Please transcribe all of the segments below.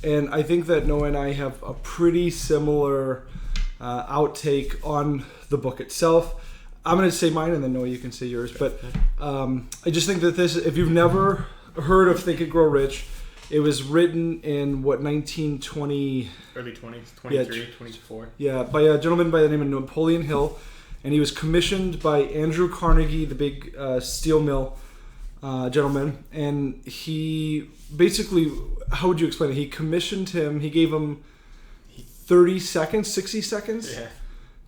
And I think that Noah and I have a pretty similar outtake on the book itself. I'm going to say mine, and then Noah, you can say yours. But I just think that this, if you've never heard of Think and Grow Rich, it was written in, 1920... Early 20s, 23, 24. Yeah, by a gentleman by the name of Napoleon Hill. And he was commissioned by Andrew Carnegie, the big steel mill gentleman. And he basically, how would you explain it? He commissioned him, he gave him 30 seconds, 60 seconds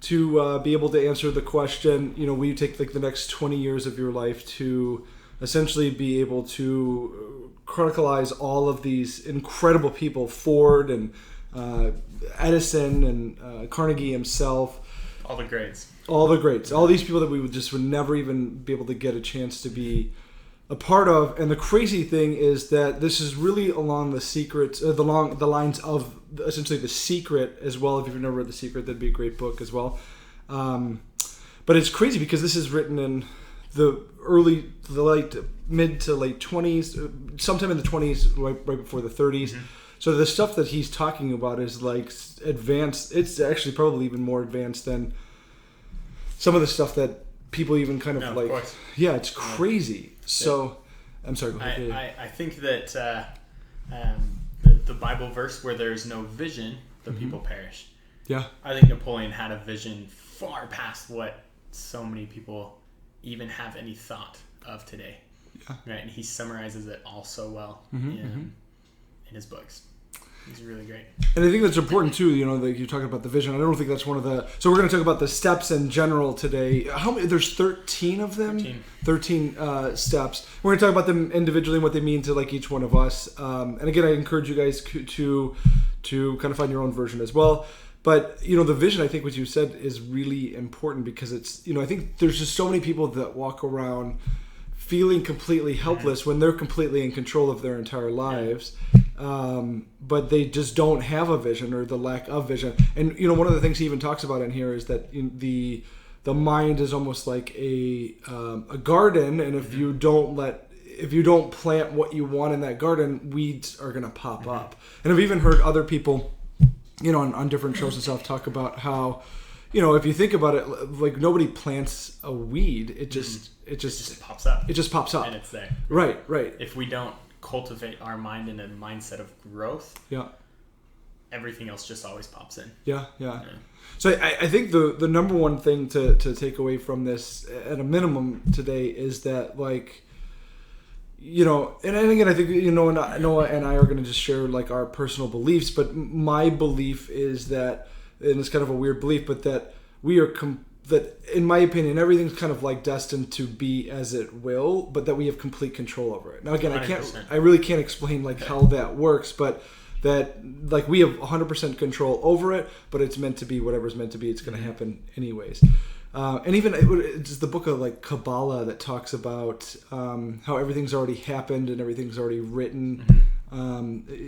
to be able to answer the question, will you take like the next 20 years of your life to essentially be able to chronicleize all of these incredible people, Ford and Edison and Carnegie himself. All the greats. All these people that we would never even be able to get a chance to be a part of. And the crazy thing is that this is really along the secrets, the lines of essentially The Secret as well. If you've never read The Secret, that'd be a great book as well. But it's crazy because this is written in the mid to late 20s, sometime in the 20s, right before the 30s. Mm-hmm. So the stuff that he's talking about is like advanced. It's actually probably even more advanced than some of the stuff that people even kind of like. Of yeah, it's crazy. So, I'm sorry. Go ahead. I think that the Bible verse where there is no vision, the people perish. Yeah. I think Napoleon had a vision far past what so many people even have any thought of today. Yeah. Right, and he summarizes it all so well in his books. He's really great. And I think that's important too, that you're talking about the vision. I don't think that's one of the... So we're going to talk about the steps in general today. How many? There's 13 of them? 13 steps. We're going to talk about them individually and what they mean to like each one of us. And again, I encourage you guys to kind of find your own version as well. But, the vision, I think what you said is really important because it's, I think there's just so many people that walk around feeling completely helpless when they're completely in control of their entire lives. But they just don't have a vision or the lack of vision. And, one of the things he even talks about in here is that the mind is almost like a garden. And if you don't plant what you want in that garden, weeds are going to pop up. And I've even heard other people, on different shows and stuff talk about how, if you think about it, like nobody plants a weed. It just pops up. It just pops up. And it's there. Right. If we don't cultivate our mind in a mindset of growth, everything else just always pops in. Yeah. So I think the number one thing to take away from this at a minimum today is that like, and again, I think, Noah and I are going to just share like our personal beliefs, but my belief is that, and it's kind of a weird belief, but that we are, that in my opinion, everything's kind of like destined to be as it will, but that we have complete control over it. Now again, 100%. I really can't explain like how that works, but that like we have 100% control over it, but it's meant to be whatever's meant to be. It's going to happen anyways. And even it's the book of like Kabbalah that talks about how everything's already happened and everything's already written.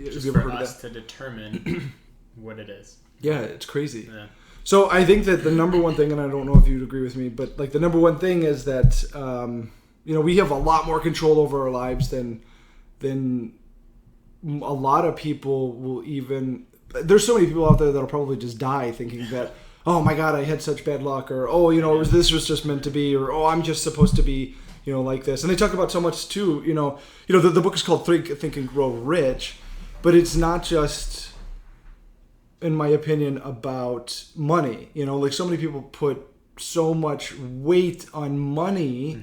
Just for us to determine what it is. Yeah, it's crazy. Yeah. So I think that the number one thing, and I don't know if you'd agree with me, but like the number one thing is that we have a lot more control over our lives than a lot of people will even. There's so many people out there that'll probably just die thinking that, oh my God, I had such bad luck, or this was just meant to be, or I'm just supposed to be, like this. And they talk about so much too. The book is called Think and Grow Rich, but it's not just, in my opinion, about money. Like so many people put so much weight on money,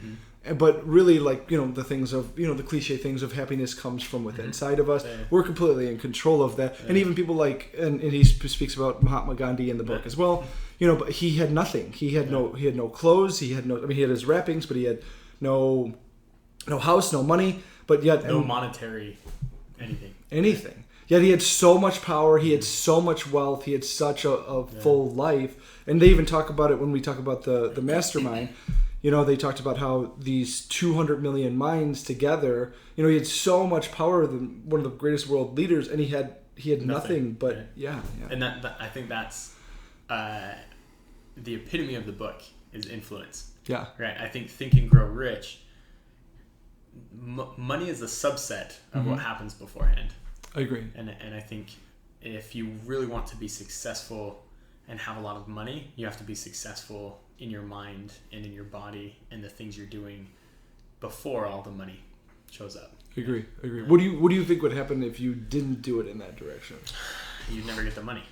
but really like, the things of, the cliche things of happiness comes from within inside of us. Yeah. We're completely in control of that. Yeah. And even people like, and he speaks about Mahatma Gandhi in the book as well, but he had nothing. He had no clothes. He had he had his wrappings, but he had no house, no money, but yet no monetary anything. Yet he had so much power, he had so much wealth, he had such a full life. And they even talk about it when we talk about the mastermind. They talked about how these 200 million minds together, he had so much power than one of the greatest world leaders, and he had nothing but, yeah. And that I think that's the epitome of the book is influence. Yeah. Right. I think Think and Grow Rich, money is a subset of what happens beforehand. I agree. And I think if you really want to be successful and have a lot of money, you have to be successful in your mind and in your body and the things you're doing before all the money shows up. I agree. What do you think would happen if you didn't do it in that direction? You'd never get the money.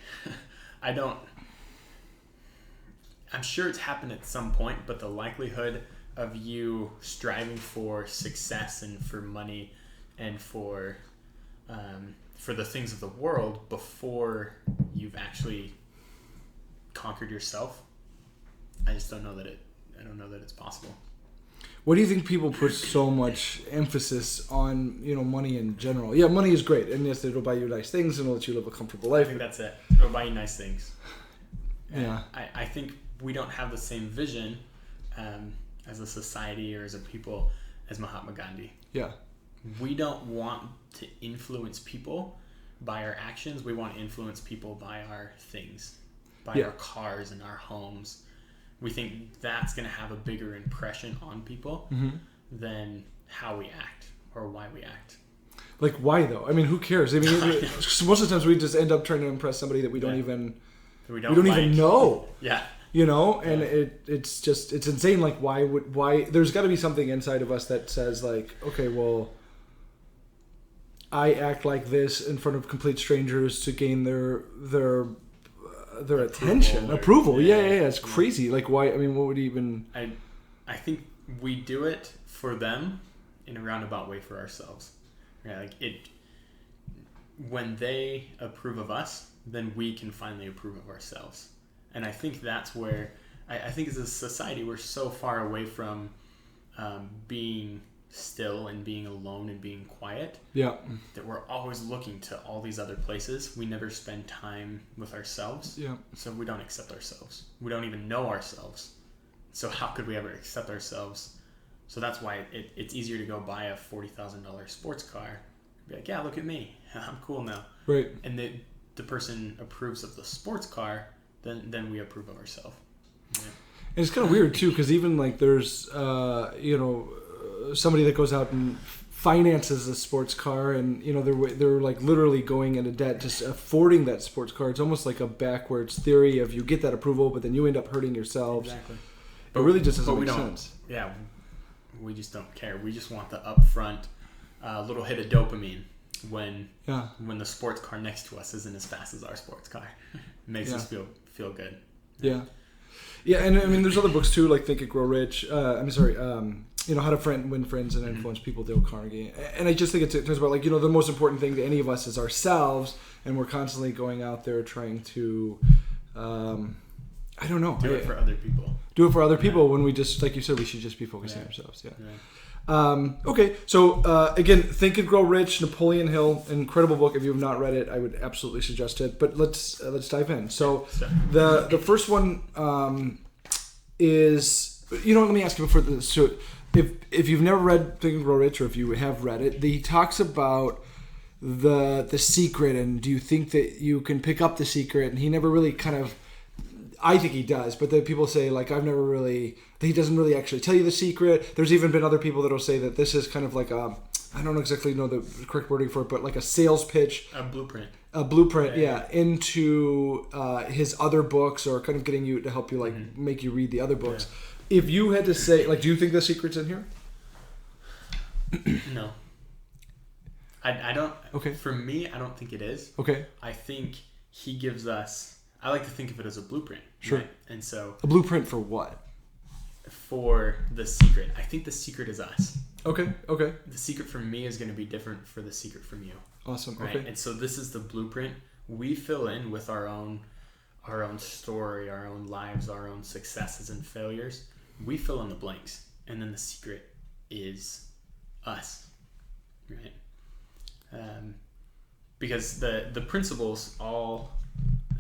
I'm sure it's happened at some point, but the likelihood of you striving for success and for money and for the things of the world before you've actually conquered yourself, I just don't know that it's possible. What do you think people put so much emphasis on, money in general? Yeah, money is great, and yes, it'll buy you nice things and it'll let you live a comfortable life. I think that's it. It'll buy you nice things. Yeah. I think we don't have the same vision as a society or as a people as Mahatma Gandhi. Yeah. We don't want to influence people by our actions. We want to influence people by our things, by our cars and our homes. We think that's going to have a bigger impression on people than how we act or why we act. Like, why though? I mean, who cares? I mean, most of the times we just end up trying to impress somebody that we don't even know. Yeah. And it's insane. Like, why there's got to be something inside of us that says like, okay, well, I act like this in front of complete strangers to gain their attention, approval. Yeah. It's crazy. Like, why? I mean, what would even? I think we do it for them in a roundabout way for ourselves. Yeah, like it. When they approve of us, then we can finally approve of ourselves. And I think that's where I think as a society we're so far away from being still and being alone and being quiet. Yeah. That we're always looking to all these other places. We never spend time with ourselves. Yeah. So we don't accept ourselves. We don't even know ourselves. So how could we ever accept ourselves? So that's why it's easier to go buy a $40,000 sports car. Be like, yeah, look at me. I'm cool now. Right. And the person approves of the sports car, then we approve of ourselves. Yeah. And it's kind of weird too, because even like there's somebody that goes out and finances a sports car, and they're like literally going into debt just affording that sports car. It's almost like a backwards theory of you get that approval, but then you end up hurting yourselves. Exactly. But it really just doesn't make sense. Yeah, we just don't care. We just want the upfront little hit of dopamine when the sports car next to us isn't as fast as our sports car. It makes us feel good. Yeah. Yeah, and I mean, there's other books too, like Think and Grow Rich. How to Win Friends and Influence People, Dale Carnegie. And I just think it's about like, the most important thing to any of us is ourselves, and we're constantly going out there trying to, I don't know. Do it for other people. Do it for other people when we just, like you said, we should just be focusing on ourselves. Yeah. Okay, so again, Think and Grow Rich, Napoleon Hill, incredible book. If you have not read it, I would absolutely suggest it. But let's dive in. So the first one is, let me ask you before this. So if you've never read Think and Grow Rich, or if you have read it, he talks about the secret, and do you think that you can pick up the secret? And he never really kind of. I think he does, but then people say like he doesn't really actually tell you the secret. There's even been other people that will say that this is kind of like I don't exactly know the correct wording for it, but like a sales pitch, a blueprint, into his other books, or kind of getting you to help you make you read the other books. Yeah. If you had to say, like, do you think the secret's in here? No, I don't. Okay. For me, I don't think it is. Okay. I think he gives us. I like to think of it as a blueprint. Sure. Right? And so... A blueprint for what? For the secret. I think the secret is us. Okay. The secret from me is going to be different for the secret from you. Awesome. Right? Okay. And so this is the blueprint. We fill in with our own story, our own lives, our own successes and failures. We fill in the blanks. And then the secret is us. Right? Because the principles all...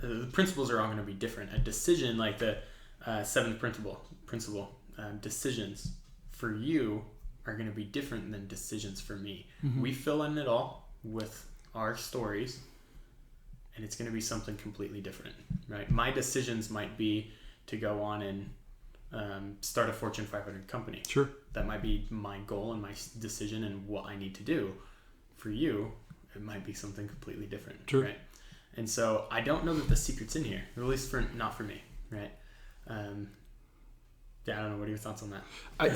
The principles are all going to be different. A decision, like the seventh principle, decisions for you are going to be different than decisions for me. Mm-hmm. We fill in it all with our stories, and it's going to be something completely different, right? My decisions might be to go on and start a Fortune 500 company. Sure. That might be my goal and my decision and what I need to do. For you, it might be something completely different. True. Right. And so I don't know that the secret's in here, or at least not for me. Right. Yeah, I don't know. What are your thoughts on that? I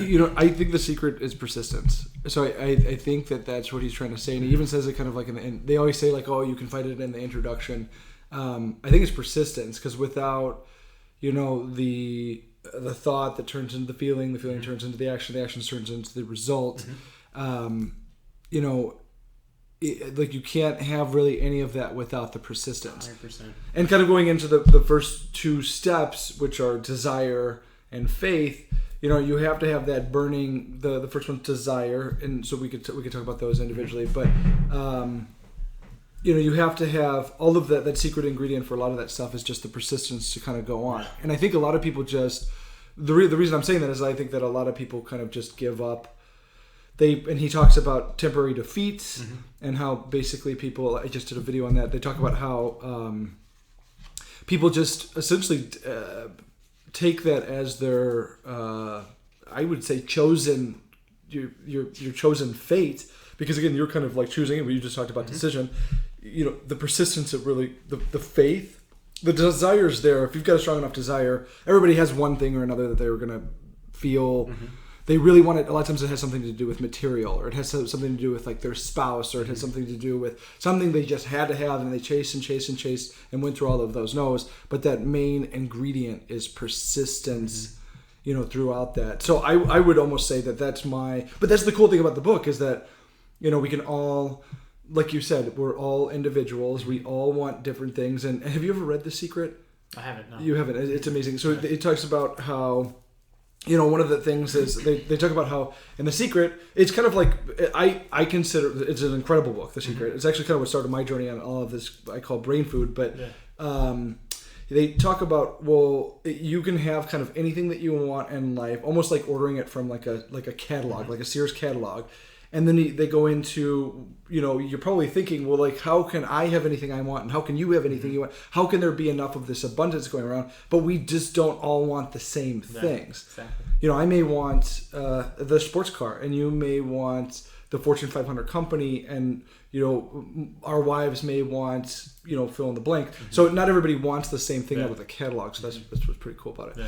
think the secret is persistence. So I think that's what he's trying to say. And he even says it kind of like they always say like, oh, you can fight it in the introduction. I think it's persistence, because without, the thought that turns into the feeling turns into the action turns into the result. Like you can't have really any of that without the persistence. 100%. And kind of going into the first two steps, which are desire and faith, you have to have that burning. The first one's desire, and so we could talk about those individually, but you have to have all of that secret ingredient for a lot of that stuff is just the persistence to kind of go on. And I think a lot of people just the reason I'm saying that is I think that a lot of people kind of just give up. And he talks about temporary defeats and how basically people. I just did a video on that. They talk about how people just essentially take that as their, I would say, chosen your chosen fate, because again you're kind of like choosing it. We just talked about decision. The persistence of really the faith, the desire's there. If you've got a strong enough desire, everybody has one thing or another that they're gonna feel. They really want it. A lot of times it has something to do with material, or it has something to do with like their spouse, or it has something to do with something they just had to have, and they chased and went through all of those no's. But that main ingredient is persistence, throughout that. So I would almost say that that's but that's the cool thing about the book is that, we can all, like you said, we're all individuals. We all want different things. And have you ever read The Secret? I haven't, no. You haven't. It's amazing. So it talks about how, one of the things is they talk about how in The Secret, it's kind of like, I consider it's an incredible book, The Secret. It's actually kind of what started my journey on all of this I call brain food. But they talk about, you can have kind of anything that you want in life, almost like ordering it from like a catalog, like a Sears catalog. And then they go into, you're probably thinking, well, like, how can I have anything I want? And how can you have anything you want? How can there be enough of this abundance going around? But we just don't all want the same things. Exactly. I may want the sports car, and you may want the Fortune 500 company, and, our wives may want, fill in the blank. So not everybody wants the same thing out of a catalog. So that's what's pretty cool about it.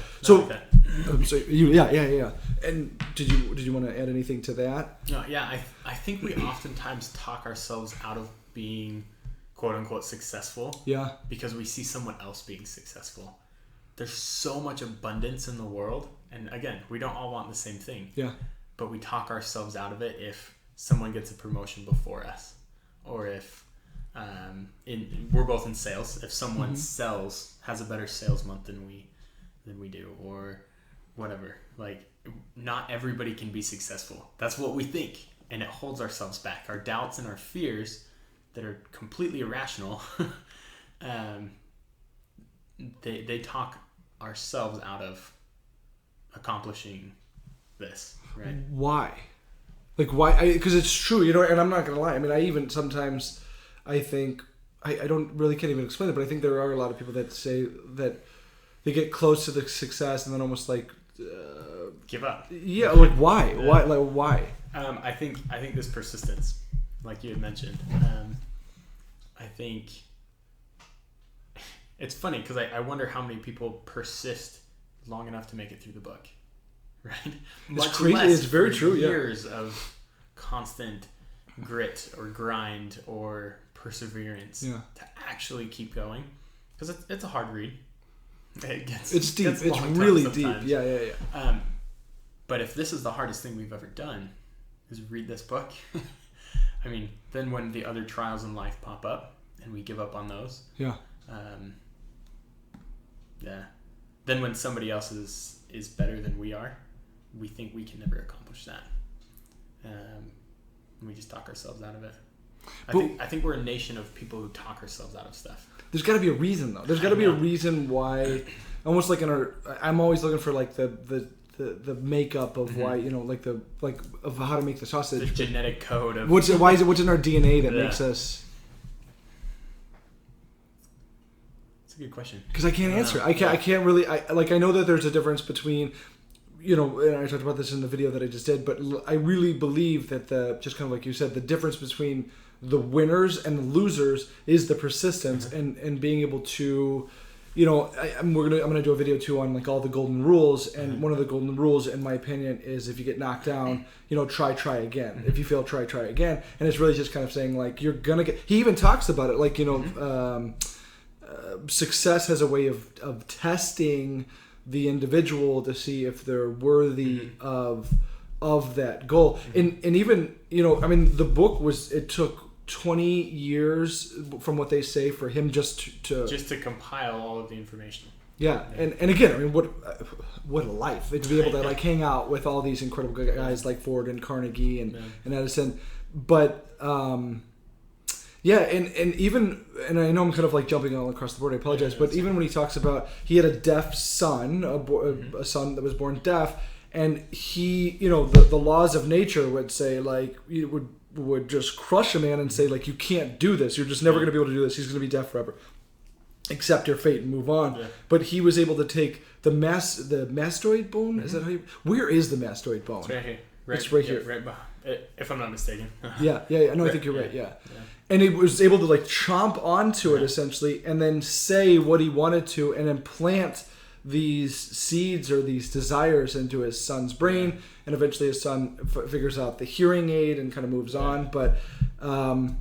Yeah. And did you want to add anything to that? No, yeah. I think we oftentimes talk ourselves out of being quote unquote successful. Yeah. Because we see someone else being successful. There's so much abundance in the world, and again, we don't all want the same thing. Yeah. But we talk ourselves out of it if someone gets a promotion before us, or if we're both in sales. If someone has a better sales month than we do, or whatever. Like, not everybody can be successful. That's what we think, and it holds ourselves back. Our doubts and our fears that are completely irrational. They talk ourselves out of accomplishing this, right? Why? Like, why? Because it's true, and I'm not going to lie. I mean, I even sometimes, I think, I don't really can't even explain it, but I think there are a lot of people that say that they get close to the success and then almost like... give up. Yeah, like why? Yeah. Why? Like why? I think this persistence, like you had mentioned, I think it's funny because I wonder how many people persist long enough to make it through the book, right? It's crazy. It's very true. Years of constant grit or grind or perseverance to actually keep going, because it's a hard read. It's deep. It's really deep. Yeah. But if this is the hardest thing we've ever done, is read this book, I mean, then when the other trials in life pop up and we give up on those, then when somebody else is better than we are, we think we can never accomplish that. We just talk ourselves out of it. I think we're a nation of people who talk ourselves out of stuff. There's got to be a reason, though. There's got to be a reason why. Almost like I'm always looking for like the makeup of why, of how to make the sausage. The genetic code of what's in our DNA that makes us. It's a good question. Because I can't answer. I can't really. I know that there's a difference between, and I talked about this in the video that I just did, but I really believe that just kind of like you said, the difference between the winners and the losers is the persistence and being able to, I'm gonna do a video too on like all the golden rules, and one of the golden rules, in my opinion, is if you get knocked down, try again. If you fail, try again. And it's really just kind of saying like you're gonna get. He even talks about it like success has a way of testing the individual to see if they're worthy of that goal. And even the book it took 20 years from what they say for him just to compile all of the information. Yeah. And again, what a life to be able to like hang out with all these incredible guys like Ford and Carnegie and Edison. But and I know I'm kind of like jumping all across the board, I apologize, but even when he talks about he had a deaf son, a son that was born deaf, and he, the laws of nature would say like would just crush a man and say like, you can't do this, you're just never going to be able to do this, he's going to be deaf forever, accept your fate and move on. But he was able to take the mastoid bone, is that how where is the mastoid bone? It's right here. It's right here, right behind, if I'm not mistaken. yeah no, I think you're right. Yeah. And he was able to like chomp onto it essentially, and then say what he wanted to, and implant these seeds or these desires into his son's brain, and eventually his son figures out the hearing aid and kind of moves on. But and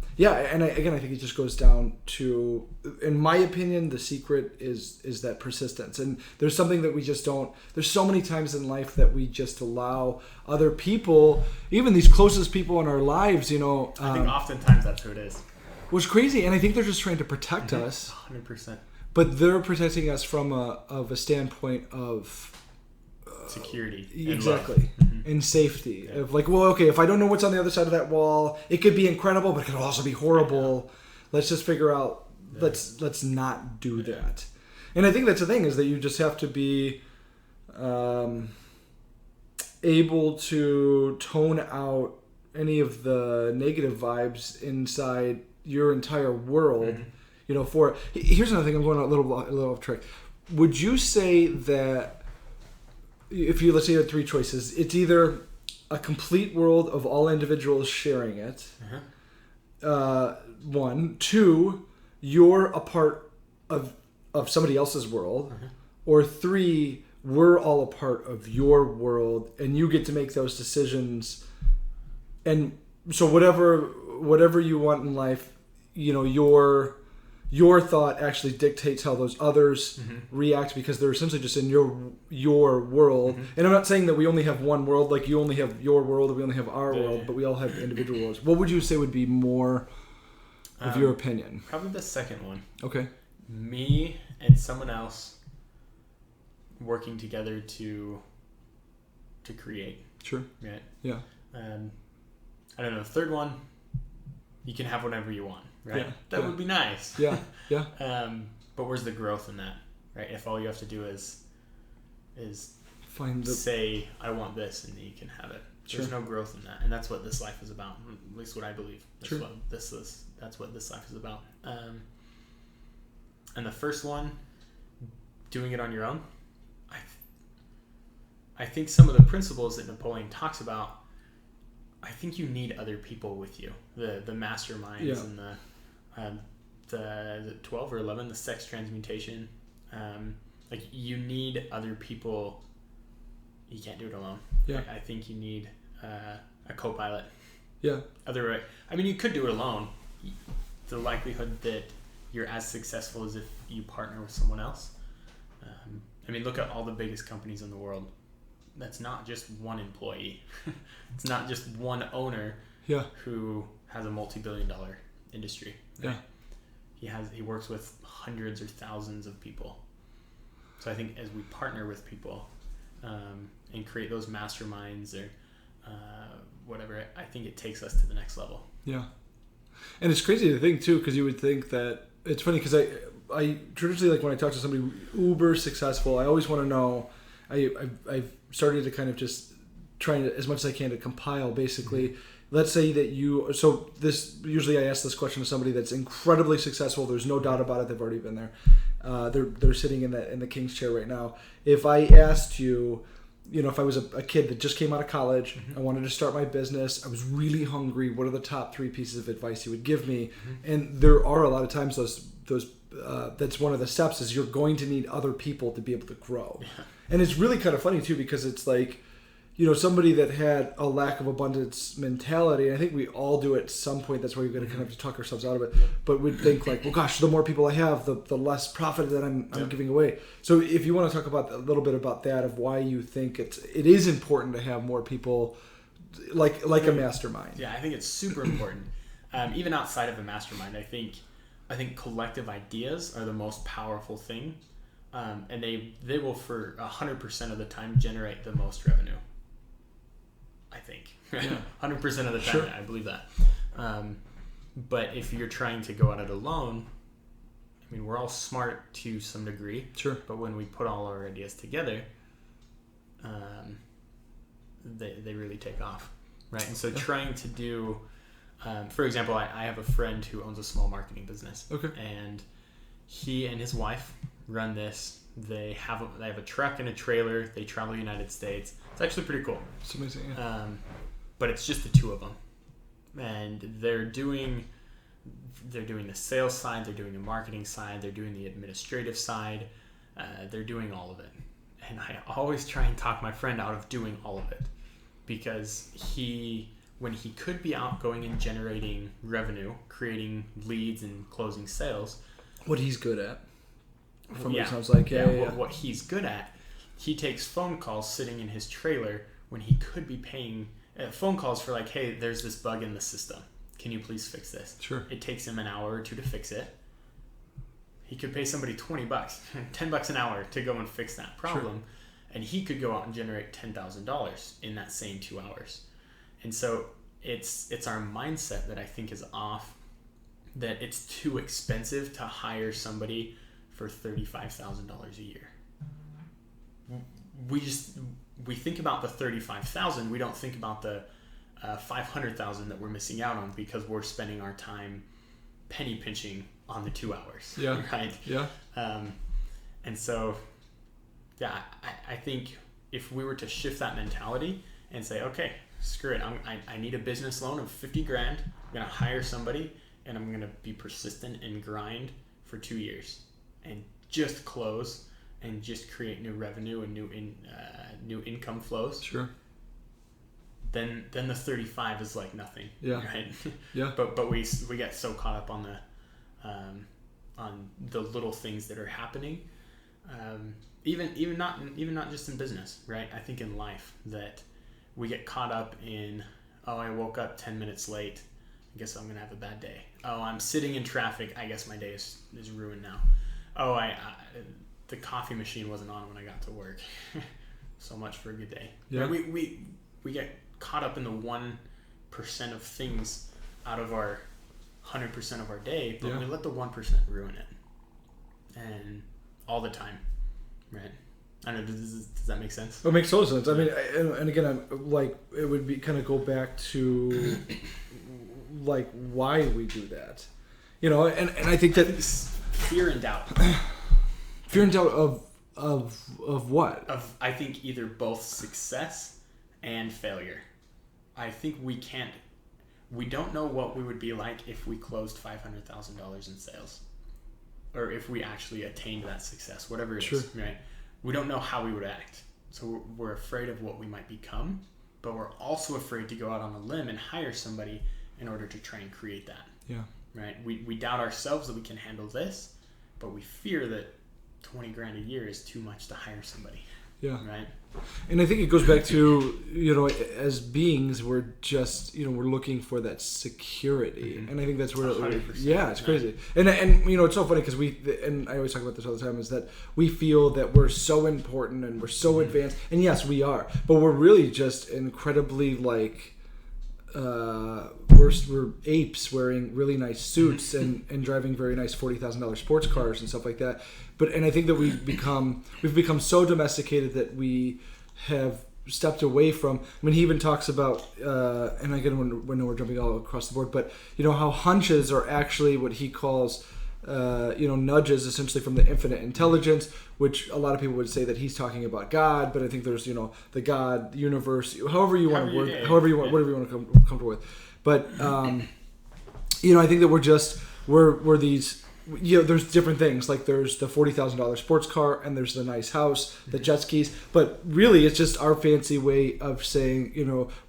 I think it just goes down to, in my opinion, the secret is that persistence. And there's something that we just don't. There's so many times in life that we just allow other people, even these closest people in our lives, I think oftentimes that's who it is. Was crazy, and I think they're just trying to protect us. 100%. But they're protecting us from a standpoint of security, exactly, and safety. Of like, well, okay, if I don't know what's on the other side of that wall, it could be incredible, but it could also be horrible. Let's just figure out. Let's not do that. And I think that's the thing, is that you just have to be able to tone out any of the negative vibes inside your entire world. Here's another thing, I'm going a little off track. Would you say that if let's say you had three choices, it's either a complete world of all individuals sharing it, one, two, you're a part of somebody else's world, or three, we're all a part of your world and you get to make those decisions, and so whatever you want in life, your thought actually dictates how those others react, because they're essentially just in your world. And I'm not saying that we only have one world, like you only have your world, we only have our world, but we all have individual worlds. What would you say would be more of your opinion? Probably the second one. Okay. Me and someone else working together to create. Sure. Right? Yeah. I don't know, the third one, you can have whatever you want. Right? Yeah, that would be nice. Yeah. But where's the growth in that? Right? If all you have to do is say, I want this, and then you can have it. There's no growth in that. And that's what this life is about. At least what I believe. That's what this is. That's what this life is about. And the first one, doing it on your own, I think some of the principles that Napoleon talks about, I think you need other people with you. The masterminds and the 12 or 11, the sex transmutation. Like you need other people. You can't do it alone. Yeah. I think you need a co-pilot. Yeah. You could do it alone. The likelihood that you're as successful as if you partner with someone else. Look at all the biggest companies in the world. That's not just one employee. It's not just one owner who has a multi-billion-dollar industry. Right? Yeah. He works with hundreds or thousands of people. So I think as we partner with people and create those masterminds or whatever, I think it takes us to the next level. Yeah. And it's crazy to think too, because you would think that it's funny, because I traditionally, like when I talk to somebody uber successful, I always want to know. I've started to kind of just trying to, as much as I can, to compile basically. Let's say that usually I ask this question to somebody that's incredibly successful. There's no doubt about it. They've already been there. They're sitting in the king's chair right now. If I asked you, if I was a kid that just came out of college, I wanted to start my business, I was really hungry, what are the top 3 pieces of advice you would give me? And there are a lot of times those that's one of the steps is you're going to need other people to be able to grow. Yeah. And it's really kind of funny too, because it's like, somebody that had a lack of abundance mentality, and I think we all do at some point, that's why we've got to kind of talk ourselves out of it, but we'd think like, well, gosh, the more people I have, the less profit that I'm giving away. So if you want to talk about a little bit about that, of why you think it is important to have more people like a mastermind. Yeah, I think it's super important. Even outside of a mastermind, I think collective ideas are the most powerful thing, and they will for 100% of the time generate the most revenue. I think 100% of the time, sure. I believe that. But if you're trying to go at it alone, I mean, we're all smart to some degree. Sure. But when we put all our ideas together, they really take off, right? And so trying to do, for example, I have a friend who owns a small marketing business. Okay. And he and his wife run this. They have a truck and a trailer. They travel the United States. It's actually pretty cool. It's amazing. Yeah. But it's just the 2 of them, and they're doing the sales side, they're doing the marketing side, they're doing the administrative side, they're doing all of it. And I always try and talk my friend out of doing all of it, because when he could be out going and generating revenue, creating leads and closing sales, what he's good at. From what it sounds like, what he's good at, he takes phone calls sitting in his trailer when he could be paying phone calls for like, hey, there's this bug in the system. Can you please fix this? Sure. It takes him an hour or 2 to fix it. He could pay somebody $20, $10 an hour to go and fix that problem. Sure. And he could go out and generate $10,000 in that same 2 hours. And so it's our mindset that I think is off, that it's too expensive to hire somebody for $35,000 a year. We think about the $35,000. We don't think about the $500,000 that we're missing out on because we're spending our time penny pinching on the 2 hours. Yeah. Right. Yeah. And so, I think if we were to shift that mentality and say, okay, screw it, I need a business loan of $50,000. I'm gonna hire somebody and I'm gonna be persistent and grind for 2 years and just close and just create new revenue and new income flows. Sure. Then the 35 is like nothing. Yeah. Right. Yeah. But we get so caught up on the little things that are happening. Even not just in business, right? I think in life that we get caught up in, oh, I woke up 10 minutes late. I guess I'm gonna have a bad day. Oh, I'm sitting in traffic. I guess my day is ruined now. Oh, the coffee machine wasn't on when I got to work. So much for a good day. Yeah. Right? We get caught up in the 1% of things out of our 100% of our day, but we let the 1% ruin it, and all the time, right? I don't know. Does that make sense? It makes total sense. I mean, and again, I'm like, it would be kind of go back to like why we do that, and I think that fear and doubt. Fear and doubt of what? Of, I think, either both success and failure. I think we don't know what we would be like if we closed $500,000 in sales, or if we actually attained that success, whatever it is, right? We don't know how we would act. So we're afraid of what we might become, but we're also afraid to go out on a limb and hire somebody in order to try and create that. Yeah. Right? We doubt ourselves that we can handle this, but we fear that $20,000 a year is too much to hire somebody. Yeah. Right. And I think it goes back to, as beings, we're just, we're looking for that security. Mm-hmm. And I think that's where, it's crazy. And it's so funny because and I always talk about this all the time, is that we feel that we're so important and we're so advanced. And yes, we are. But we're really just incredibly we're apes wearing really nice suits and driving very nice $40,000 sports cars and stuff like that. And I think that we've become so domesticated that we have stepped away from. I mean, he even talks about, and again, when we're jumping all across the board, but how hunches are actually what he calls nudges essentially from the infinite intelligence, which a lot of people would say that he's talking about God, but I think there's the God, the universe, however you want to word, whatever you want to come comfortable with. But I think that we're these. There's different things, like there's the $40,000 sports car and there's the nice house, the jet skis, but really it's just our fancy way of saying,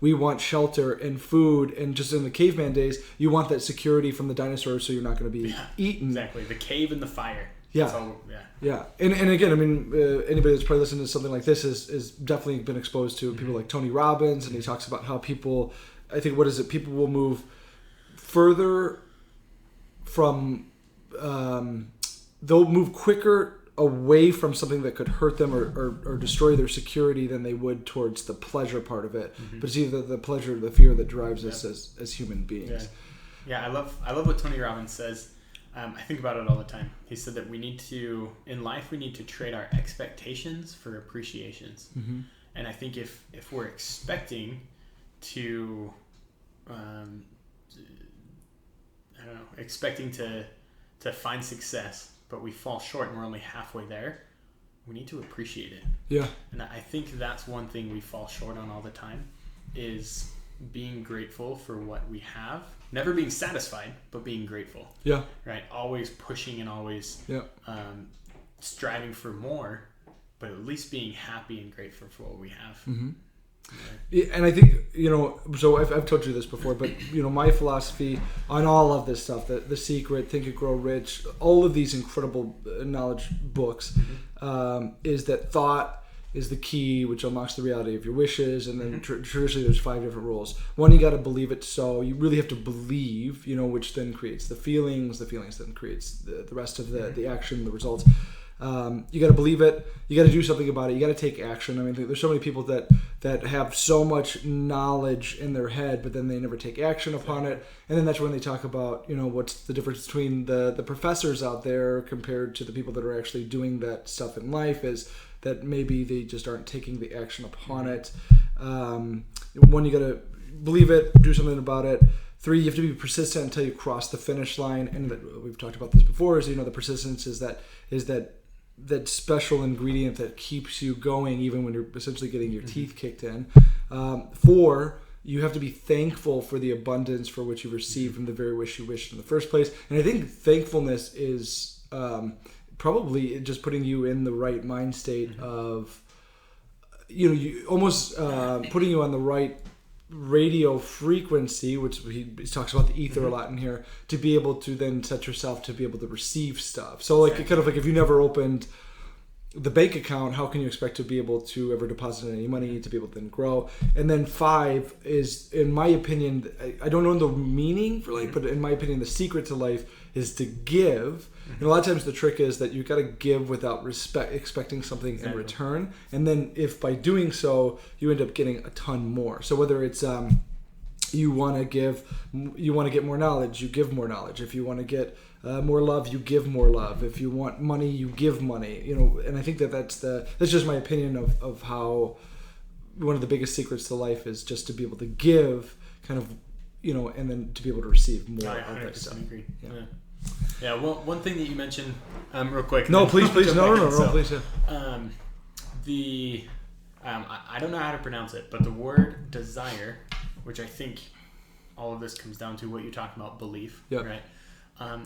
we want shelter and food, and just in the caveman days, you want that security from the dinosaurs so you're not going to be eaten. Exactly, the cave and the fire. Yeah. And again, I mean, anybody that's probably listening to something like this is definitely been exposed to people like Tony Robbins, and he talks about how people, I think, people will move further from... they'll move quicker away from something that could hurt them or destroy their security than they would towards the pleasure part of it. But it's either the pleasure or the fear that drives us as human beings. I love what Tony Robbins says. I think about it all the time. He said that in life we need to trade our expectations for appreciations. And I think if we're expecting to to find success, but we fall short and we're only halfway there, we need to appreciate it. Yeah. And I think that's one thing we fall short on all the time, is being grateful for what we have. Never being satisfied, but being grateful. Yeah. Right? Always pushing and always striving for more, but at least being happy and grateful for what we have. Yeah, and I think, so I've told you this before, but, my philosophy on all of this stuff, The Secret, Think and Grow Rich, all of these incredible knowledge books, is that thought is the key, which unlocks the reality of your wishes. And then traditionally there's 5 different rules. One, you got to believe it. So you really have to believe, which then creates the feelings then creates the rest of the action, the results. You got to believe it. You got to do something about it. You got to take action. I mean, there's so many people that have so much knowledge in their head, but then they never take action upon it. And then that's when they talk about, what's the difference between the professors out there compared to the people that are actually doing that stuff in life, is that maybe they just aren't taking the action upon it. One, you got to believe it, do something about it. 3, you have to be persistent until you cross the finish line. And we've talked about this before, is, the persistence is that special ingredient that keeps you going even when you're essentially getting your teeth kicked in. 4, you have to be thankful for the abundance for which you received from the very wish you wished in the first place. And I think thankfulness is probably just putting you in the right mind state of, you almost putting you on the right radio frequency, which he talks about the ether a lot in here, to be able to then set yourself to be able to receive stuff. So kind of like if you never opened the bank account, how can you expect to be able to ever deposit any money to be able to then grow? And then 5 is, in my opinion, I don't know the meaning for life, but in my opinion, the secret to life is to give. And a lot of times the trick is that you've got to give without expecting something in return. And then if by doing so, you end up getting a ton more. So whether it's you want to get more knowledge, you give more knowledge. If you want to get more love, you give more love. If you want money, you give money. And I think that's just my opinion of how one of the biggest secrets to life is just to be able to give, kind of, and then to be able to receive more of that stuff. Agree. Yeah. Well, one thing that you mentioned, real quick. No, please, no, please. I don't know how to pronounce it, but the word desire, which I think all of this comes down to what you're talking about, belief, right?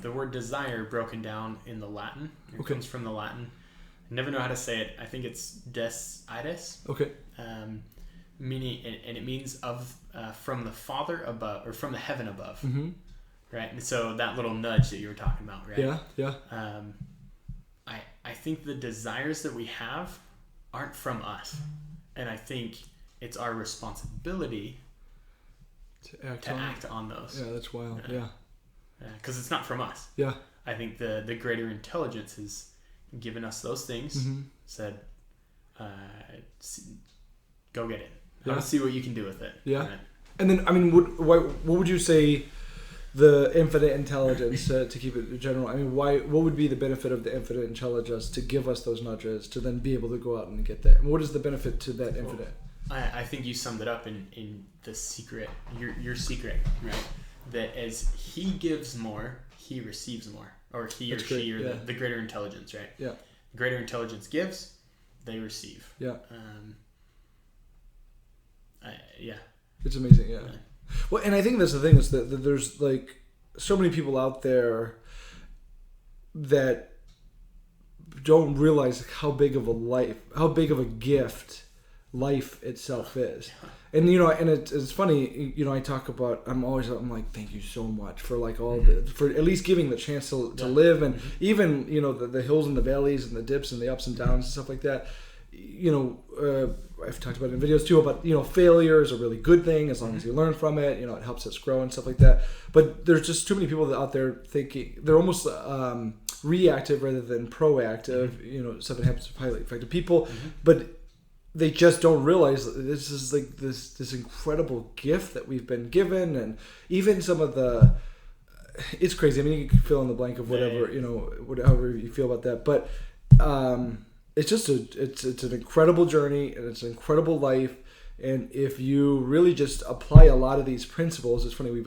The word desire broken down in the Latin. It comes from the Latin. I never know how to say it. I think it's des ides. Okay. Meaning, and it means from the Father above, or from the heaven above. Right, and so that little nudge that you were talking about, right? Yeah. I think the desires that we have aren't from us, and I think it's our responsibility to act on those. Yeah, that's wild. Yeah, because it's not from us. Yeah, I think the greater intelligence has given us those things. Said, go get it. I want to see what you can do with it. Yeah, right? And then I mean, what would you say? The infinite intelligence, to keep it general. I mean, what would be the benefit of the infinite intelligence to give us those nudges to then be able to go out and get that? And what is the benefit to that infinite? I think you summed it up in the secret, your secret, right? that as he gives more, he receives more, or he or she, or the greater intelligence, right? Yeah. The greater intelligence gives, they receive. Yeah. Yeah. It's amazing. Yeah. Well, and I think that's the thing is that there's like so many people out there that don't realize how big of a gift life itself is. And and it's funny, I talk about, I'm like, thank you so much for like for at least giving the chance to live, and even the hills and the valleys and the dips and the ups and downs and stuff like that. I've talked about it in videos too about failure is a really good thing as long as you learn from it. It helps us grow and stuff like that. But there's just too many people out there thinking they're almost reactive rather than proactive. Something happens to highly effective people, but they just don't realize that this is like this incredible gift that we've been given. And even some of it's crazy. I mean, you can fill in the blank of whatever whatever you feel about that, but it's just it's an incredible journey, and it's an incredible life. And if you really just apply a lot of these principles, it's funny we've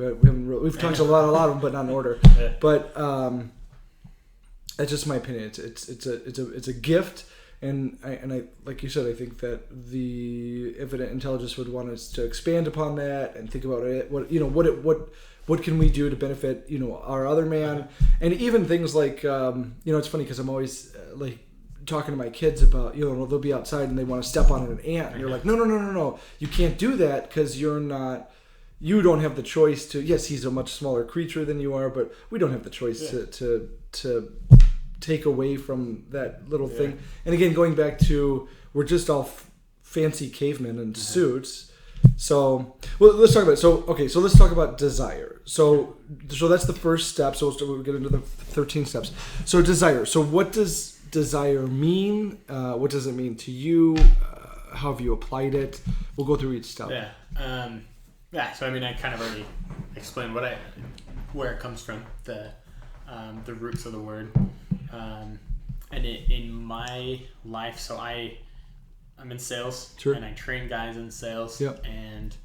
talked a lot of them, but not in order. Yeah. But that's just my opinion. It's a gift, and I like you said, I think that the Infinite Intelligence would want us to expand upon that and think about it. What can we do to benefit our other man, and even things like it's funny because I'm always like talking to my kids about they'll be outside and they want to step on an ant, and you're like no, you can't do that because you don't have the choice to. Yes, he's a much smaller creature than you are, but we don't have the choice to take away from that little thing. And again, going back to, we're just all fancy cavemen in suits. So let's talk about it. So let's talk about desire. So that's the first step. So we'll get into the 13 steps. So desire. So what does desire mean? What does it mean to you? How have you applied it? We'll go through each step. So I mean, I kind of already explained where it comes from, the roots of the word, and in my life. So I'm in sales, and I train guys in sales, and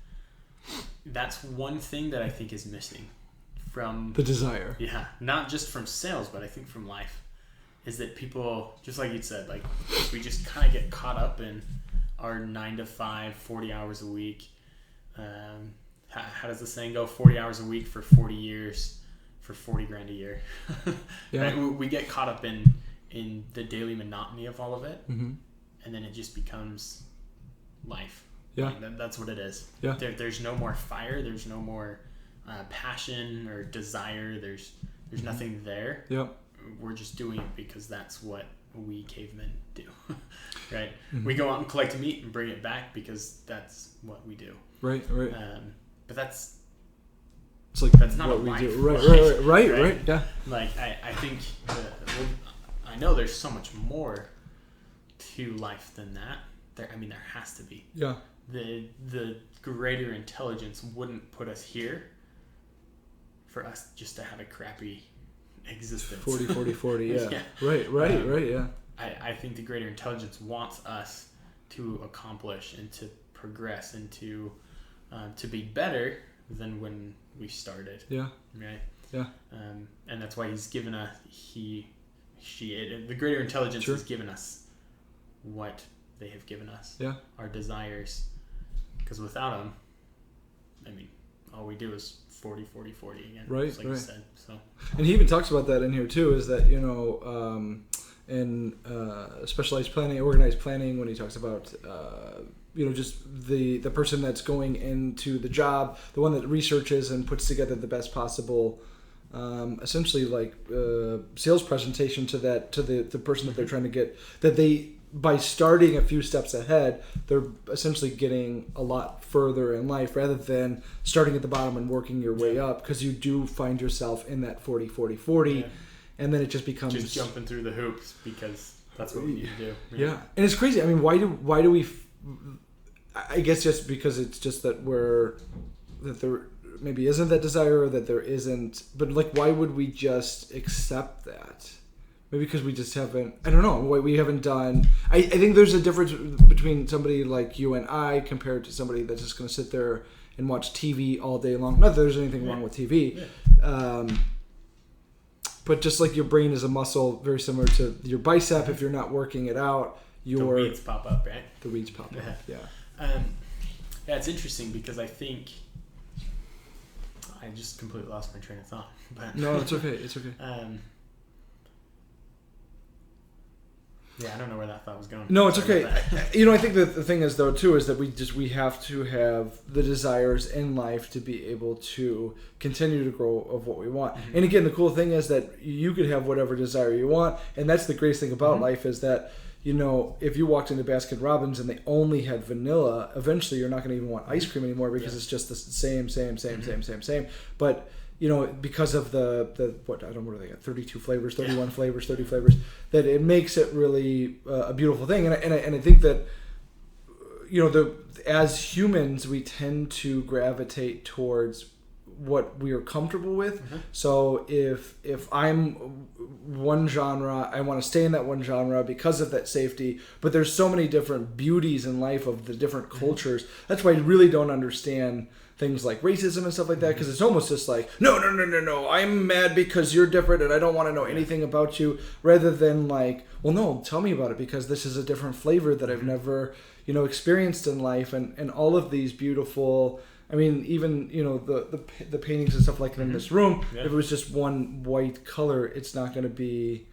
that's one thing that I think is missing from the desire. Yeah, not just from sales, but I think from life. Is that people, just like you said, like we just kind of get caught up in our 9 to 5, 40 hours a week. How does the saying go? 40 hours a week for 40 years for 40 grand a year. Right? We get caught up in the daily monotony of all of it, and then it just becomes life. Yeah, like that's what it is. Yeah, there's no more fire. There's no more passion or desire. There's nothing there. Yeah. We're just doing it because that's what we cavemen do, right? We go out and collect meat and bring it back because that's what we do. Right. But that's not what we do. Right. Yeah. Like I think I know there's so much more to life than that. There has to be. Yeah. The greater intelligence wouldn't put us here for us just to have a crappy existence. 40 yeah. Right, yeah. I think the greater intelligence wants us to accomplish and to progress and to be better than when we started. Yeah. Right? Yeah. And that's why he's given us the greater intelligence has given us what they have given us. Yeah. Our desires. Because without them, all we do is 40 again. Right, just like you said. So. And he even talks about that in here too, is that, in specialized planning, organized planning, when he talks about, just the person that's going into the job, the one that researches and puts together the best possible, essentially like sales presentation to the person that they're trying to get, that they, by starting a few steps ahead, they're essentially getting a lot further in life rather than starting at the bottom and working your way up, because you do find yourself in that 40, and then it just becomes... Just jumping through the hoops because that's what we need to do. Yeah. And it's crazy. Why do we... I guess just because it's just that there maybe isn't that desire, or that there isn't... But why would we just accept that? Maybe because we just haven't, I don't know, we haven't done, I think there's a difference between somebody like you and I compared to somebody that's just going to sit there and watch TV all day long. Not that there's anything wrong with TV. But just like your brain is a muscle, very similar to your bicep, if you're not working it out, the weeds pop up, right? The weeds pop up, yeah. Yeah, it's interesting because I think I just completely lost my train of thought. But no, it's okay. It's okay. Yeah, I don't know where that thought was going. No, it's okay. I think that the thing is, though, too, is that we have to have the desires in life to be able to continue to grow of what we want. Mm-hmm. And again, the cool thing is that you could have whatever desire you want, and that's the greatest thing about life is that, if you walked into Baskin Robbins and they only had vanilla, eventually you're not going to even want ice cream anymore because it's just the same. But because of the what do they got? 32 flavors, 31 flavors, 30 flavors, that it makes it really a beautiful thing. And I think that as humans we tend to gravitate towards what we are comfortable with. So if I'm one genre, I want to stay in that one genre because of that safety. But there's so many different beauties in life of the different cultures. That's why I really don't understand things like racism and stuff like that, because it's almost just like, no, I'm mad because you're different and I don't want to know anything about you, rather than like, well, no, tell me about it because this is a different flavor that I've never, experienced in life, and all of these beautiful, I mean, even, the paintings and stuff like that in this room, if it was just one white color, it's not going to be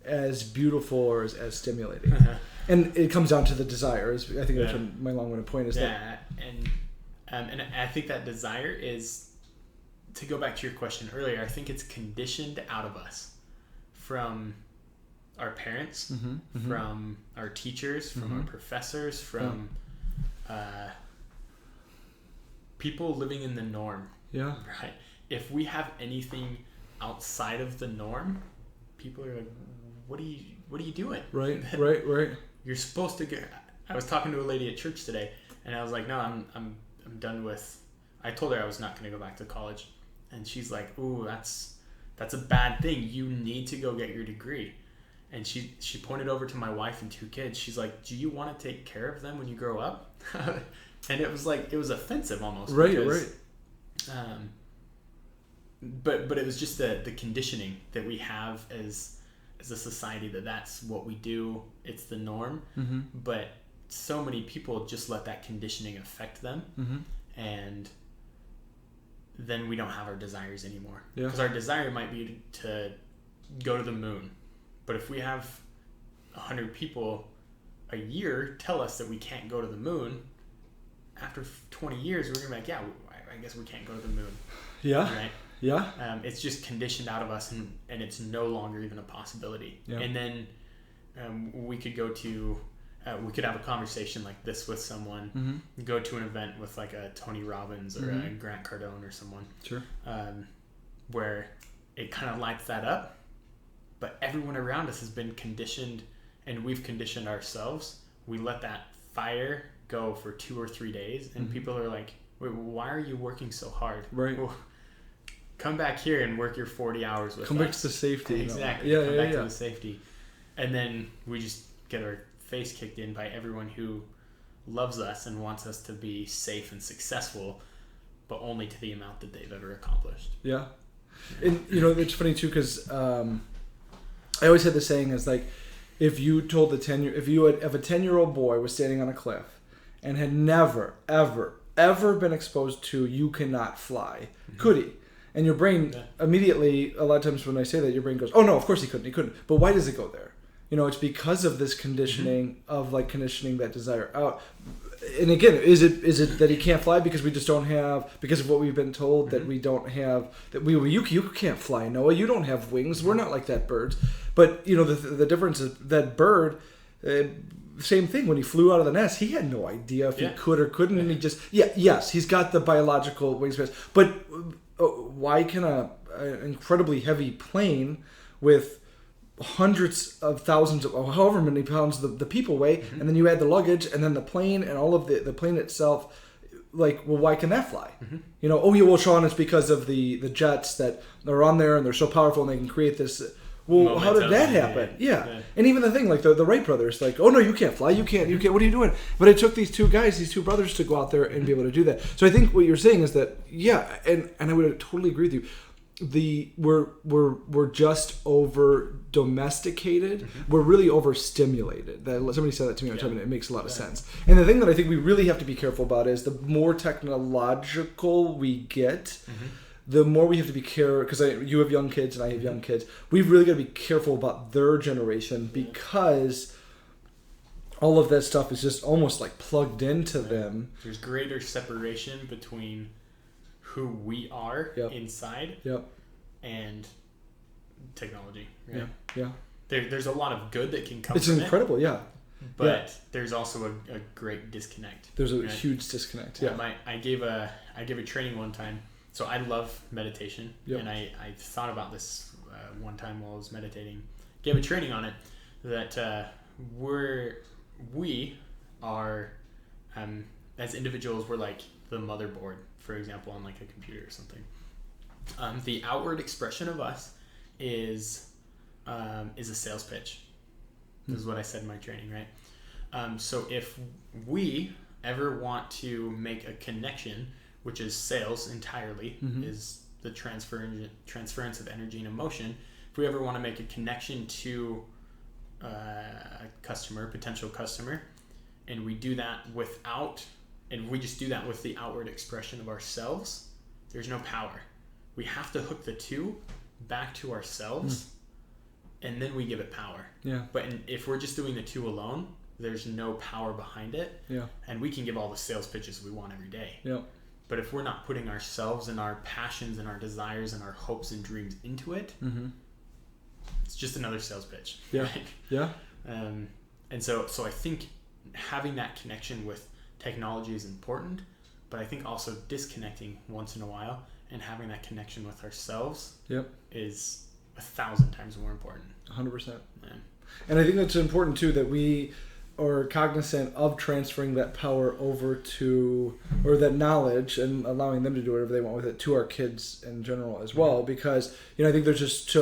as beautiful or as stimulating. And it comes down to the desires. I think that's what my long-winded point is. And I think that desire is, to go back to your question earlier, I think it's conditioned out of us from our parents, from our teachers, from our professors, from people living in the norm. Yeah. Right. If we have anything outside of the norm, people are like, what are you doing? Right. You're supposed to get. I was talking to a lady at church today, and I was like, no, I'm done with. I told her I was not going to go back to college, and she's like, "Ooh, that's a bad thing. You need to go get your degree." And she pointed over to my wife and 2 kids. She's like, "Do you want to take care of them when you grow up?" And it was offensive almost. Right. But it was just the conditioning that we have as a society that's what we do. It's the norm. But so many people just let that conditioning affect them, and then we don't have our desires anymore. Because our desire might be to go to the moon, but if we have 100 people a year tell us that we can't go to the moon, after 20 years we're gonna be like, yeah, I guess we can't go to the moon. Right. It's just conditioned out of us, and it's no longer even a possibility. And then we could go to we could have a conversation like this with someone, go to an event with like a Tony Robbins or a Grant Cardone or someone, where it kind of lights that up, but everyone around us has been conditioned, and we've conditioned ourselves. We let that fire go for 2 or 3 days, and people are like, wait, why are you working so hard? Right. Well, come back here and work your 40 hours with us. Come back to the safety. Exactly. Come back to the safety. And then we just get our face kicked in by everyone who loves us and wants us to be safe and successful, but only to the amount that they've ever accomplished. Yeah. And, it's funny, too, because I always had the saying is like, if a 10-year-old boy was standing on a cliff and had never, ever been exposed to you cannot fly, could he? And your brain immediately, a lot of times when I say that, your brain goes, oh no, of course he couldn't. But why does it go there? It's because of this conditioning of like conditioning that desire out. And again, is it that he can't fly because we just don't have, because of what we've been told that we don't have, that you can't fly, Noah, you don't have wings, we're not like that birds. But the difference is that bird, same thing, when he flew out of the nest, he had no idea if he could or couldn't, and he just yes, he's got the biological wingspan, but why can an incredibly heavy plane with hundreds of thousands of however many pounds the people weigh, and then you add the luggage and then the plane and all of the plane itself, like, well, why can that fly? Well, Sean, it's because of the jets that are on there and they're so powerful and they can create this. well, how did that happen? Yeah. And even the thing, like the Wright brothers, like, oh no, you can't fly, you can't, what are you doing? But it took these two brothers to go out there and be able to do that. So I think what you're saying is that, and I would totally agree with you. We're just over domesticated. We're really overstimulated. Somebody said that to me one time, and it makes a lot of sense. And the thing that I think we really have to be careful about is the more technological we get, the more we have to be careful, because you have young kids and I have young kids. We've really got to be careful about their generation, because all of that stuff is just almost like plugged into them. There's greater separation between who we are inside and technology. Right? Yeah. There's a lot of good that can come from it. It's incredible, But there's also a great disconnect. There's a huge disconnect. Yeah. I gave a training one time. So I love meditation, and I thought about this one time while I was meditating. Gave a training on it that we are as individuals, we're like the motherboard, for example, on like a computer or something. The outward expression of us is a sales pitch. This is what I said in my training, right? So if we ever want to make a connection, which is sales entirely, is the transference of energy and emotion. If we ever want to make a connection to a customer, potential customer, and we do that and we just do that with the outward expression of ourselves, there's no power. We have to hook the two back to ourselves, and then we give it power. Yeah. But if we're just doing the two alone, there's no power behind it. Yeah. And we can give all the sales pitches we want every day. Yeah. But if we're not putting ourselves and our passions and our desires and our hopes and dreams into it, it's just another sales pitch. Yeah. Right? Yeah. And so I think having that connection with technology is important, but I think also disconnecting once in a while and having that connection with ourselves is 1,000 times more important. 100%. Yeah. And I think that's important too, that we are cognizant of transferring that power over to, or that knowledge, and allowing them to do whatever they want with it, to our kids in general as well. Because, I think there's just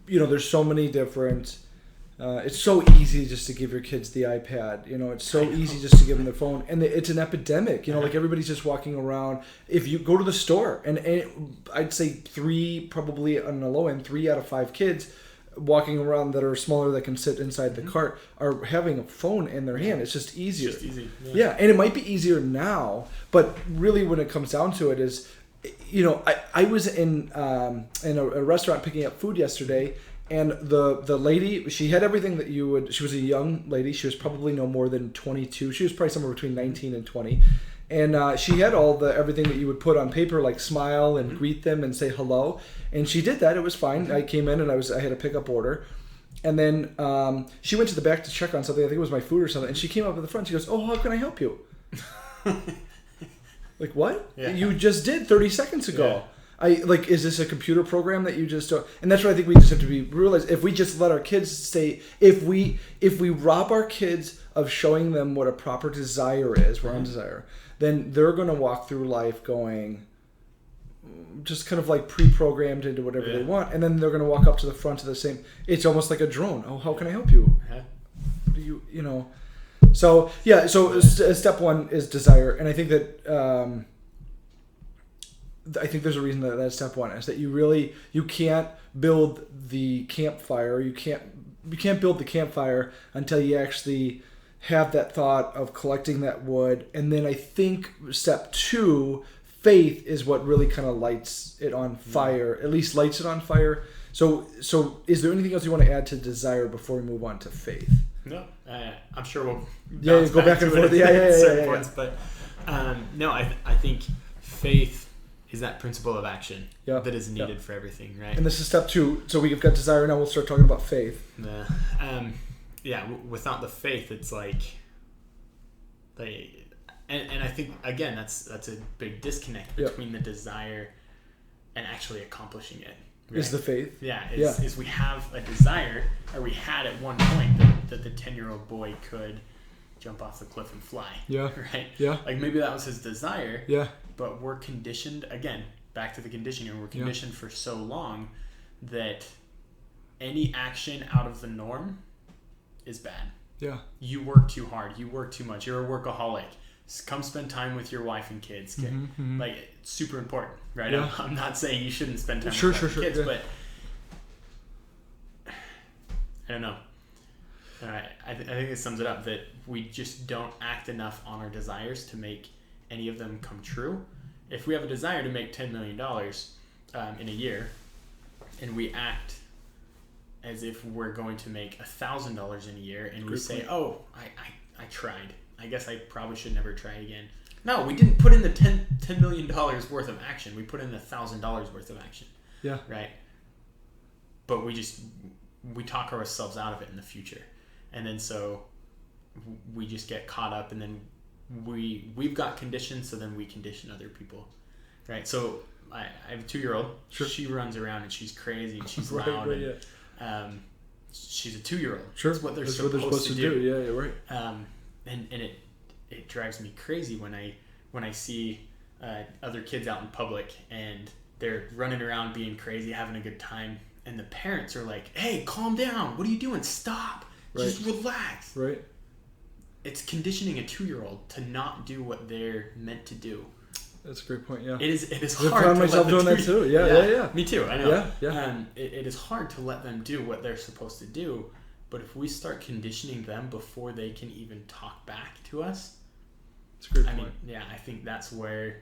there's so many different, it's so easy just to give your kids the iPad, it's so easy just to give them the phone, and it's an epidemic, like everybody's just walking around. If you go to the store, and I'd say probably on the low end, 3 out of 5 kids walking around that are smaller that can sit inside the cart are having a phone in their hand. It's just easier. It's just easy. Yeah, and it might be easier now, but really when it comes down to it is, I was in a restaurant picking up food yesterday, and the lady, she had everything that she was a young lady. She was probably no more than 22. She was probably somewhere between 19 and 20. And she had everything that you would put on paper, like smile and greet them and say hello. And she did that. It was fine. I came in and I had a pickup order. And then she went to the back to check on something. I think it was my food or something. And she came up at the front. She goes, "Oh, how can I help you?" Like, what? Yeah. You just did 30 seconds ago. Yeah. Is this a computer program that you just don't? And that's what I think we just have to realize. If we just let our kids if we rob our kids of showing them what a proper desire is, we're on desire, then they're going to walk through life going just kind of like pre-programmed into whatever they want, and then they're going to walk up to the front of the same. It's almost like a drone. Oh, how can I help you? What do you? So step one is desire, and I think that I think there's a reason that that's step one, is that you can't build the campfire. You can't build the campfire until you actually have that thought of collecting that wood. And then I think step 2, faith, is what really kind of lights it on fire, at least lights it on fire. So is there anything else you want to add to desire before we move on to faith? No, I'm sure we'll go back and forth. Yeah. But no, I think faith is that principle of action that is needed for everything, right? And this is step 2. So we've got desire, now we'll start talking about faith. Without the faith, it's like and I think again that's a big disconnect between the desire and actually accomplishing it. Right? Is the faith? Is we have a desire, or we had at one point that the 10-year-old boy could jump off the cliff and fly. Yeah. Right? Yeah. Like maybe that was his desire. Yeah. But we're conditioned, again, back to the conditioning, we're conditioned for so long that any action out of the norm is bad. Yeah. You work too hard. You work too much. You're a workaholic. Come spend time with your wife and kids. Like, it's super important, right? Yeah. I'm not saying you shouldn't spend time with your kids, but I don't know. I think it sums it up that we just don't act enough on our desires to make any of them come true. If we have a desire to make $10 million in a year, and we act as if we're going to make $1,000 in a year, and we say, "Oh, I tried. I guess I probably should never try again." No, we didn't put in the $10 million worth of action. We put in the $1,000 worth of action. Yeah. Right. But we talk ourselves out of it in the future, and then so we just get caught up, and then we've got conditions, so then we condition other people, right? So I have a 2-year-old. Sure. She runs around and she's crazy and she's right, loud. Right, and, she's a 2-year-old. Sure. That's what they're supposed to do. Yeah, right. And it drives me crazy when I see other kids out in public and they're running around being crazy, having a good time, and the parents are like, "Hey, calm down. What are you doing? Stop. Right. Just relax." Right. It's conditioning a 2-year-old to not do what they're meant to do. That's a great point. Yeah. It is I hard. found myself doing that too. Yeah. Me too. I know. Yeah. It is hard to let them do what they're supposed to do, but if we start conditioning them before they can even talk back to us, that's a great point. I think that's where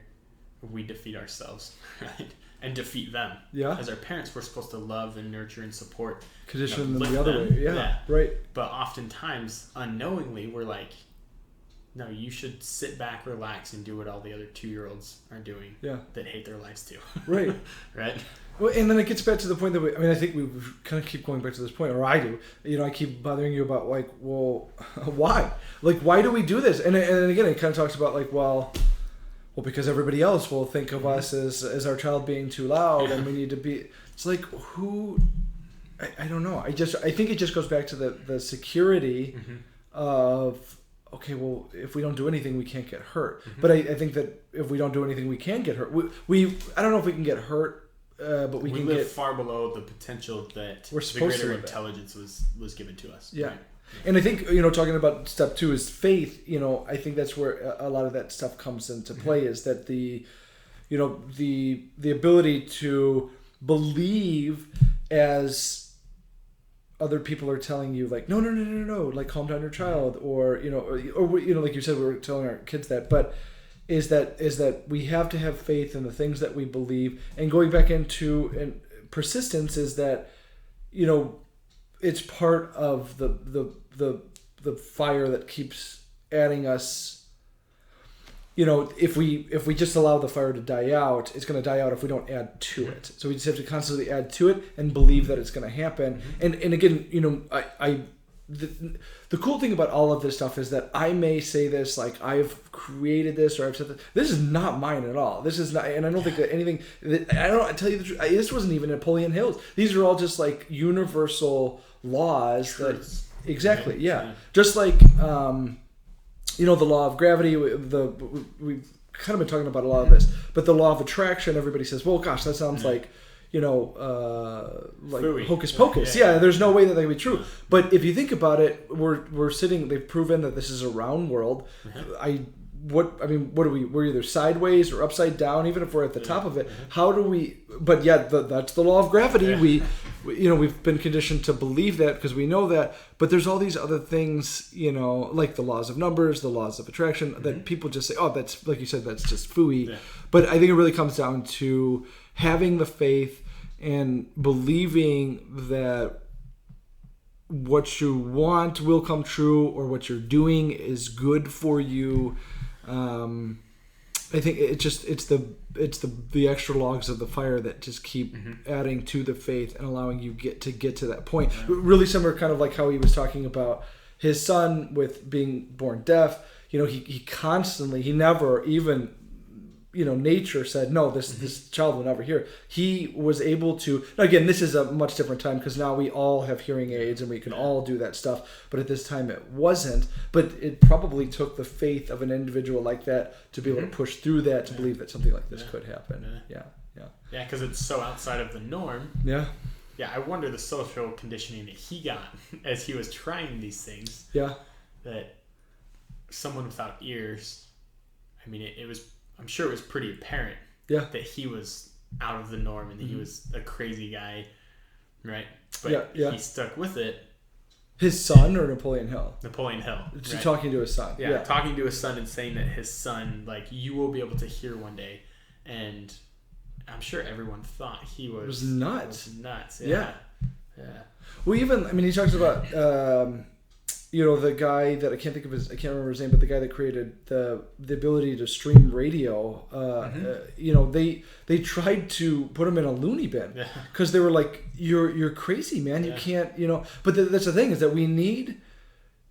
we defeat ourselves, right? And defeat them. Yeah. As our parents, we're supposed to love and nurture and support. Condition them the other way. Yeah. Right. But oftentimes, unknowingly, we're like, "No, you should sit back, relax, and do what all the other 2-year-olds are doing that hate their lives too." Right. Right? Well, and then it gets back to the point that I think we kind of keep going back to this point, or I do. I keep bothering you about, like, well, why? Like, why do we do this? And again, it kind of talks about, like, well, because everybody else will think of us as our child being too loud, and we need to be. It's like, who? I don't know. I think it just goes back to the security of, okay, well, if we don't do anything, we can't get hurt. But I think that if we don't do anything, we can get hurt. I don't know if we can get hurt, but we can live far below the potential that we're supposed the greater to intelligence was given to us. Yeah. Right? And I think, talking about step 2 is faith, I think that's where a lot of that stuff comes into play, is that the ability to believe as other people are telling you, like, no, like, calm down your child, or like you said, we were telling our kids that, but is that we have to have faith in the things that we believe. And going back into persistence is that, it's part of the fire that keeps adding us. If we just allow the fire to die out, it's going to die out if we don't add to it. So we just have to constantly add to it and believe that it's going to happen. And again, the cool thing about all of this stuff is that I may say this, like, I've created this, or I've said this is not mine at all. This is not, and I don't think that anything. I tell you the truth. This wasn't even Napoleon Hill's. These are all just, like, universal laws. Truths. That exactly, yeah. Just like the law of gravity. We've kind of been talking about a lot of this, but the law of attraction. Everybody says, "Well, gosh, that sounds like." Like Fooey. Hocus Pocus. Yeah, there's no way that can be true. But if you think about it, we're sitting. They've proven that this is a round world. What are we? We're either sideways or upside down. Even if we're at the top of it, how do we? But that's the law of gravity. Yeah. We've been conditioned to believe that because we know that. But there's all these other things, like the laws of numbers, the laws of attraction, that people just say, "Oh, that's, like you said, that's just phooey." Yeah. But I think it really comes down to having the faith and believing that what you want will come true, or what you're doing is good for you. I think it's the extra logs of the fire that just keep adding to the faith and allowing you get to that point. Yeah. Really similar, kind of like how he was talking about his son with being born deaf. He constantly, he never even, nature said, no, this child will never hear. He was able to, now again, this is a much different time because now we all have hearing aids and we can all do that stuff. But at this time it wasn't. But it probably took the faith of an individual like that to be able to push through that, to believe that something like this could happen. Yeah, because it's so outside of the norm. Yeah. I wonder the social conditioning that he got as he was trying these things. Yeah. That someone without ears, I mean, it was, I'm sure it was pretty apparent that he was out of the norm and that he was a crazy guy, right? But he stuck with it. His son or Napoleon Hill? Napoleon Hill. Right? Talking to his son. Yeah, talking to his son and saying that his son, like, you will be able to hear one day. And I'm sure everyone thought he was nuts. Yeah. Well, even, I mean, he talks about, the guy that I can't remember his name, but the guy that created the ability to stream radio. They tried to put him in a loony bin because they were like, "You're crazy, man. You can't, But that's the thing, is that we need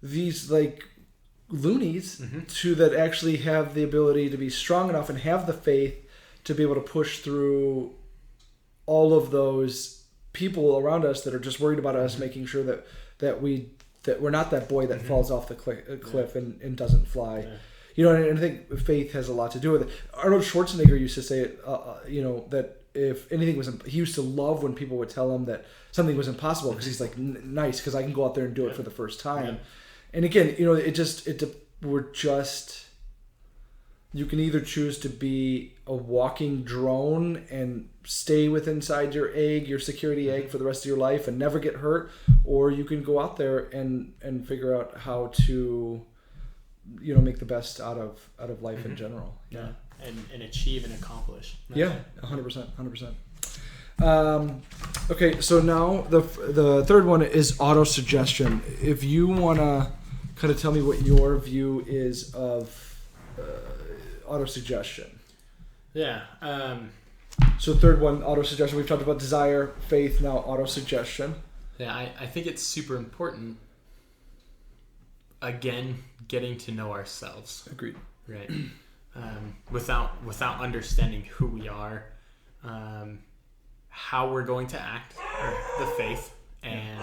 these like loonies to that actually have the ability to be strong enough and have the faith to be able to push through all of those people around us that are just worried about us, making sure that we're not that boy that falls off the cliff and doesn't fly. And I think faith has a lot to do with it. Arnold Schwarzenegger used to say it, that if anything was, he used to love when people would tell him that something was impossible, because he's like, nice, because I can go out there and do it for the first time. And again, you can either choose to be a walking drone and stay inside your security egg for the rest of your life and never get hurt, or you can go out there and figure out how to, make the best out of life in general. Yeah. And achieve and accomplish. Yeah, 100%. Okay, so now the third one is auto-suggestion. If you want to kind of tell me what your view is of auto-suggestion. Yeah. So third one, auto-suggestion. We've talked about desire, faith, now auto-suggestion. Yeah, I think it's super important, again, getting to know ourselves. Agreed. Right. Without understanding who we are, how we're going to act, the faith and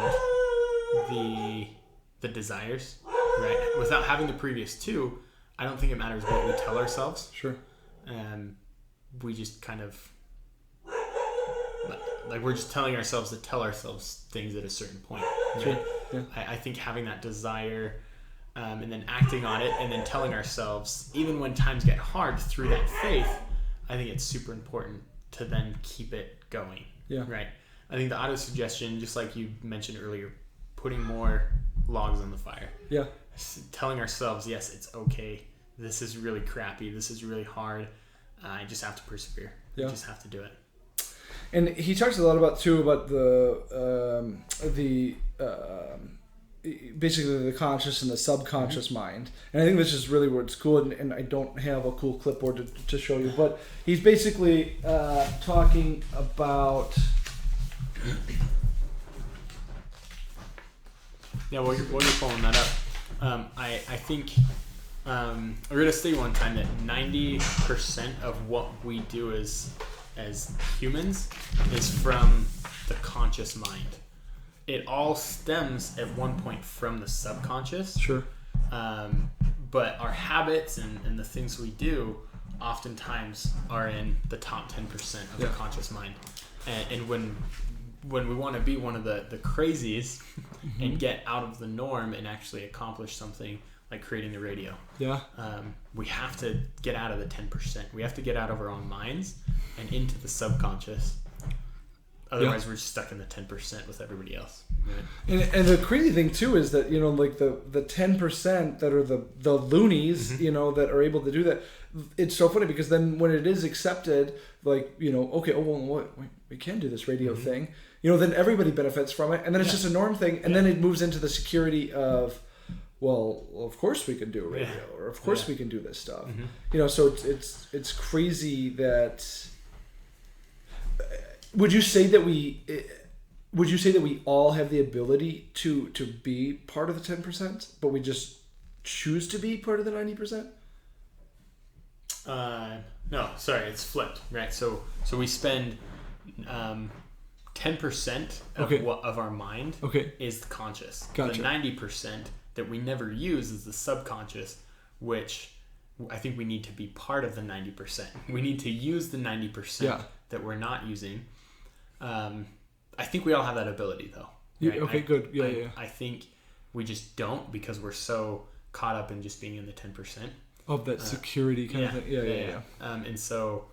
the desires, right? Without having the previous two, I don't think it matters what we tell ourselves. Sure. We just kind of, like, we're just telling ourselves to tell ourselves things at a certain point. Right? Sure. Yeah. I think having that desire, and then acting on it, and then telling ourselves, even when times get hard, through that faith, I think it's super important to then keep it going. Yeah. Right. I think the auto-suggestion, just like you mentioned earlier, putting more logs on the fire. Yeah. Telling ourselves, yes, it's okay. This is really crappy. This is really hard. I just have to persevere. Yeah. I just have to do it. And he talks a lot about basically the conscious and the subconscious mind. And I think this is really where it's cool, and I don't have a cool clipboard to show you, but he's basically talking about... Yeah, while you're pulling that up, I think I read a study one time that 90% of what we do as humans is from the conscious mind. It all stems at one point from the subconscious. Sure. But our habits and the things we do oftentimes are in the top 10% of the conscious mind. And when we want to be one of the crazies and get out of the norm and actually accomplish something like creating the radio, we have to get out of the 10%. We have to get out of our own minds and into the subconscious. Otherwise, we're stuck in the 10% with everybody else. Right? And the crazy thing too is that, like the 10% that are the loonies, that are able to do that. It's so funny because then when it is accepted, like, okay, we can do this radio thing. Then everybody benefits from it, and then it's just a norm thing, and then it moves into the security of, well, of course we can do a radio, or of course we can do this stuff. So it's crazy that. Would you say that we all have the ability to be part of the 10%, but we just choose to be part of the 90%? No, sorry, it's flipped, right? So we spend 10% of our mind is the conscious. Gotcha. The 90% that we never use is the subconscious, which I think we need to be part of the 90%. We need to use the 90% that we're not using. I I think we all have that ability, though. Right? Okay, good. Yeah. I think we just don't because we're so caught up in just being in the 10%. Of that security kind of thing. Yeah. And so,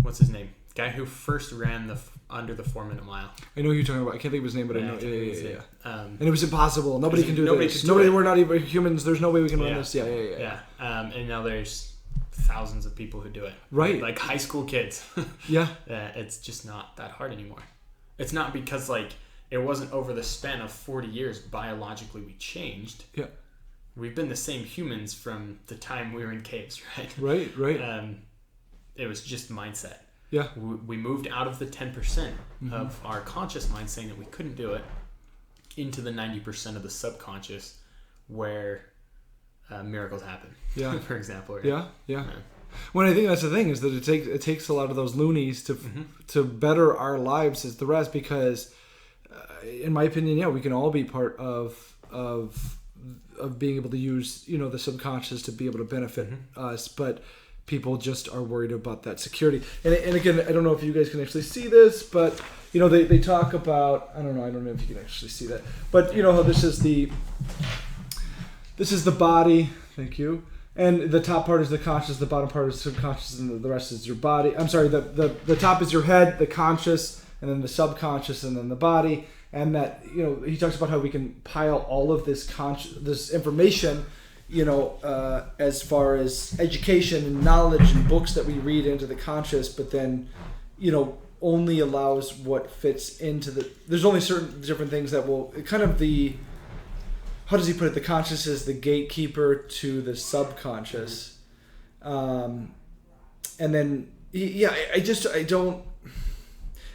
what's his name? Guy who first ran under the 4-minute mile. I know who you're talking about. I can't think of his name, but I know. Yeah. And it was impossible. Nobody can do this. We're not even humans. There's no way we can run this. Yeah. And now there's thousands of people who do it. Right. Like high school kids. Yeah. It's just not that hard anymore. It's not because like it wasn't over the span of 40 years biologically we changed. Yeah. We've been the same humans from the time we were in caves, right? Right. It was just mindset. Yeah. We moved out of the 10% of our conscious mind saying that we couldn't do it into the 90% of the subconscious where miracles happen. Yeah. For example. Right? Yeah. When I think that's the thing is that it takes a lot of those loonies to better our lives as the rest, because in my opinion, we can all be part of being able to use, the subconscious to be able to benefit us, but people just are worried about that security. And again, I don't know if you guys can actually see this, but they talk about, I don't know if you can actually see that, but how this is the body. Thank you. And the top part is the conscious, the bottom part is subconscious, and the rest is your body. I'm sorry, the top is your head, the conscious, and then the subconscious, and then the body. And that, he talks about how we can pile all of this this information, as far as education and knowledge and books that we read into the conscious, but then, only allows what fits into there's only certain different things that will kind of how does he put it? The conscious is the gatekeeper to the subconscious. And then,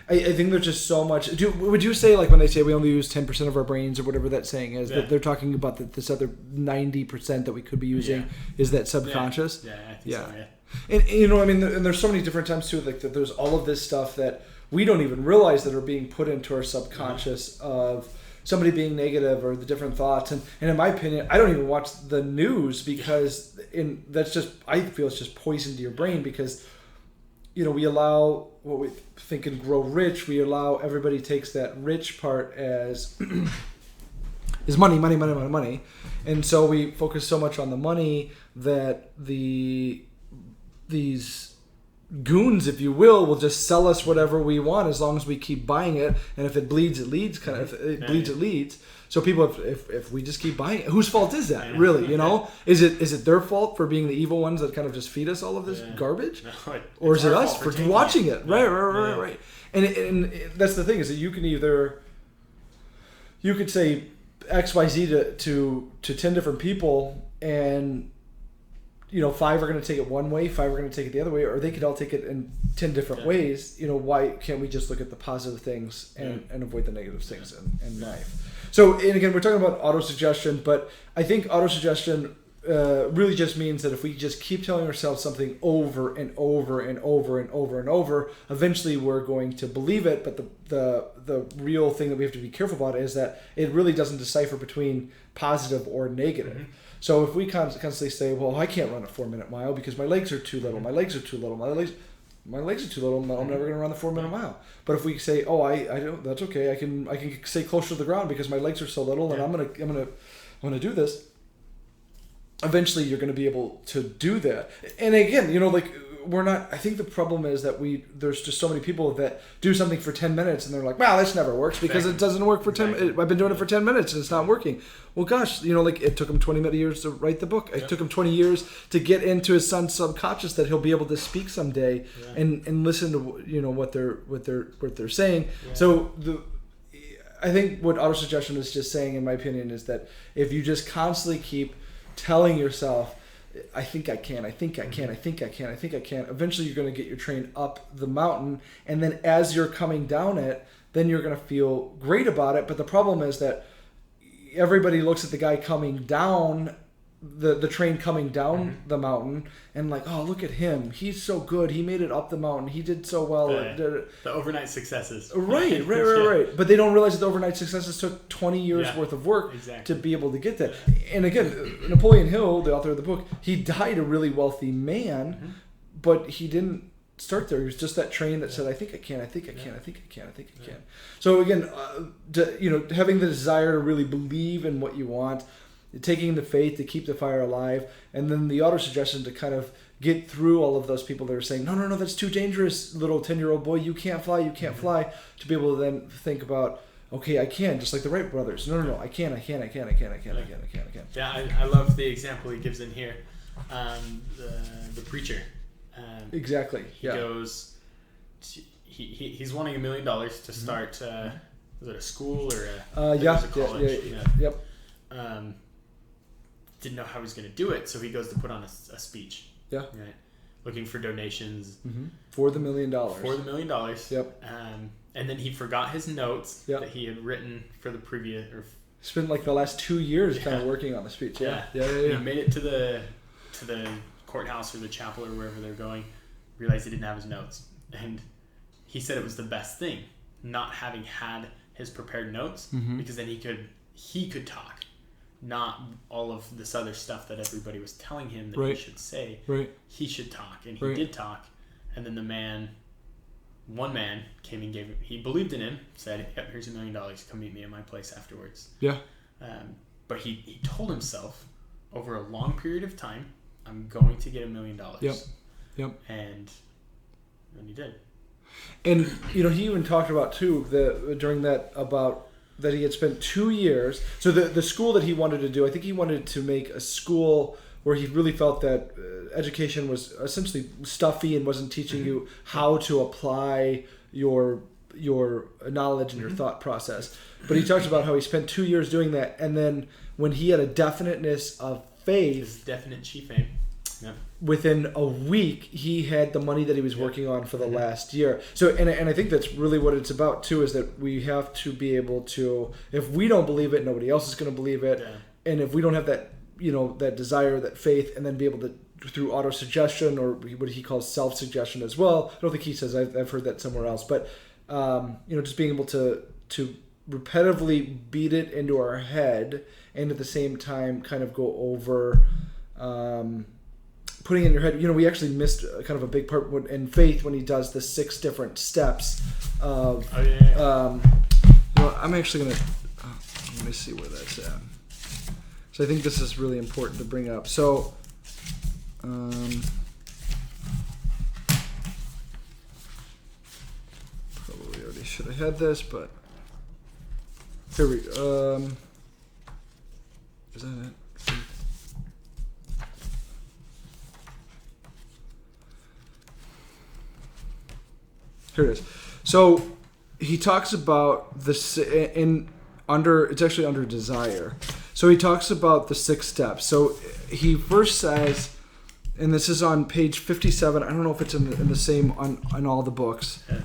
I think there's just so much. Would you say, like when they say we only use 10% of our brains or whatever that saying is, that they're talking about this other 90% that we could be using is that subconscious? Yeah, I think so, yeah. And there's so many different times too, like that there's all of this stuff that we don't even realize that are being put into our subconscious of somebody being negative or the different thoughts. And in my opinion, I don't even watch the news because I feel it's just poison to your brain because, we allow what we think can grow rich. We allow everybody takes that rich part as is money. And so we focus so much on the money that these goons, if you will just sell us whatever we want as long as we keep buying it. And if it bleeds, it leads. If it bleeds, it leads. So people, if we just keep buying it, whose fault is that? Really, Is it their fault for being the evil ones that kind of just feed us all of this garbage, or is it us for watching it? Right. And that's the thing is that you could say XYZ to 10 different people, and 5 are going to take it one way, 5 are going to take it the other way, or they could all take it in 10 different ways. Why can't we just look at the positive things and avoid the negative things in life? So, and again, we're talking about autosuggestion, but I think autosuggestion really just means that if we just keep telling ourselves something over and over and over and over and over, eventually we're going to believe it. But the real thing that we have to be careful about is that it really doesn't decipher between positive or negative. Mm-hmm. So if we constantly say, well, I can't run a 4-minute mile because my legs are too little, my legs are too little, my legs are too little, I'm never going to run the 4-minute mile. But if we say, oh, I don't, that's okay, I can stay closer to the ground because my legs are so little, and I'm gonna do this. Eventually, you're going to be able to do that. And again, we're not. I think the problem is that there's just so many people that do something for 10 minutes and they're like, wow, this never works because it doesn't work for 10. I've been doing it for 10 minutes and it's not working. Well, gosh, it took him 20 years to write the book. It took him 20 years to get into his son's subconscious that he'll be able to speak someday and listen to what they're saying. Yeah. So I think what autosuggestion is just saying, in my opinion, is that if you just constantly keep telling yourself, I think I can, eventually you're going to get your train up the mountain, and then as you're coming down it, then you're going to feel great about it. But the problem is that everybody looks at the guy coming down, the train coming down the mountain, and like, oh, look at him, he's so good, he made it up the mountain, he did so well. The overnight successes. Right. But they don't realize that the overnight successes took 20 years worth of work to be able to get that. And again, Napoleon Hill, the author of the book, he died a really wealthy man, but he didn't start there. He was just that train that said, I think I can, I think I can, I think I can, I think I can. So again, having the desire to really believe in what you want, taking the faith to keep the fire alive, and then the auto-suggestion to kind of get through all of those people that are saying, no, that's too dangerous, little 10-year-old boy, you can't fly, to be able to then think about, okay, I can, just like the Wright brothers. No, I can. Yeah, I love the example he gives in here. The preacher. Exactly. He goes, he's wanting $1 million to start, was it a school or a college? Yep. Didn't know how he was going to do it, so he goes to put on a speech. Yeah. Right. Looking for donations. For the $1 million. For the $1 million. Yep. And then he forgot his notes that he had written for the previous. Spent like the last 2 years kind of working on the speech. Yeah. He made it to the courthouse or the chapel or wherever they're going. Realized he didn't have his notes, and he said it was the best thing not having had his prepared notes, because then he could talk, not all of this other stuff that everybody was telling him that he should say. Right. He should talk, and he did talk, and then one man came and gave him, he believed in him, said, yep, here's $1 million, come meet me at my place afterwards. Yeah. But he told himself, over a long period of time, I'm going to get $1 million. Yep. And then he did. And, he even talked about, too, during that, about that he had spent 2 years. So the school that he wanted to do, I think he wanted to make a school where he really felt that education was essentially stuffy and wasn't teaching you how to apply your knowledge and your thought process. But he talked about how he spent 2 years doing that, and then when he had a definiteness of faith, his definite chief aim. Yeah. Within a week, he had the money that he was working on for the last year. So, and I think that's really what it's about too, is that we have to be able to, if we don't believe it, nobody else is going to believe it. Yeah. And if we don't have that, that desire, that faith, and then be able to, through auto-suggestion, or what he calls self-suggestion as well. I don't think he says, I've heard that somewhere else, but, just being able to repetitively beat it into our head, and at the same time kind of go over, putting it in your head. We actually missed kind of a big part in faith when he does the 6 different steps of. I'm actually gonna. Let me see where that's at. So I think this is really important to bring up. So. Probably already should have had this, but here we go. Is that it? Here it is. So he talks about this it's actually under desire. So he talks about the 6 steps. So he first says, and this is on page 57. I don't know if it's in the same on all the books. Yeah.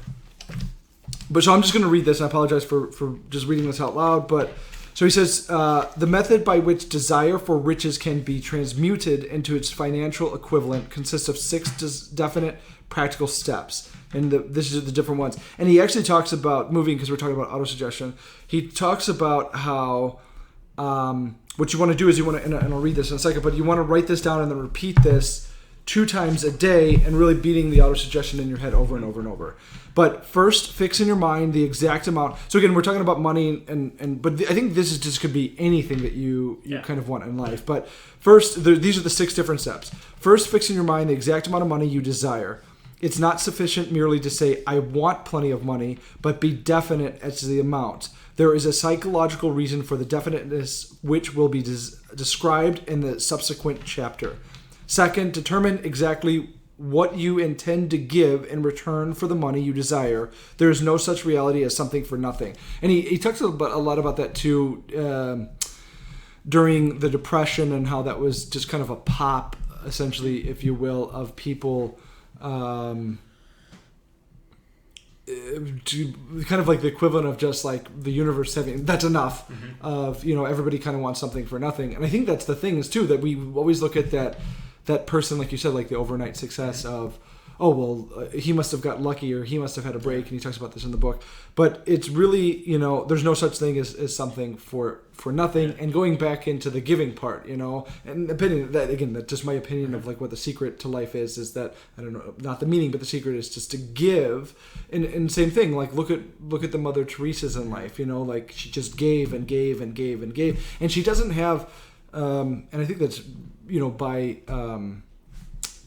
But so I'm just going to read this. I apologize for just reading this out loud. But so he says, the method by which desire for riches can be transmuted into its financial equivalent consists of 6 definite practical steps. And this is the different ones. And he actually talks about moving, because we're talking about auto-suggestion. He talks about how what you want to do is you want to, and I'll read this in a second, but you want to write this down and then repeat this 2 times a day and really beating the auto-suggestion in your head over and over and over. But first, fix in your mind the exact amount. So again, we're talking about money, but I think this could be anything that you kind of want in life. But first, these are the 6 different steps. First, fix in your mind the exact amount of money you desire. It's not sufficient merely to say, I want plenty of money, but be definite as to the amount. There is a psychological reason for the definiteness, which will be described in the subsequent chapter. Second, determine exactly what you intend to give in return for the money you desire. There is no such reality as something for nothing. And he talks a lot about that too during the Depression, and how that was just kind of a pop, essentially, if you will, of people... kind of like the equivalent of just like the universe having, that's enough, of everybody kind of wants something for nothing. And I think that's the thing is too, that we always look at that person, like you said, like the overnight success of, oh, well, he must have got lucky or he must have had a break. And he talks about this in the book. But it's really, there's no such thing as something for nothing. And going back into the giving part, and opinion that, again, that's just my opinion of like what the secret to life is that, I don't know, not the meaning, but the secret is just to give. And same thing, like look at the Mother Teresa's in life, like she just gave and gave and gave and gave. And she doesn't have, and I think that's,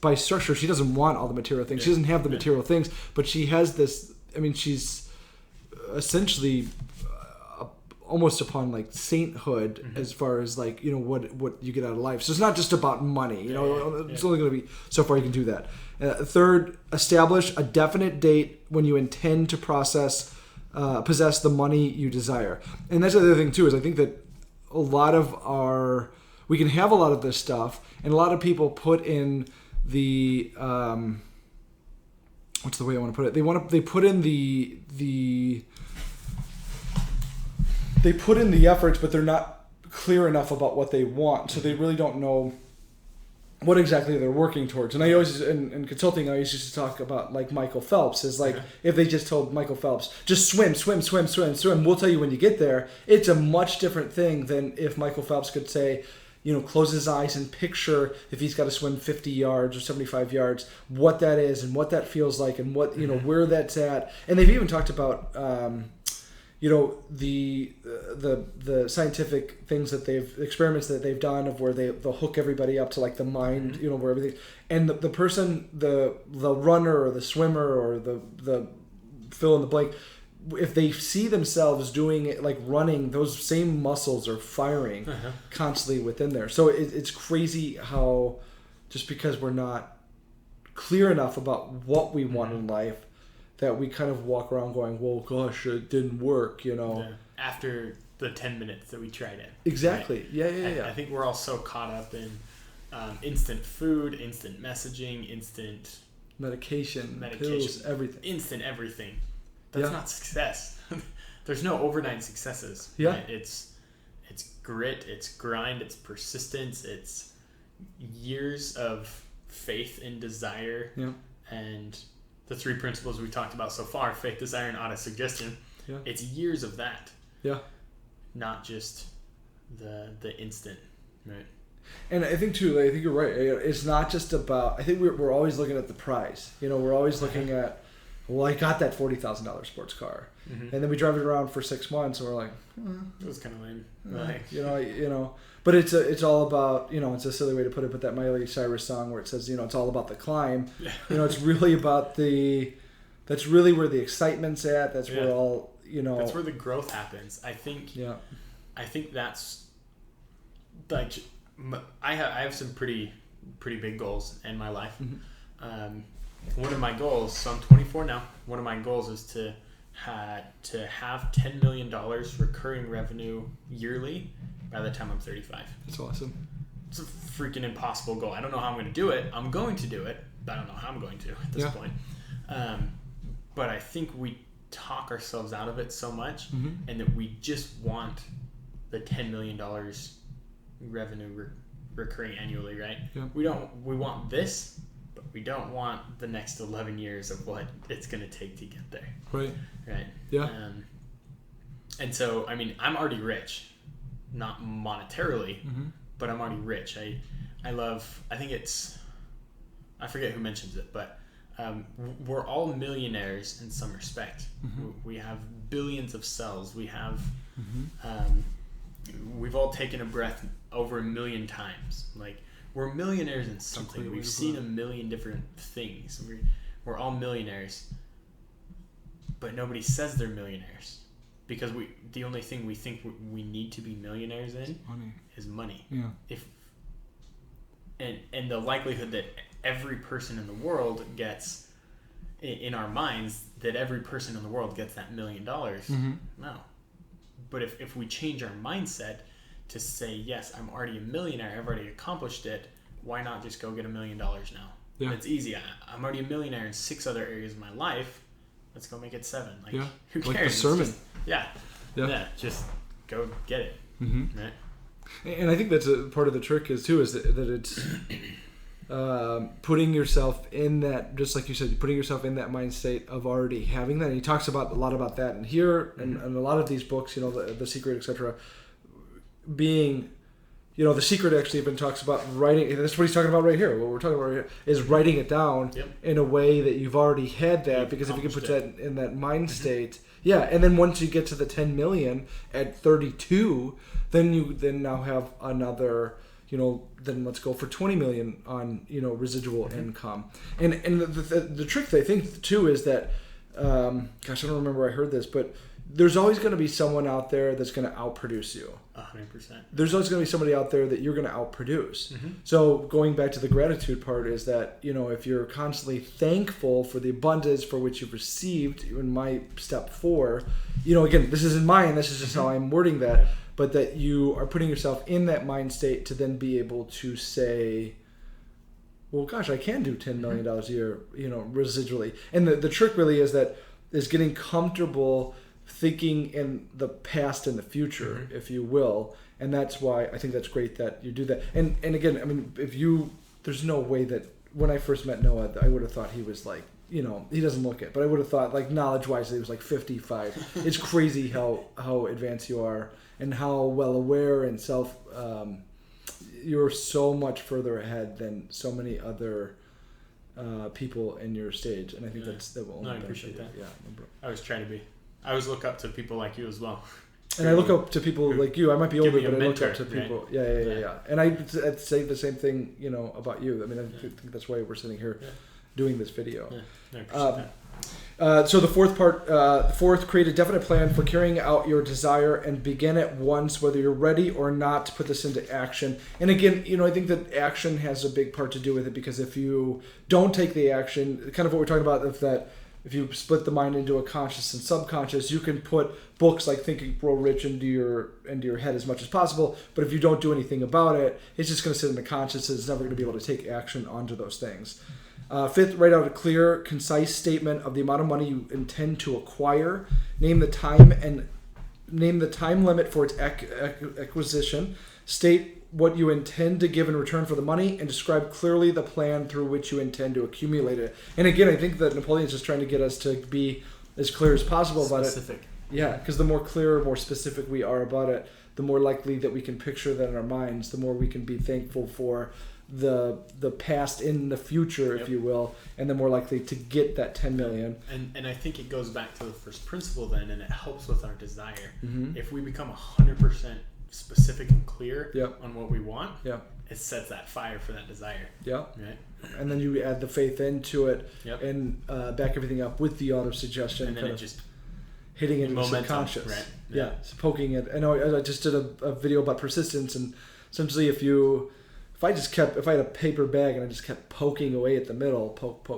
by structure, she doesn't want all the material things. She doesn't have the material things, but she has this. I mean, she's essentially almost upon like sainthood as far as like what you get out of life. So it's not just about money. It's only going to be so far you can do that. Third, establish a definite date when you intend to possess the money you desire. And that's the other thing too, is I think that we can have a lot of this stuff, and a lot of people put in the what's the way I want to put it? They put in the efforts, but they're not clear enough about what they want, so they really don't know what exactly they're working towards. And I always, in consulting, I used to talk about like Michael Phelps is like, if they just told Michael Phelps, just swim, we'll tell you when you get there. It's a much different thing than if Michael Phelps could say, close his eyes and picture if he's got to swim 50 yards or 75 yards, what that is and what that feels like and what, where that's at. And they've even talked about, the scientific things experiments that they've done of where they'll hook everybody up to like the mind, where everything, and the person, the runner or the swimmer or the fill in the blank, if they see themselves doing it, like running, those same muscles are firing constantly within there. So it's crazy how just because we're not clear enough about what we want in life, that we kind of walk around going, well, gosh, it didn't work, After the 10 minutes that we tried it. Exactly. Right? Yeah. I think we're all so caught up in instant food, instant messaging, instant medication, pills, everything. Instant everything. That's not success. There's no overnight successes. Yeah. Right? It's grit, it's grind, it's persistence, it's years of faith and desire. Yeah. And the 3 principles we talked about so far, faith, desire, and autosuggestion. Yeah. It's years of that. Yeah. Not just the instant, right? And I think too, I think you're right. It's not just about, I think we're always looking at the prize. We're always looking at, well, I got that $40,000 sports car. And then we drive it around for 6 months and we're like, it was kind of lame. But it's all about, it's a silly way to put it, but that Miley Cyrus song where it says, it's all about the climb. It's really about that's really where the excitement's at. That's where all, that's where the growth happens. I think that's like, I have some pretty big goals in my life. One of my goals, so I'm 24 now, one of my goals is to have $10 million recurring revenue yearly by the time I'm 35. That's awesome. It's a freaking impossible goal. I don't know how I'm going to do it. I'm going to do it, but I don't know how I'm going to at this point. But I think we talk ourselves out of it so much, and that we just want the $10 million revenue recurring annually, right? Yeah. We want this, but we don't want the next 11 years of what it's going to take to get there. Right. Right. Yeah. And so, I mean, I'm already rich, not monetarily, but I'm already rich. I forget who mentions it, but we're all millionaires in some respect. We have billions of cells. We have, we've all taken a breath over 1 million times. Like, we're millionaires in something. We've seen 1 million different things. We're all millionaires, but nobody says they're millionaires because the only thing we think we need to be millionaires in is money. Yeah. And the likelihood that every person in the world gets, in our minds, that every person in the world gets that $1 million. No. But if we change our mindset to say, yes, I'm already a millionaire, I've already accomplished it, why not just go get $1 million now? Yeah. It's easy. I'm already a millionaire in 6 other areas of my life. Let's go make it 7. Like, who cares? Like the sermon. Just go get it. Right? And I think that's a part of the trick is that it's putting yourself in that, just like you said, putting yourself in that mind state of already having that. And he talks a lot about that in here and a lot of these books, the Secret, etc. Being, The Secret actually even talks about writing. That's what he's talking about right here. What we're talking about right here is writing it down in a way that you've already had that. Because if you can put that in that mind state, and then once you get to the 10 million at 32, then you now have another. Then let's go for 20 million on residual income. And the trick I think too is that, gosh, I don't remember where I heard this, but there's always going to be someone out there that's going to outproduce you. 100%. There's always going to be somebody out there that you're going to outproduce. So going back to the gratitude part is that, if you're constantly thankful for the abundance for which you've received in my step 4, again, this isn't mine, this is just how I'm wording that, but that you are putting yourself in that mind state to then be able to say, well, gosh, I can do $10 million a year, residually. And the trick really is getting comfortable thinking in the past and the future, if you will. And that's why I think that's great that you do that. And again, I mean, there's no way that when I first met Noah, I would have thought he was like, he doesn't look it, but I would have thought like knowledge-wise he was like 55. It's crazy how advanced you are and how well aware and you're so much further ahead than so many other people in your stage. And I think that will only I appreciate that. Yeah, I always try to be. I always look up to people like you as well. And I look up to people like you. I might be older, but I look up to right? people. Yeah. And I'd say the same thing, about you. I mean, I think that's why we're sitting here doing this video. Yeah, I appreciate that. So the fourth, create a definite plan for carrying out your desire and begin at once, whether you're ready or not to put this into action. And again, I think that action has a big part to do with it, because if you don't take the action, kind of what we're talking about, if you split the mind into a conscious and subconscious, you can put books like Think and Grow Rich into your head as much as possible. But if you don't do anything about it, it's just going to sit in the conscious. It's never going to be able to take action onto those things. Fifth, write out a clear, concise statement of the amount of money you intend to acquire. Name the time limit for its acquisition. State what you intend to give in return for the money, and describe clearly the plan through which you intend to accumulate it. And again, I think that Napoleon's just trying to get us to be as clear as possible about it. Yeah, because the more clear, more specific we are about it, the more likely that we can picture that in our minds, the more we can be thankful for the past in the future, if you will, and the more likely to get that 10 million. And I think it goes back to the first principle then, and it helps with our desire. If we become 100% specific and clear on what we want, it sets that fire for that desire. Right? And then you add the faith into it and back everything up with the auto suggestion, and then it just hitting it in the subconscious. Right? So poking it. I know I just did a video about persistence, and essentially if I had a paper bag and I just kept poking away at the middle, poke.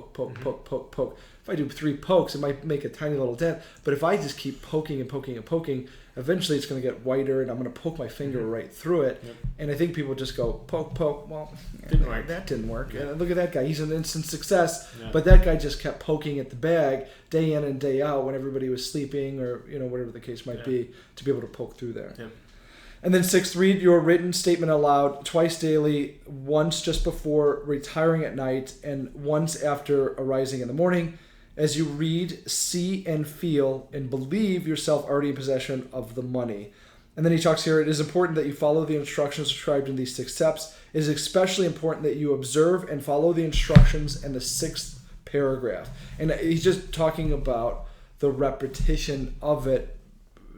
If I do 3 pokes, it might make a tiny little dent. But if I just keep poking and poking and poking, eventually it's going to get whiter, and I'm going to poke my finger right through it. And I think people just go, poke. Well, that didn't work. And look at that guy. He's an instant success. But that guy just kept poking at the bag day in and day out when everybody was sleeping or whatever the case might be, to be able to poke through there. And then 6, read your written statement aloud twice daily, once just before retiring at night and once after arising in the morning. As you read, see, and feel and believe yourself already in possession of the money. And then he talks here, it is important that you follow the instructions described in these 6 steps. It is especially important that you observe and follow the instructions in the 6th paragraph. And he's just talking about the repetition of it,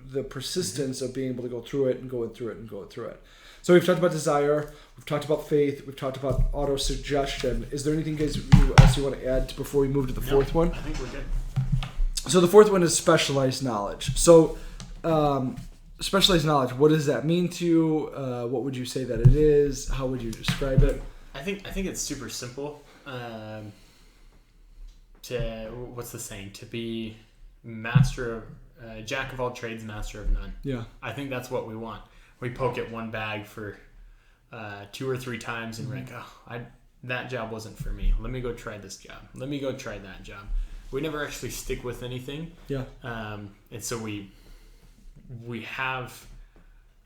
the persistence of being able to go through it and go through it and go through it. So we've talked about desire, we've talked about faith, we've talked about auto-suggestion. Is there anything else you want to add before we move to the fourth one? I think we're good. So the fourth one is specialized knowledge. So specialized knowledge, what does that mean to you? What would you say that it is? How would you describe it? I think it's super simple. What's the saying? To be jack of all trades, master of none. Yeah. I think that's what we want. We poke at one bag for 2 or 3 times, and we're like, that job wasn't for me. Let me go try this job. Let me go try that job. We never actually stick with anything. Yeah. And so we have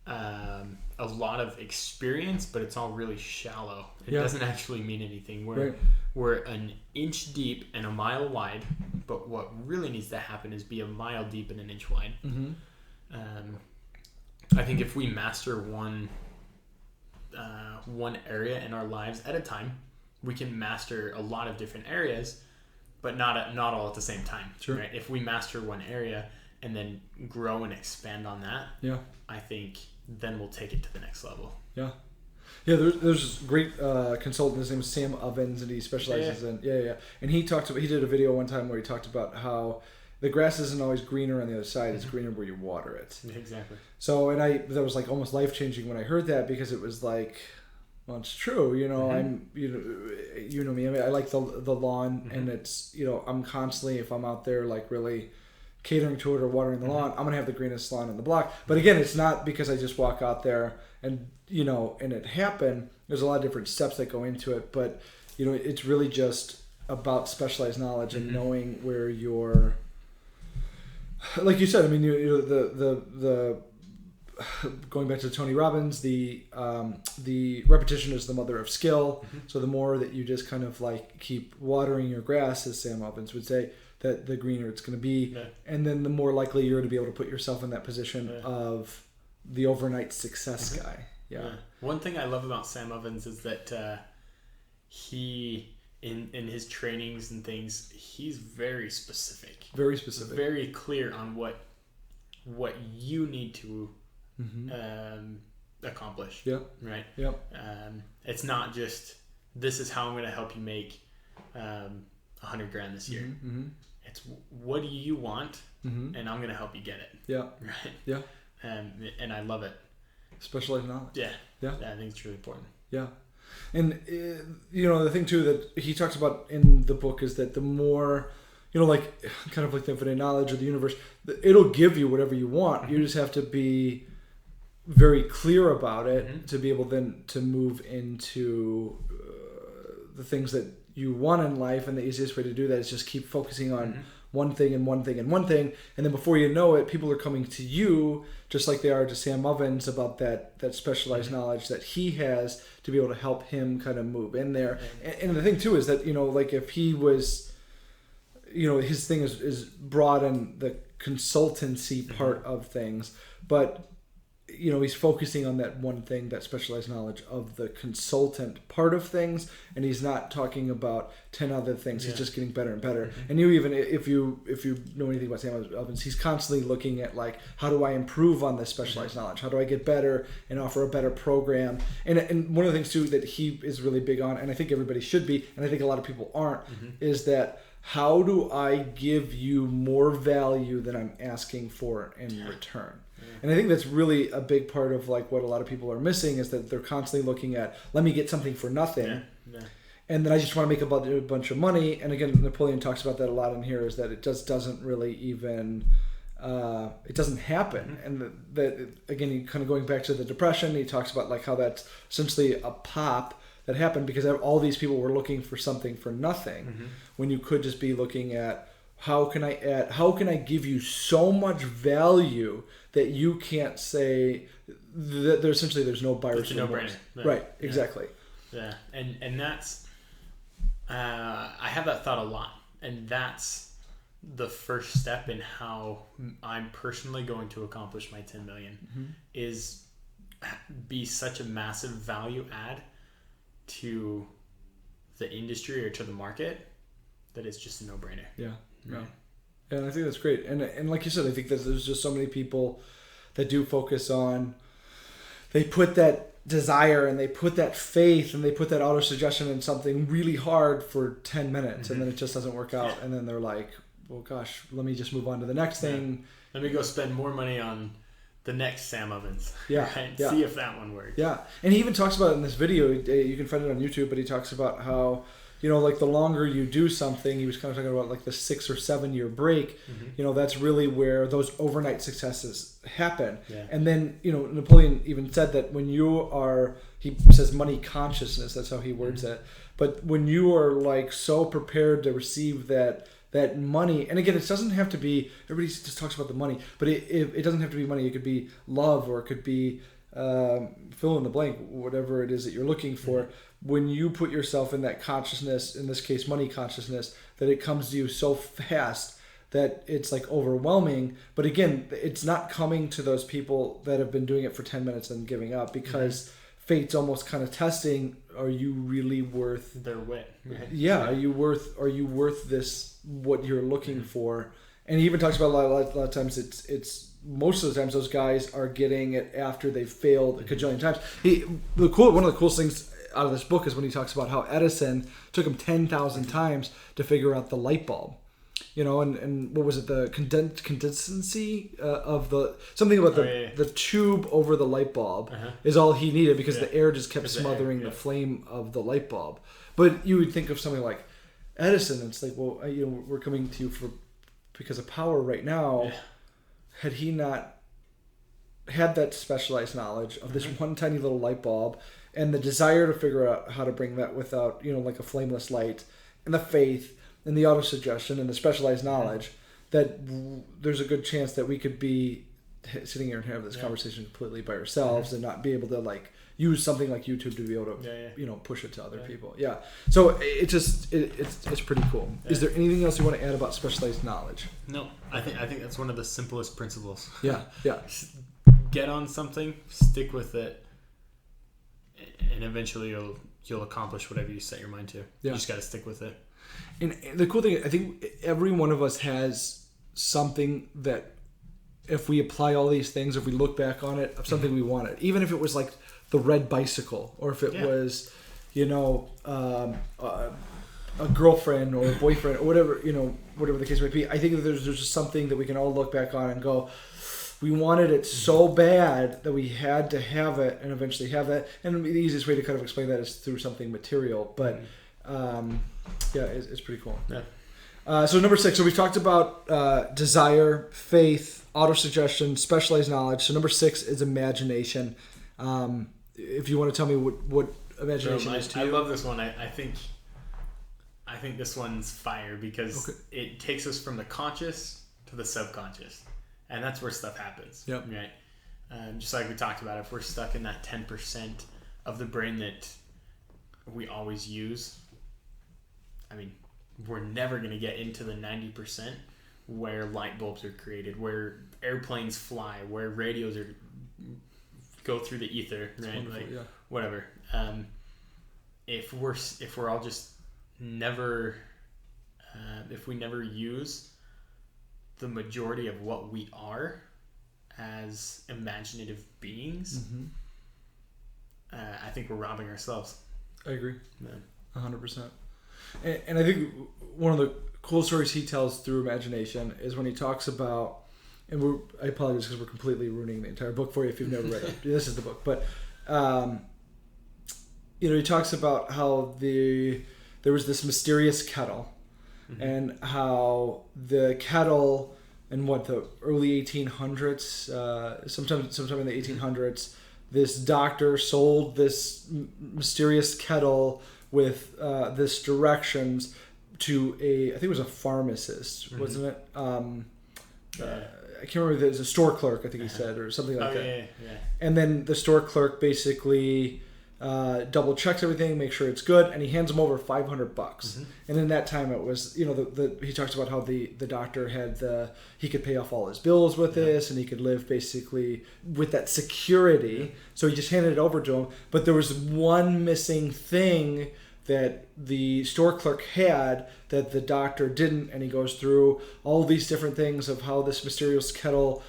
a lot of experience, but it's all really shallow. It doesn't actually mean anything. We're an inch deep and a mile wide, but what really needs to happen is be a mile deep and an inch wide. I think if we master one area in our lives at a time, we can master a lot of different areas, but not all at the same time. Sure. Right? If we master one area and then grow and expand on that, I think then we'll take it to the next level. Yeah. There's a great consultant. His name is Sam Ovens, and he specializes in And he did a video one time where he talked about how the grass isn't always greener on the other side; it's greener where you water it. Exactly. So, that was like almost life changing when I heard that, because it was like, well, it's true. I'm you know me. I mean, I like the lawn, and it's I'm constantly, if I'm out there like really catering to it or watering the lawn, I'm gonna have the greenest lawn in the block. But again, it's not because I just walk out there and and it happened. There's a lot of different steps that go into it, but it's really just about specialized knowledge and knowing where you're. Like you said, I mean, the going back to Tony Robbins, the repetition is the mother of skill. So the more that you just kind of like keep watering your grass, as Sam Ovens would say, that the greener it's going to be, and then the more likely you're to be able to put yourself in that position of the overnight success guy. Yeah. One thing I love about Sam Ovens is that he, in his trainings and things, he's very specific. Very specific. Very clear on what you need to accomplish. Yeah. Right. Yeah. It's not just, this is how I'm going to help you make $100,000 this year. It's, what do you want, and I'm going to help you get it. Yeah. Right. Yeah. And I love it. Specialized knowledge. Yeah. Yeah. I think it's really important. Yeah. And the thing too that he talks about in the book is that the more, like kind of like the infinite knowledge of the universe, it'll give you whatever you want. You just have to be very clear about it to be able then to move into the things that you want in life. And the easiest way to do that is just keep focusing on one thing and one thing and one thing, and then before you know it, people are coming to you just like they are to Sam Ovens about that specialized knowledge that he has to be able to help him kind of move in there. And the thing too is that like if he was, his thing is broad in the consultancy part of things, but he's focusing on that one thing, that specialized knowledge of the consultant part of things, and he's not talking about 10 other things. He's just getting better and better. And if you know anything about Sam Ovens, he's constantly looking at like, how do I improve on this specialized knowledge? How do I get better and offer a better program? And one of the things too that he is really big on, and I think everybody should be, and I think a lot of people aren't, is that how do I give you more value than I'm asking for in return? And I think that's really a big part of like what a lot of people are missing, is that they're constantly looking at, let me get something for nothing. And then I just want to make a bunch of money. And again, Napoleon talks about that a lot in here, is that it just doesn't really even, it doesn't happen. And that again, he kind of going back to the Depression, he talks about like how that's essentially a pop that happened because all these people were looking for something for nothing, when you could just be looking at, how can I give you so much value that you can't say that there's no buyer's remorse. Right, exactly. Yeah, and that's I have that thought a lot, and that's the first step in how I'm personally going to accomplish my 10 million is be such a massive value add to the industry or to the market that it's just a no-brainer. Yeah. And I think that's great. And like you said, I think that there's just so many people that do focus on, they put that desire and they put that faith and they put that auto-suggestion in something really hard for 10 minutes and then it just doesn't work out. And then they're like, well, gosh, let me just move on to the next thing. Let me go spend more money on the next Sam Ovens. Right? See if that one works. Yeah. And he even talks about it in this video. You can find it on YouTube, but he talks about how, like the longer you do something, he was kind of talking about like the 6 or 7 year break, that's really where those overnight successes happen. Yeah. And then, Napoleon even said that when you are, he says money consciousness, that's how he words it. But when you are like so prepared to receive that that money, and again, it doesn't have to be, everybody just talks about the money, but it doesn't have to be money. It could be love, or it could be fill in the blank, whatever it is that you're looking for. When you put yourself in that consciousness, in this case money consciousness, that it comes to you so fast that it's like overwhelming. But again, it's not coming to those people that have been doing it for 10 minutes and giving up, because fate's almost kind of testing, are you really worth their wit? Right? Yeah, are you worth this, what you're looking for? And he even talks about a lot of times it's most of the times those guys are getting it after they've failed a cajillion times. One of the coolest things out of this book is when he talks about how Edison took him 10,000 times to figure out the light bulb. And what was it? The condensancy of the something about the tube over the light bulb is all he needed, because the air just kept smothering the flame of the light bulb. But you would think of something like Edison. It's like, well, we're coming to you because of power right now. Yeah. Had he not had that specialized knowledge of this one tiny little light bulb and the desire to figure out how to bring that without, like a flameless light, and the faith and the autosuggestion and the specialized knowledge, that there's a good chance that we could be sitting here and have this conversation completely by ourselves and not be able to use something like YouTube to be able to push it to other people. Yeah. So it's pretty cool. Yeah. Is there anything else you want to add about specialized knowledge? No. I think that's one of the simplest principles. Yeah. Yeah. Get on something, stick with it, and eventually you'll accomplish whatever you set your mind to. Yeah. You just got to stick with it. And the cool thing, I think every one of us has something that, if we apply all these things, if we look back on it, of something we wanted, even if it was like the red bicycle, or if it was, a girlfriend or a boyfriend or whatever the case might be. I think that there's just something that we can all look back on and go, we wanted it so bad that we had to have it and eventually have that. And the easiest way to kind of explain that is through something material. But it's pretty cool. Yeah. So number 6. So we've talked about desire, faith, autosuggestion, specialized knowledge. So number 6 is imagination. If you want to tell me what imagination is to you. I love this one. I think this one's fire, because it takes us from the conscious to the subconscious. And that's where stuff happens. Yep. Right? Just like we talked about, if we're stuck in that 10% of the brain that we always use, we're never going to get into the 90% where light bulbs are created, where airplanes fly, where radios go through the ether, right? Whatever. If we're all just never, if we never use the majority of what we are as imaginative beings, I think we're robbing ourselves. I agree. 100%. And I think one of the cool stories he tells through imagination is when he talks about, and I apologize because we're completely ruining the entire book for you if you've never read it. This is the book. But, he talks about how there was this mysterious kettle, and how the kettle in the early 1800s, sometime in the 1800s, this doctor sold this mysterious kettle with this directions to I think it was a pharmacist, wasn't it? I can't remember. There was a store clerk, I think he said, or something like that. Yeah. And then the store clerk basically double checks everything, makes sure it's good, and he hands him over $500. And in that time, it was he talks about how the doctor had he could pay off all his bills with this, and he could live basically with that security. So he just handed it over to him. But there was one missing thing that the store clerk had that the doctor didn't, and he goes through all these different things of how this mysterious kettle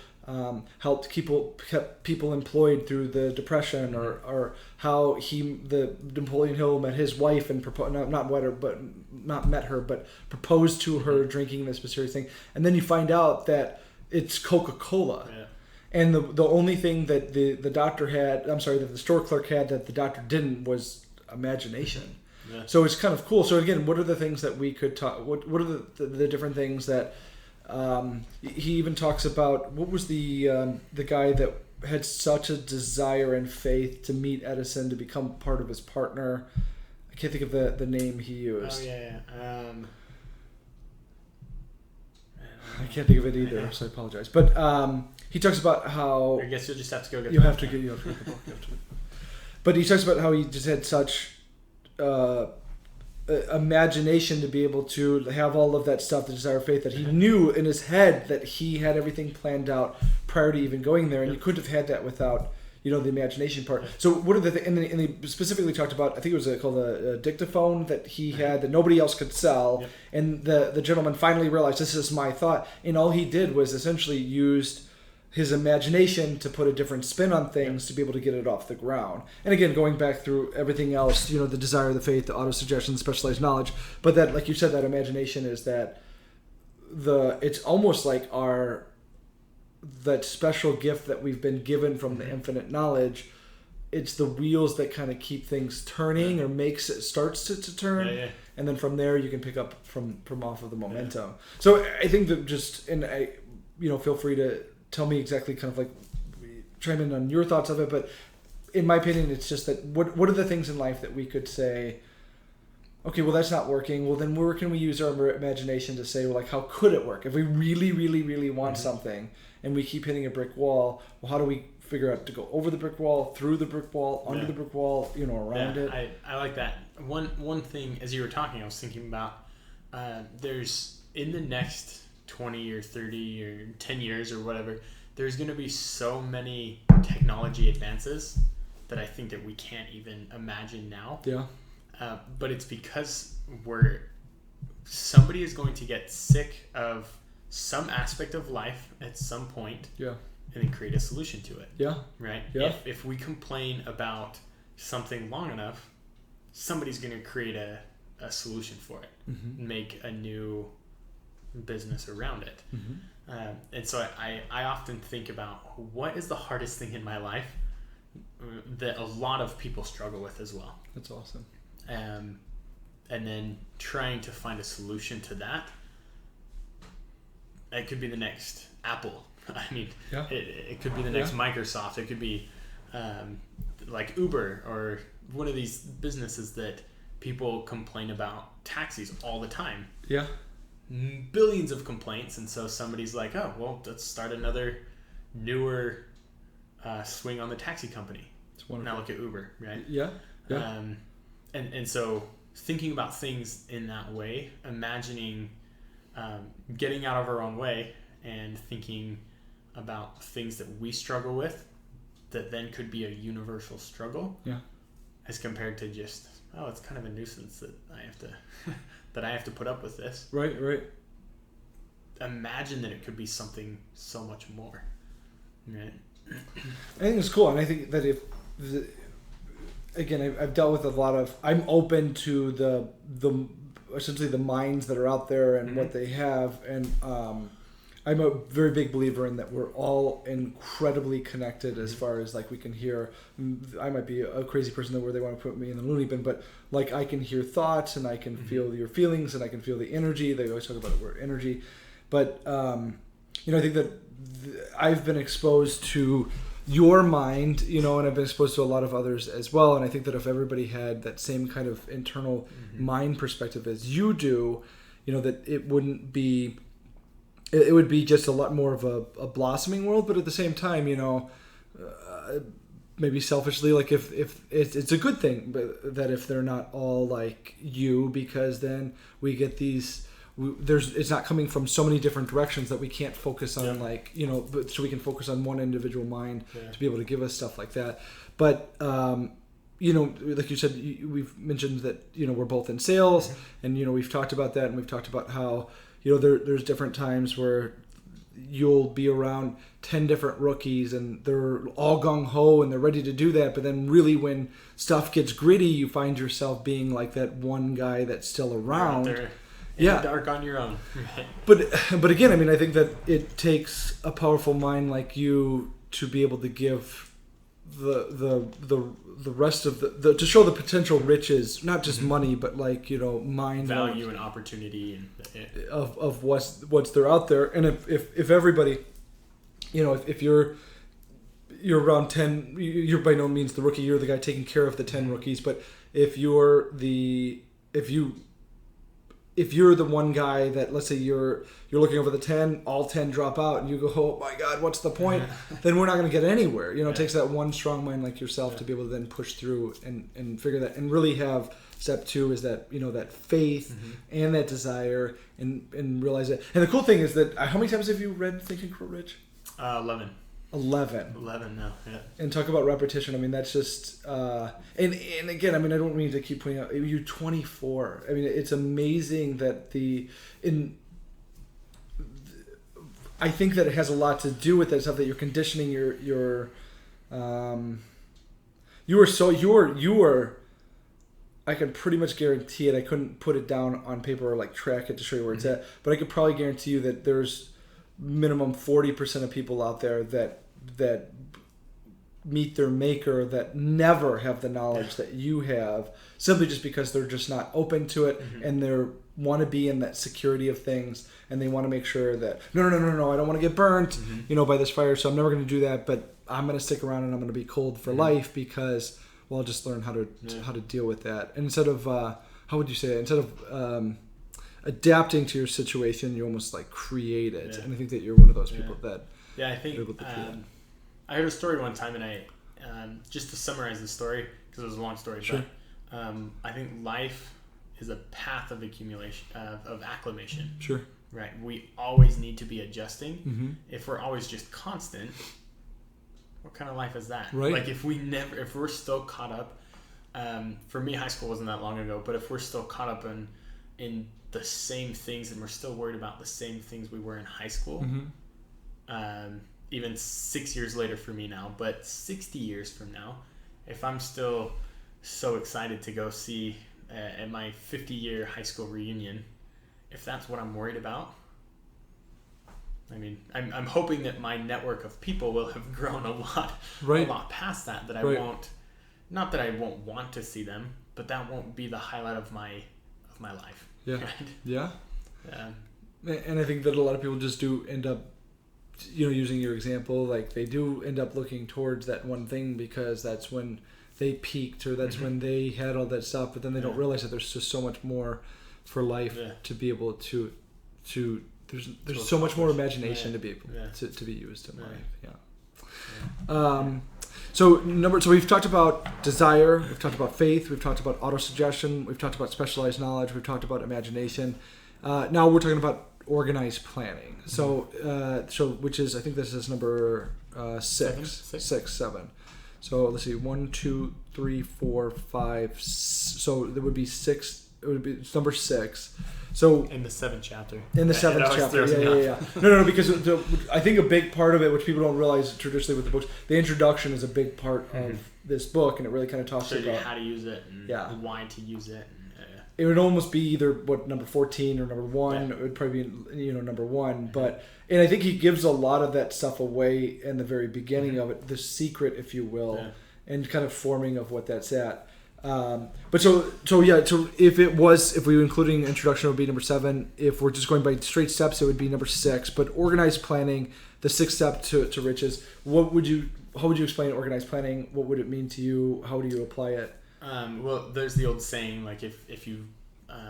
helped kept people employed through the Depression, or how Napoleon Hill met his wife and not met her, but proposed to her drinking this mysterious thing, and then you find out that it's Coca-Cola. Yeah. And the only thing that the doctor had, that the store clerk had that the doctor didn't, was imagination. Yeah. So it's kind of cool. So again, what are the things that we could talk? What are the different things that he even talks about? What was the guy that had such a desire and faith to meet Edison, to become part of his partner? I can't think of the name he used. Oh yeah. I can't think of it either, so I apologize. But he talks about how... I guess you'll just have to go get you have to get the book. But he talks about how he just had such imagination to be able to have all of that stuff, the desire of faith, that he knew in his head that he had everything planned out prior to even going there, and you couldn't have had that without the imagination part. So what are the and he specifically talked about, I think it was called a dictaphone that he had that nobody else could sell, and the gentleman finally realized, this is my thought, and all he did was essentially used his imagination to put a different spin on things to be able to get it off the ground. And again, going back through everything else, the desire, the faith, the auto-suggestion, specialized knowledge, but that, like you said, that imagination is that it's almost like that special gift that we've been given from the infinite knowledge. It's the wheels that kind of keep things turning or starts to turn. And then from there you can pick up from off of the momentum. So I think that feel free to tell me exactly kind of like chime in on your thoughts of it, but in my opinion, it's just that what are the things in life that we could say, okay, well, that's not working. Well, then where can we use our imagination to say, well, like, how could it work? If we really, really, really want something and we keep hitting a brick wall, well, how do we figure out to go over the brick wall, through the brick wall, under the brick wall, around it? I like that. One thing, as you were talking, I was thinking about, there's, in the next 20 or 30 or 10 years or whatever, there's going to be so many technology advances that I think that we can't even imagine now. Yeah. But it's because somebody is going to get sick of some aspect of life at some point. Yeah. And then create a solution to it. Yeah. Right? Yeah. If we complain about something long enough, somebody's going to create a solution for it. Make a new business around it. And so I often think about, what is the hardest thing in my life that a lot of people struggle with as well. That's awesome. And then trying to find a solution to that. It could be the next Apple. I mean, it could be the next Microsoft. It could be like Uber, or one of these businesses that people complain about taxis all the time. Yeah. Billions of complaints, and so somebody's like, oh, well, let's start another newer swing on the taxi company. It's wonderful. Now look at Uber, right? Yeah. And so thinking about things in that way, imagining getting out of our own way and thinking about things that we struggle with that then could be a universal struggle, as compared to just, oh, it's kind of a nuisance that I have to that I have to put up with this. Right. Imagine that it could be something so much more. Right. I think it's cool, and I think that I've dealt with a lot of. I'm open to the essentially the minds that are out there and what they have, and I'm a very big believer in that we're all incredibly connected as far as like we can hear. I might be a crazy person where they want to put me in the loony bin, but like I can hear thoughts and I can feel your feelings and I can feel the energy. They always talk about the word energy, but I think that I've been exposed to your mind, and I've been exposed to a lot of others as well. And I think that if everybody had that same kind of internal mind perspective as you do, that it wouldn't be. It would be just a lot more of a blossoming world, but at the same time, maybe selfishly, like if it's a good thing, but that if they're not all like you, because then we get these. It's not coming from so many different directions that we can't focus on so we can focus on one individual mind to be able to give us stuff like that. But like you said, we've mentioned that we're both in sales, and we've talked about that, and we've talked about how. There's different times where you'll be around 10 different rookies and they're all gung-ho and they're ready to do that. But then really when stuff gets gritty, you find yourself being like that one guy that's still around. You're out there in the dark on your own. But again, I mean, I think that it takes a powerful mind like you to be able to give the rest of the to show the potential riches, not just money, but like mind, value, and opportunity, and of what's there out there. And if everybody, if you're around 10, you're by no means the rookie. You're the guy taking care of the 10 rookies. But if you if you're the one guy that, let's say you're looking over the 10, all 10 drop out, and you go, oh my God, what's the point? Then we're not going to get anywhere. It takes that one strong mind like yourself to be able to then push through and figure that, and really have step 2 is that, that faith and that desire and realize it. And the cool thing is that, how many times have you read Think and Grow Rich? 11. 11 now, yeah. And talk about repetition. I mean, that's just and again, I mean, I don't mean to keep pointing out, you're 24. I mean, it's amazing that I think that it has a lot to do with that stuff, that you're conditioning your you were I can pretty much guarantee it. I couldn't put it down on paper or like track it to show you where it's at, but I could probably guarantee you that there's minimum 40% of people out there that meet their maker that never have the knowledge that you have, simply just because they're just not open to it, and they want to be in that security of things, and they want to make sure that no, I don't want to get burnt, by this fire, so I'm never going to do that, but I'm going to stick around and I'm going to be cold for life because, well, I'll just learn how to deal with that. And instead of how would you say it? Instead of adapting to your situation, you almost like create it. And I think that you're one of those people that I think I heard a story one time, and I just to summarize the story, because it was a long story, but I think life is a path of accumulation, of acclimation. Sure. Right. We always need to be adjusting. If we're always just constant, what kind of life is that? Right. Like if we're still caught up, for me, high school wasn't that long ago, but if we're still caught up in the same things, and we're still worried about the same things we were in high school, even 6 years later for me now, but 60 years from now, if I'm still so excited to go see at my 50-year high school reunion, if that's what I'm worried about, I mean, I'm hoping that my network of people will have grown a lot past that I won't, not that I won't want to see them, but that won't be the highlight of my life. Yeah. Right? Yeah. And I think that a lot of people just do end up, using your example, like they do end up looking towards that one thing because that's when they peaked, or that's when they had all that stuff, but then they don't realize that there's just so much more for life to be able to there's so much more imagination to be able to be used in life. So we've talked about desire, we've talked about faith, we've talked about auto-suggestion, we've talked about specialized knowledge, we've talked about imagination. Now we're talking about organized planning. So which is, I think this is number 7. So let's see, 1, 2, 3, 4, 5. So there would be 6. It would be number 6. So in the 7th chapter. In the 7th chapter, yeah. No, because I think a big part of it, which people don't realize traditionally with the books, the introduction is a big part of this book, and it really kind of talks about how to use it and why to use it. It would almost be either number 14 or number 1. It would probably be number 1, and I think he gives a lot of that stuff away in the very beginning of it, the secret, if you will, and kind of forming of what that's at. But so if we were including introduction, it would be number 7. If we're just going by straight steps, it would be number 6. But organized planning, the 6th step to riches. How would you explain organized planning? What would it mean to you? How do you apply it? Well, there's the old saying, like if you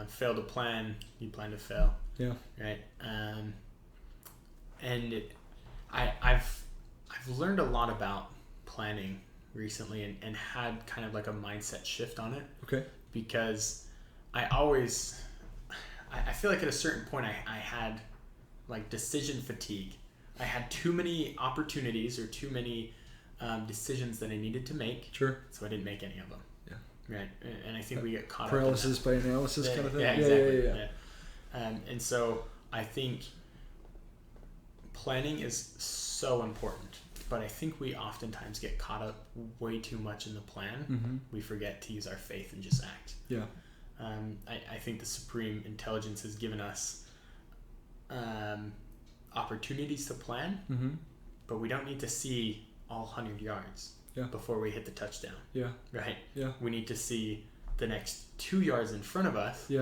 fail to plan, you plan to fail. Yeah. Right. I've learned a lot about planning recently, and had kind of like a mindset shift on it. Okay. Because I feel like at a certain point I had like decision fatigue. I had too many opportunities or too many decisions that I needed to make. Sure. So I didn't make any of them. Yeah. Right. And I think we get caught paralysis up by analysis kind of thing. Yeah, exactly. Yeah. And so I think planning is so important. But I think we oftentimes get caught up way too much in the plan. We forget to use our faith and just act. Yeah. I think the Supreme Intelligence has given us opportunities to plan, but we don't need to see all 100 yards before we hit the touchdown. Yeah. Right? Yeah. We need to see the next 2 yards in front of us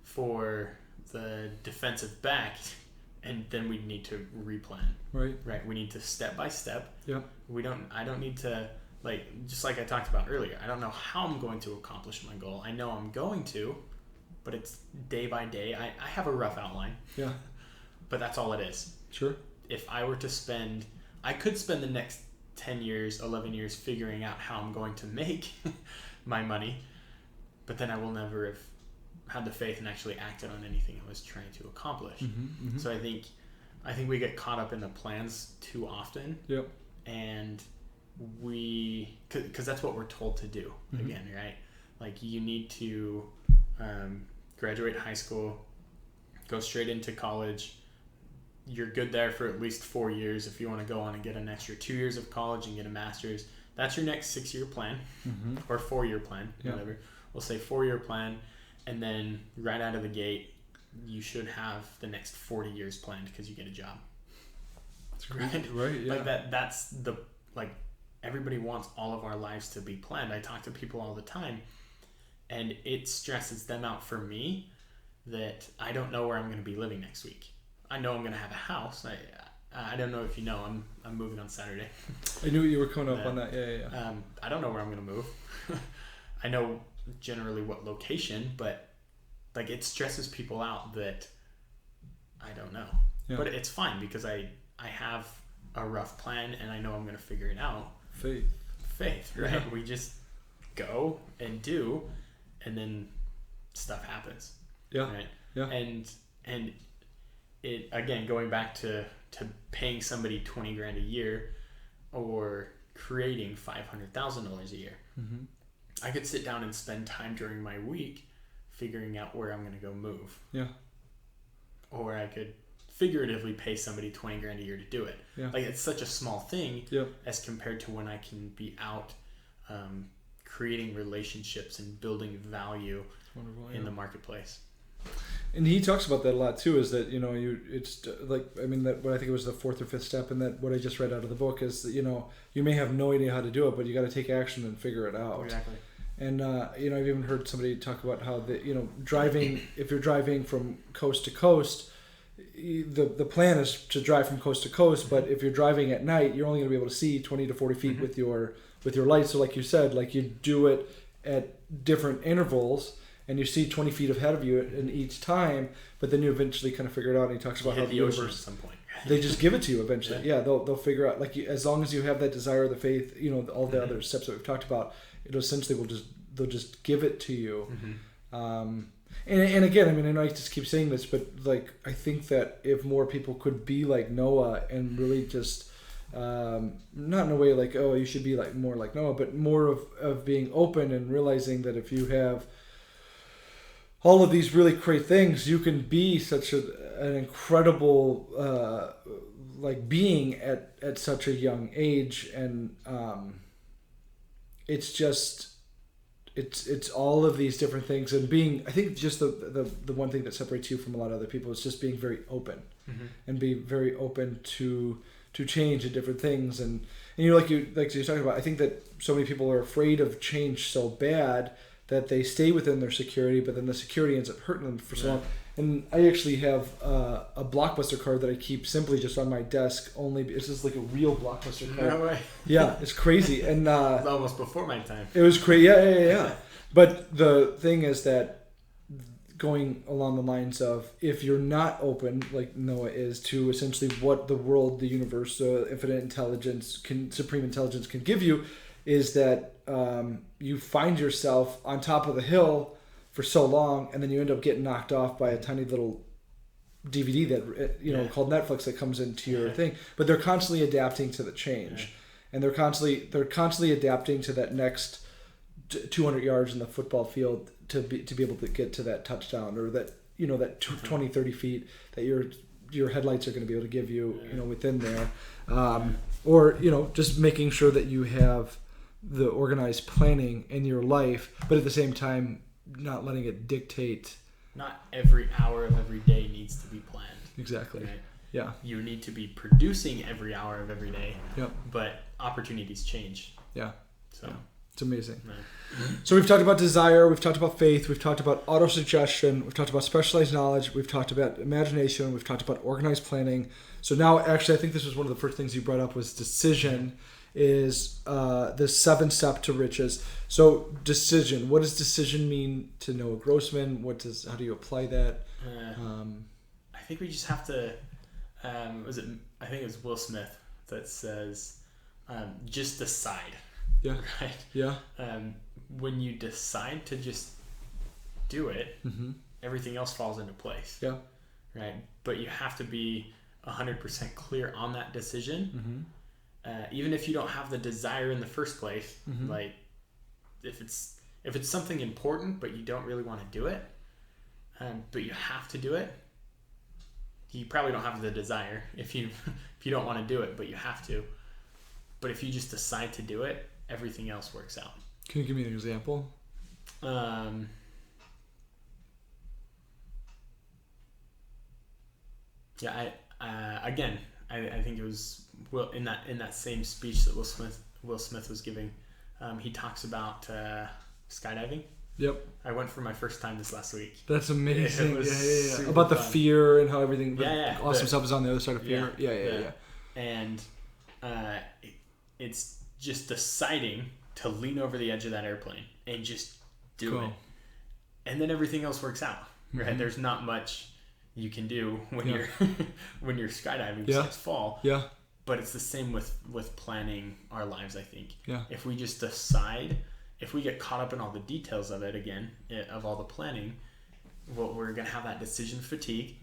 for the defensive back. And then we need to replan. Right. We need to step by step. Yeah. I don't need to, just like I talked about earlier, I don't know how I'm going to accomplish my goal. I know I'm going to, but it's day by day. I have a rough outline. Yeah. But that's all it is. Sure. If I were to I could spend the next 10 years, 11 years figuring out how I'm going to make my money, but then I will never have had the faith and actually acted on anything I was trying to accomplish. So I think we get caught up in the plans too often. Yep. And because that's what we're told to do again, right? Like you need to graduate high school, go straight into college. You're good there for at least 4 years. If you want to go on and get an extra 2 years of college and get a master's, that's your next 6-year plan or 4-year plan, whatever. We'll say 4-year plan. And then right out of the gate, you should have the next 40 years planned because you get a job. That's great. Right. Yeah. Like that's the, like, everybody wants all of our lives to be planned. I talk to people all the time, and it stresses them out for me that I don't know where I'm going to be living next week. I know I'm going to have a house. I don't know if you know, I'm moving on Saturday. I knew you were coming up on that. Yeah. I don't know where I'm going to move. I know generally what location, but like it stresses people out that I don't know. Yeah. But it's fine because I have a rough plan and I know I'm going to figure it out. Faith, right? Yeah. We just go and do, and then stuff happens. Yeah. Right. Yeah. And it, again, going back to paying somebody $20,000 a year or creating $500,000 a year. I could sit down and spend time during my week figuring out where I'm going to go move. Yeah. Or I could figuratively pay somebody $20,000 a year to do it. Yeah. Like it's such a small thing as compared to when I can be out creating relationships and building value in the marketplace. And he talks about that a lot too, is that, you know, it's like, I mean, that what I think it was the 4th or 5th step, and that what I just read out of the book is that, you know, you may have no idea how to do it, but you got to take action and figure it out. Exactly. And, you know, I've even heard somebody talk about how, you know, driving, if you're driving from coast to coast, the plan is to drive from coast to coast, but if you're driving at night, you're only going to be able to see 20 to 40 feet with your lights. So like you said, like you do it at different intervals, and you see 20 feet ahead of you in each time, but then you eventually kind of figure it out. And he talks about how the universe, at some point. They just give it to you eventually. Yeah, they'll figure out, like, as long as you have that desire, the faith, you know, all the other steps that we've talked about, it essentially they'll just give it to you. And again, I mean, I know I just keep saying this, but like, I think that if more people could be like Noah and really just, not in a way like, oh, you should be like more like Noah, but more of being open and realizing that if you have all of these really great things, you can be such an incredible like being at such a young age. And it's just it's all of these different things, and being, I think just the one thing that separates you from a lot of other people is just being very open and be very open to change and different things. And you know, like you're talking about, I think that so many people are afraid of change so bad that they stay within their security, but then the security ends up hurting them for so long. And I actually have a Blockbuster card that I keep simply just on my desk. It's just like a real Blockbuster card. No way. Yeah, it's crazy. And it's almost before my time. It was crazy. Yeah. But the thing is that, going along the lines of, if you're not open, like Noah is, to essentially what the world, the universe, infinite intelligence, supreme intelligence can give you, is that you find yourself on top of the hill for so long, and then you end up getting knocked off by a tiny little DVD that called Netflix that comes into your thing. But they're constantly adapting to the change, and they're constantly adapting to that next 200 yards in the football field to be able to get to that touchdown, or that, you know, that 20, 30 feet that your headlights are going to be able to give you, you know, within there, or, you know, just making sure that you have the organized planning in your life, but at the same time not letting it dictate. Not every hour of every day needs to be planned. Exactly. Right? Yeah. You need to be producing every hour of every day. Yep. But opportunities change. Yeah. So it's amazing. Right. So we've talked about desire, we've talked about faith, we've talked about autosuggestion, we've talked about specialized knowledge, we've talked about imagination, we've talked about organized planning. So now, actually, I think this was one of the first things you brought up was decision. is the 7 step to riches. So decision. What does decision mean to Noah Grossman? How do you apply that? I think we just have to. I think it was Will Smith that says, just decide. Yeah. Right. Yeah. When you decide to just do it, everything else falls into place. Yeah. Right. But you have to be 100% clear on that decision. Even if you don't have the desire in the first place, like if it's something important but you don't really want to do it, but you have to do it, you probably don't have the desire if you don't want to do it, but you have to. But if you just decide to do it, everything else works out. Can you give me an example? Yeah, I think it was in that same speech that Will Smith was giving. He talks about skydiving. Yep. I went for my first time this last week. That's amazing. Yeah. About the fun. Fear and how everything awesome the, stuff is on the other side of fear. Yeah. And it's just deciding to lean over the edge of that airplane and just do it. And then everything else works out. Right? There's not much you can do when you're when you're skydiving besides fall. Yeah. But it's the same with planning our lives, I think. Yeah. If we just decide, if we get caught up in all the details of it again, of all the planning, we're going to have that decision fatigue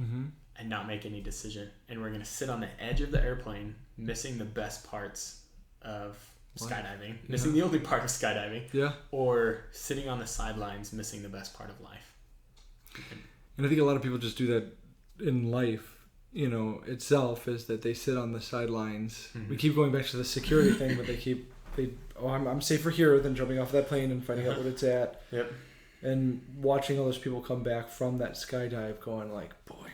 and not make any decision. And we're going to sit on the edge of the airplane, missing the best parts of skydiving, missing the only part of skydiving, or sitting on the sidelines, missing the best part of life. And I think a lot of people just do that in life, itself, is that they sit on the sidelines. We keep going back to the security thing, but I'm safer here than jumping off that plane and finding out what it's at. Yep. And watching all those people come back from that skydive going like, boy,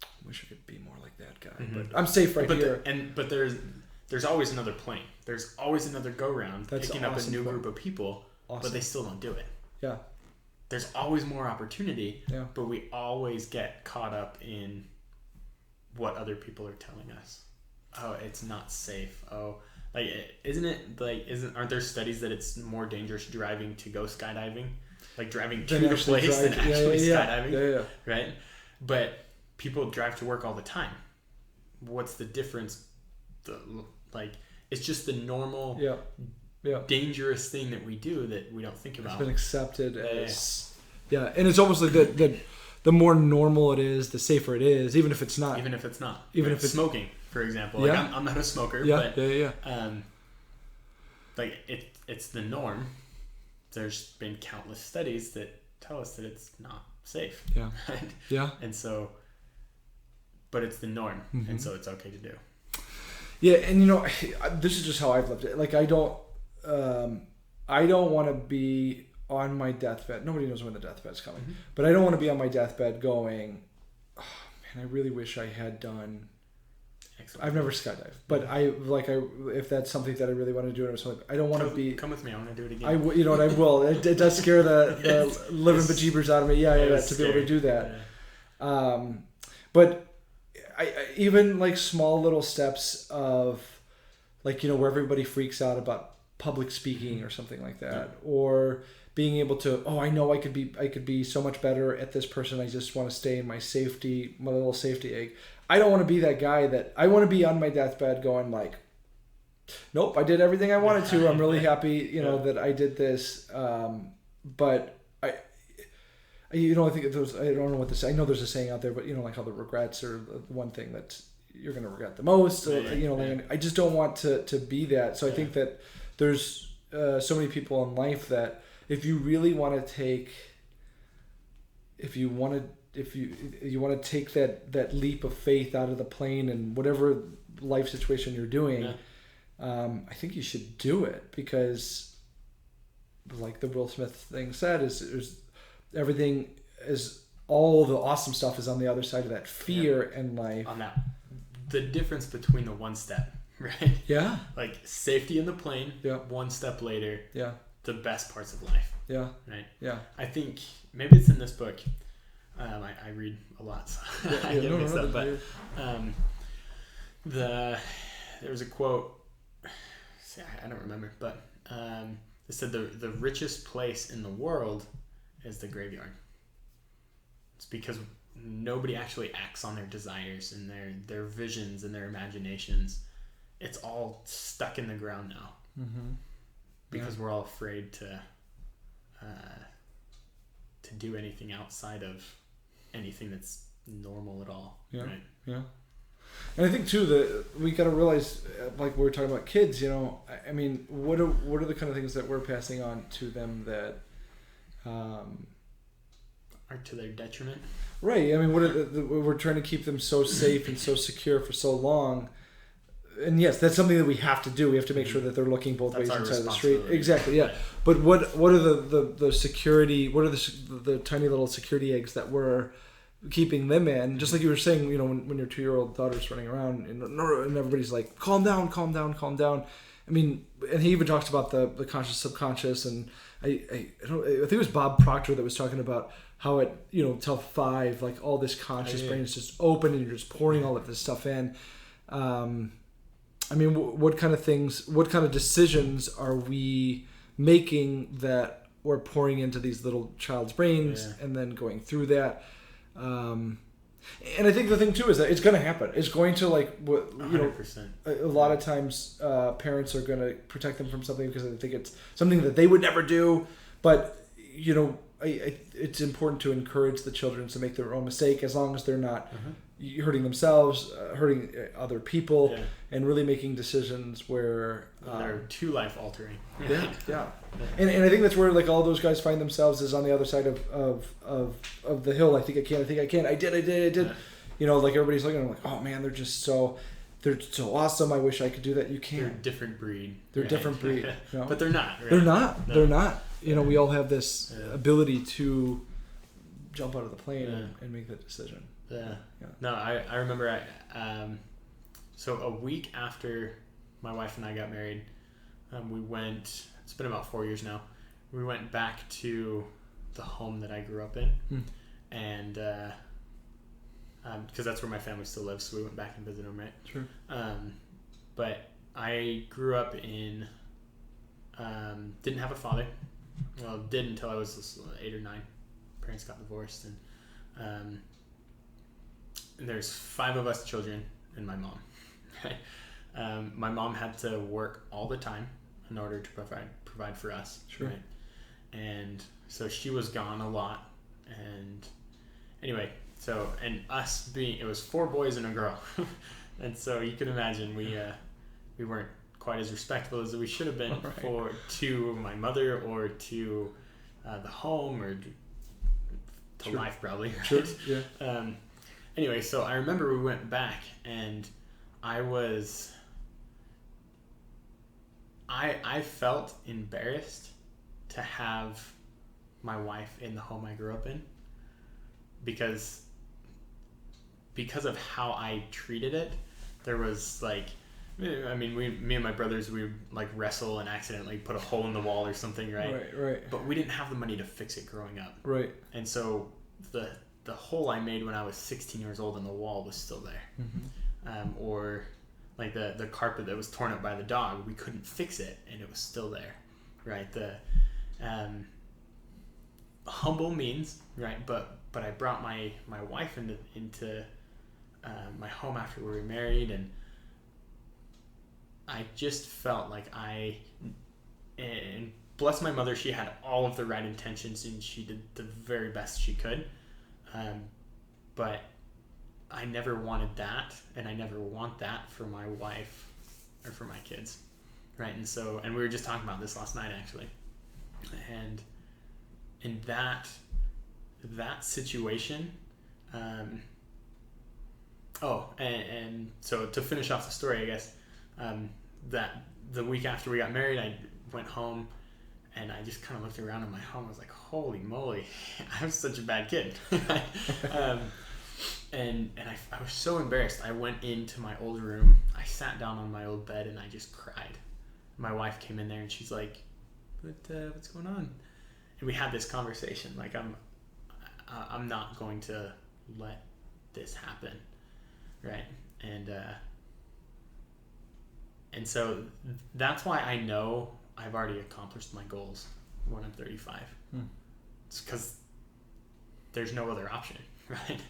I wish I could be more like that guy. But I'm safe here. But there's always another plane. There's always another go-round picking up a new group of people, but they still don't do it. Yeah. There's always more opportunity, Yeah. but we always get caught up in what other people are telling us. Oh, it's not safe. Oh, like, aren't there studies that it's more dangerous driving to go skydiving? Like driving to the place than actually skydiving? Yeah. Right? But people drive to work all the time. What's the difference? It's just the normal dangerous thing that we do that we don't think about. It's been accepted as and it's almost like that the more normal it is, the safer it is, even if it's not. Even if it's smoking, for example. Yeah. Like I'm not a smoker, but it's the norm. There's been countless studies that tell us that it's not safe. Yeah. Right? Yeah. And so, but it's the norm, and so it's okay to do. Yeah, and this is just how I've lived it. Like I don't want to be on my deathbed. Nobody knows when the deathbed's coming, but I don't want to be on my deathbed going, oh, man, I really wish I had done. Excellent. I've never skydived, but if that's something that I really want to do, or something, I don't want to be. Come with me. I want to do it again. I will. It does scare the living bejeebers out of me. Yeah, to be able to do that. Yeah. But I even like small little steps of, like, where everybody freaks out about public speaking or something like that, or being able to, I know I could be so much better at this person. I just want to stay in my little safety egg. I don't want to be that guy that I want to be on my deathbed going like, nope, I did everything I wanted to. I'm really happy, that I did this. But I think I don't know what this. I know there's a saying out there, but like how the regrets are the one thing that you're going to regret the most. I just don't want to be that. So I think that there's so many people in life that if you really want to take, if you want to take that leap of faith out of the plane and whatever life situation you're doing, I think you should do it, because like the Will Smith thing said, is everything is, all the awesome stuff is on the other side of that fear in life. On that, the difference between the one step, right? Yeah. Like safety in the plane. Yeah. One step later. Yeah. The best parts of life. Yeah. Right. Yeah. I think maybe it's in this book. I read a lot, so I get mixed up. But there was a quote. I don't remember, but it said the richest place in the world is the graveyard. It's because nobody actually acts on their desires and their visions and their imaginations. It's all stuck in the ground now. Mm-hmm. Because we're all afraid to do anything outside of anything that's normal at all. Yeah. Right? Yeah. And I think too that we got to realize, like we were talking about kids, you know, I mean, what are the kind of things that we're passing on to them that are to their detriment? Right. I mean, what are we're trying to keep them so safe and so secure for so long. And yes, that's something that we have to do. We have to make sure that they're looking both ways inside the street. Exactly, yeah. Right. But what are the security? What are the tiny little security eggs that we're keeping them in? Just like you were saying, you know, when your 2-year-old daughter's running around and everybody's like, calm down. I mean, and he even talks about the conscious subconscious, and I think it was Bob Proctor that was talking about how at, you know, till 5, like all this conscious brain is just open and you're just pouring all of this stuff in. I mean, what kind of decisions are we making that we're pouring into these little child's brains and then going through that? And I think the thing too is that it's going to happen. It's going to, like, you know, 100%. A lot of times parents are going to protect them from something because they think it's something that they would never do. But, you know, it's important to encourage the children to make their own mistake as long as they're not hurting themselves, hurting other people, and really making decisions where they're too life altering. Yeah. And I think that's where, like, all those guys find themselves is on the other side of the hill. I think I can. I did. Yeah. You know, like, everybody's looking at them like, oh man, they're so awesome. I wish I could do that. You can't. They're a different breed. They're a different breed. You know? But they're not. Right? They're not. You know, we all have this ability to jump out of the plane and make that decision. Yeah. No, I remember so a week after my wife and I got married, we went, it's been about 4 years now, we went back to the home that I grew up in. And because that's where my family still lives, so we went back and visited them, right? Sure. But I grew up in, didn't have a father. Well, did until I was 8 or 9. Parents got divorced, and there's 5 of us children and my mom. My mom had to work all the time in order to provide for us. Sure. Right? And so she was gone a lot. And anyway, so, and us being, it was 4 boys and a girl. And so you can imagine we weren't quite as respectful as we should have been to my mother or to the home or to life, probably. Right? Sure. Yeah. Anyway, so I remember we went back, and I felt embarrassed to have my wife in the home I grew up in because of how I treated it. There was, like, I mean, me and my brothers, we would, like, wrestle and accidentally put a hole in the wall or something, right? Right. But we didn't have the money to fix it growing up. Right. And so the hole I made when I was 16 years old in the wall was still there. Or like the carpet that was torn up by the dog, we couldn't fix it and it was still there, right? The humble means, right? But I brought my wife into my home after we were married, and I just felt like and bless my mother, she had all of the right intentions and she did the very best she could. But I never wanted that, and I never want that for my wife or for my kids, right? And so, and we were just talking about this last night, actually. And in that situation, and so to finish off the story, I guess, that the week after we got married, I went home and I just kind of looked around in my home. I was like, holy moly, I was such a bad kid. And I was so embarrassed. I went into my old room. I sat down on my old bed and I just cried. My wife came in there and she's like, what's going on? And we had this conversation. Like, I'm not going to let this happen, right? And And so that's why I know I've already accomplished my goals when I'm 35. It's because there's no other option, right?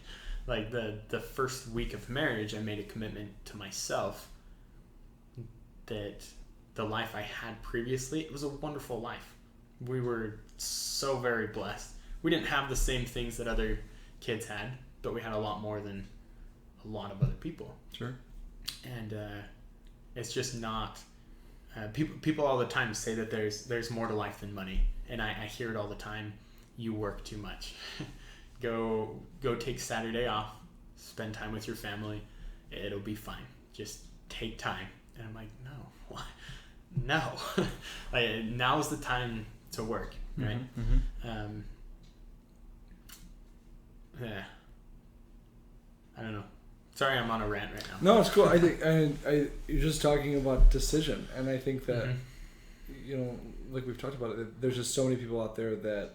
Like the first week of marriage, I made a commitment to myself that the life I had previously, it was a wonderful life. We were so very blessed. We didn't have the same things that other kids had, but we had a lot more than a lot of other people. Sure. And it's just not. People all the time say that there's more to life than money, and I hear it all the time. You work too much. Go take Saturday off. Spend time with your family. It'll be fine. Just take time. And I'm like, no, what? No. Like, now's the time to work, right? Yeah. I don't know. Sorry, I'm on a rant right now. No, it's cool. I think you're just talking about decision, and I think that like we've talked about it, there's just so many people out there that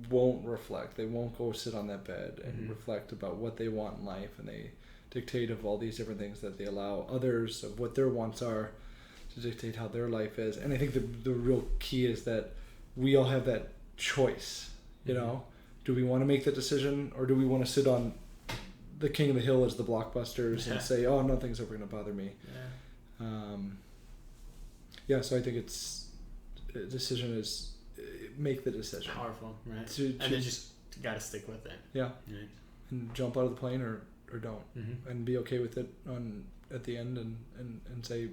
won't reflect. They won't go sit on that bed and reflect about what they want in life, and they dictate of all these different things that they allow others of what their wants are to dictate how their life is. And I think the real key is that we all have that choice. You know, do we want to make that decision, or do we want to sit on the king of the hill as the Blockbusters and say, oh, nothing's ever going to bother me? So I think it's a decision is make the decision. Powerful, right? And then just got to stick with it. Yeah. Right. And jump out of the plane or don't. And be okay with it at the end and say,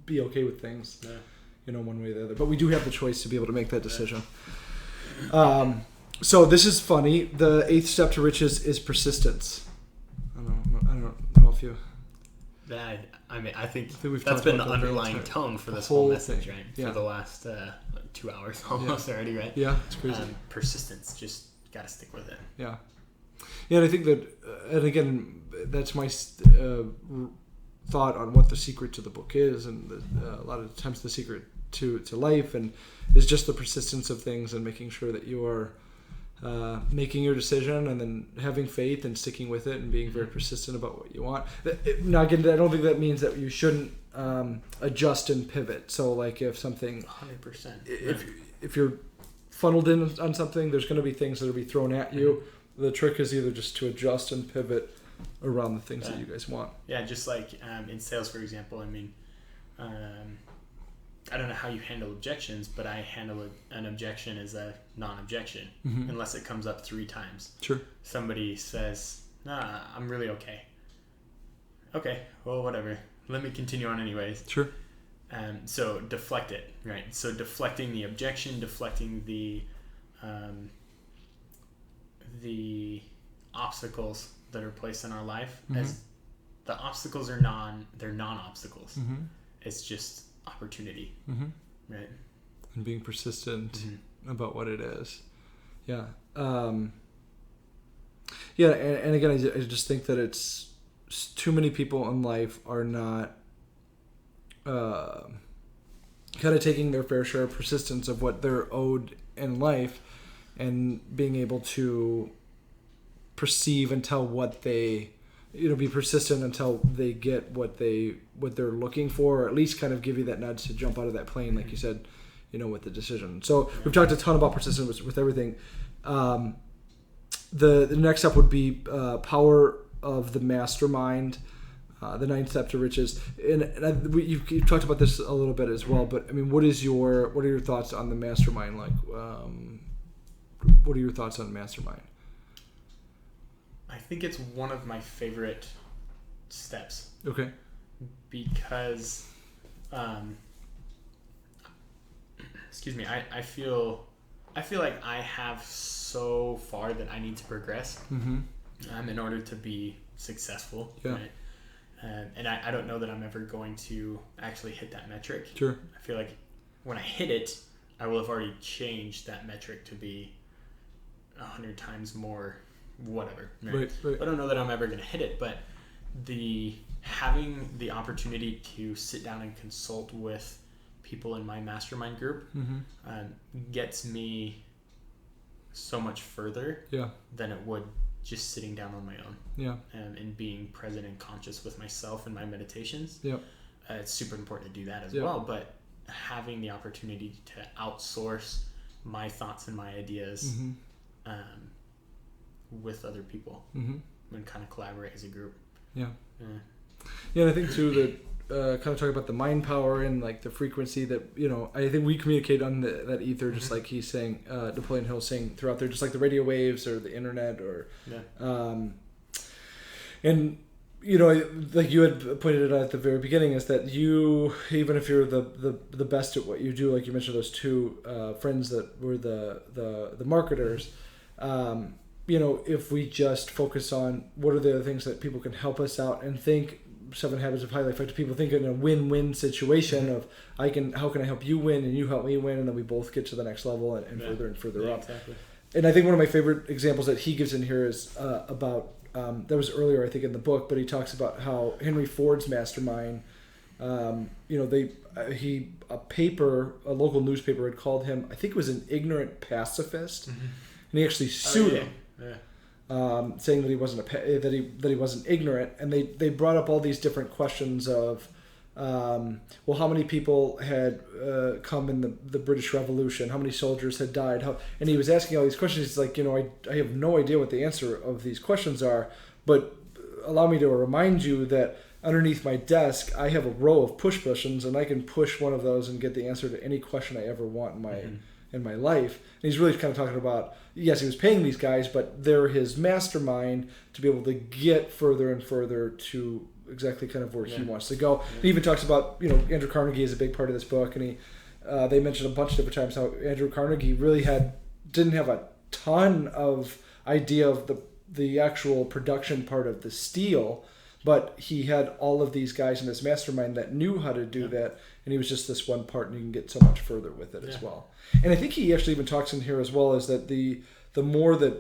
be okay with things, one way or the other. But we do have the choice to be able to make that decision. So this is funny. The 8th step to riches is persistence. I don't know if you... I think that's been the underlying tone for this whole message, right? Yeah. For the last 2 hours almost already, right? Yeah, it's crazy. Persistence, just got to stick with it. Yeah. Yeah, and I think that, and again, that's my thought on what the secret to the book is, and a lot of times the secret to life and is just the persistence of things and making sure that you are making your decision and then having faith and sticking with it and being very persistent about what you want. Now, again, I don't think that means that you shouldn't adjust and pivot. So, like, if something, 100%, if you're funneled in on something, there's going to be things that will be thrown at you. The trick is either just to adjust and pivot around the things that you guys want. Yeah, just like in sales, for example. I mean, I don't know how you handle objections, but I handle an objection as a non-objection unless it comes up 3 times. Sure. Somebody says, nah, I'm really okay. Okay, well, whatever. Let me continue on anyways. Sure. So deflect it, right? So deflecting the objection, deflecting the obstacles that are placed in our life, as the obstacles are non-obstacles. It's just opportunity, right? And being persistent about what it is. Yeah. And again, I just think that it's too many people in life are not kind of taking their fair share of persistence of what they're owed in life and being able to perceive and tell what they, be persistent until they get what they're looking for, or at least kind of give you that nudge to jump out of that plane, like you said, with the decision. So we've talked a ton about persistence with everything. The next step would be power of the mastermind, the 9th step to riches. And you've talked about this a little bit as well, but I mean, what are your thoughts on the mastermind? Like, what are your thoughts on mastermind? I think it's one of my favorite steps. Okay. Because, excuse me, I feel like I have so far that I need to progress in order to be successful. Yeah. Right? And I don't know that I'm ever going to actually hit that metric. Sure. I feel like when I hit it, I will have already changed that metric to be 100 times more whatever. Right. I don't know that I'm ever going to hit it, but having the opportunity to sit down and consult with people in my mastermind group gets me so much further than it would just sitting down on my own. Yeah. And being present and conscious with myself and my meditations. Yeah. It's super important to do that as well. But having the opportunity to outsource my thoughts and my ideas with other people and kind of collaborate as a group. Yeah. Yeah, and I think too that kind of talk about the mind power and like the frequency that, you know, I think we communicate on that ether, just like he's saying, Napoleon Hill saying throughout there, just like the radio waves or the internet or, and, you know, like you had pointed it out at the very beginning, is that you, even if you're the best at what you do, like you mentioned those two friends that were the marketers, you know, if we just focus on what are the other things that people can help us out and think 7 Habits of Highly Effective People, think in a win-win situation of how can I help you win and you help me win, and then we both get to the next level and further and further up. Exactly. And I think one of my favorite examples that he gives in here is about that was earlier I think in the book, but he talks about how Henry Ford's mastermind, you know, a local newspaper had called him, I think it was an ignorant pacifist, and he actually sued him. Saying that he wasn't that he wasn't ignorant, and they brought up all these different questions of, well, how many people had come in the British Revolution, how many soldiers had died, and he was asking all these questions. He's like, you know, I have no idea what the answer of these questions are, but allow me to remind you that underneath my desk I have a row of push buttons, and I can push one of those and get the answer to any question I ever want in my life. And he's really kind of talking about, yes, he was paying these guys, but they're his mastermind to be able to get further and further to exactly kind of where he wants to go. He even talks about, you know, Andrew Carnegie is a big part of this book, and they mentioned a bunch of different times how Andrew Carnegie really didn't have a ton of idea of the actual production part of the steel, but he had all of these guys in his mastermind that knew how to do that, and he was just this one part, and you can get so much further with it as well. And I think he actually even talks in here as well, is that the more that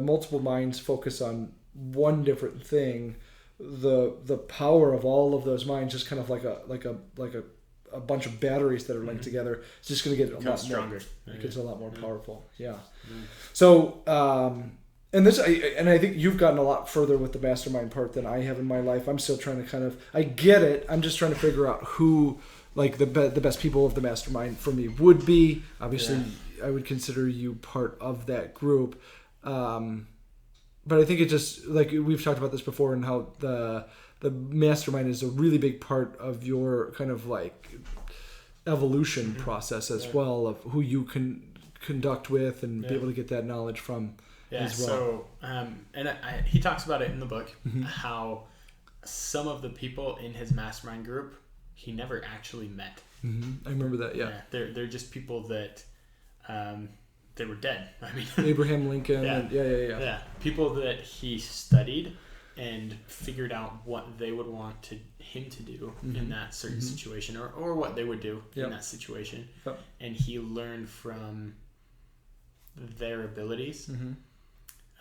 multiple minds focus on one different thing, the power of all of those minds, just kind of like a bunch of batteries that are linked together, is just going to get a lot stronger. It gets a lot more powerful. So and I think you've gotten a lot further with the mastermind part than I have in my life. I'm still trying to I get it. I'm just trying to figure out who, like, the best people of the mastermind for me would be. Obviously, I would consider you part of that group. But I think it just, like we've talked about this before, and how the mastermind is a really big part of your kind of like evolution process as well, of who you can conduct with and be able to get that knowledge from as well. So, and he talks about it in the book, how some of the people in his mastermind group he never actually met. I remember that. Yeah. They're just people that they were dead. I mean, Abraham Lincoln. Yeah. People that he studied and figured out what they would want him to do in that certain situation, or what they would do in that situation, and he learned from their abilities.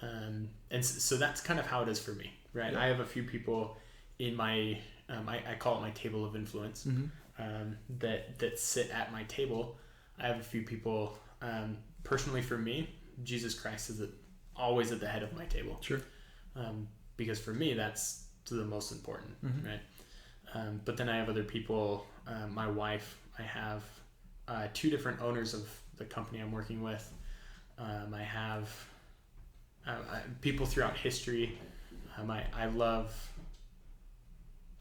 And so that's kind of how it is for me, right? I have a few people in my I call it my table of influence, that sit at my table. I have a few people, personally for me, Jesus Christ is always at the head of my table. Sure. Because for me, that's the most important, right? But then I have other people, my wife, I have 2 different owners of the company I'm working with. I have people throughout history.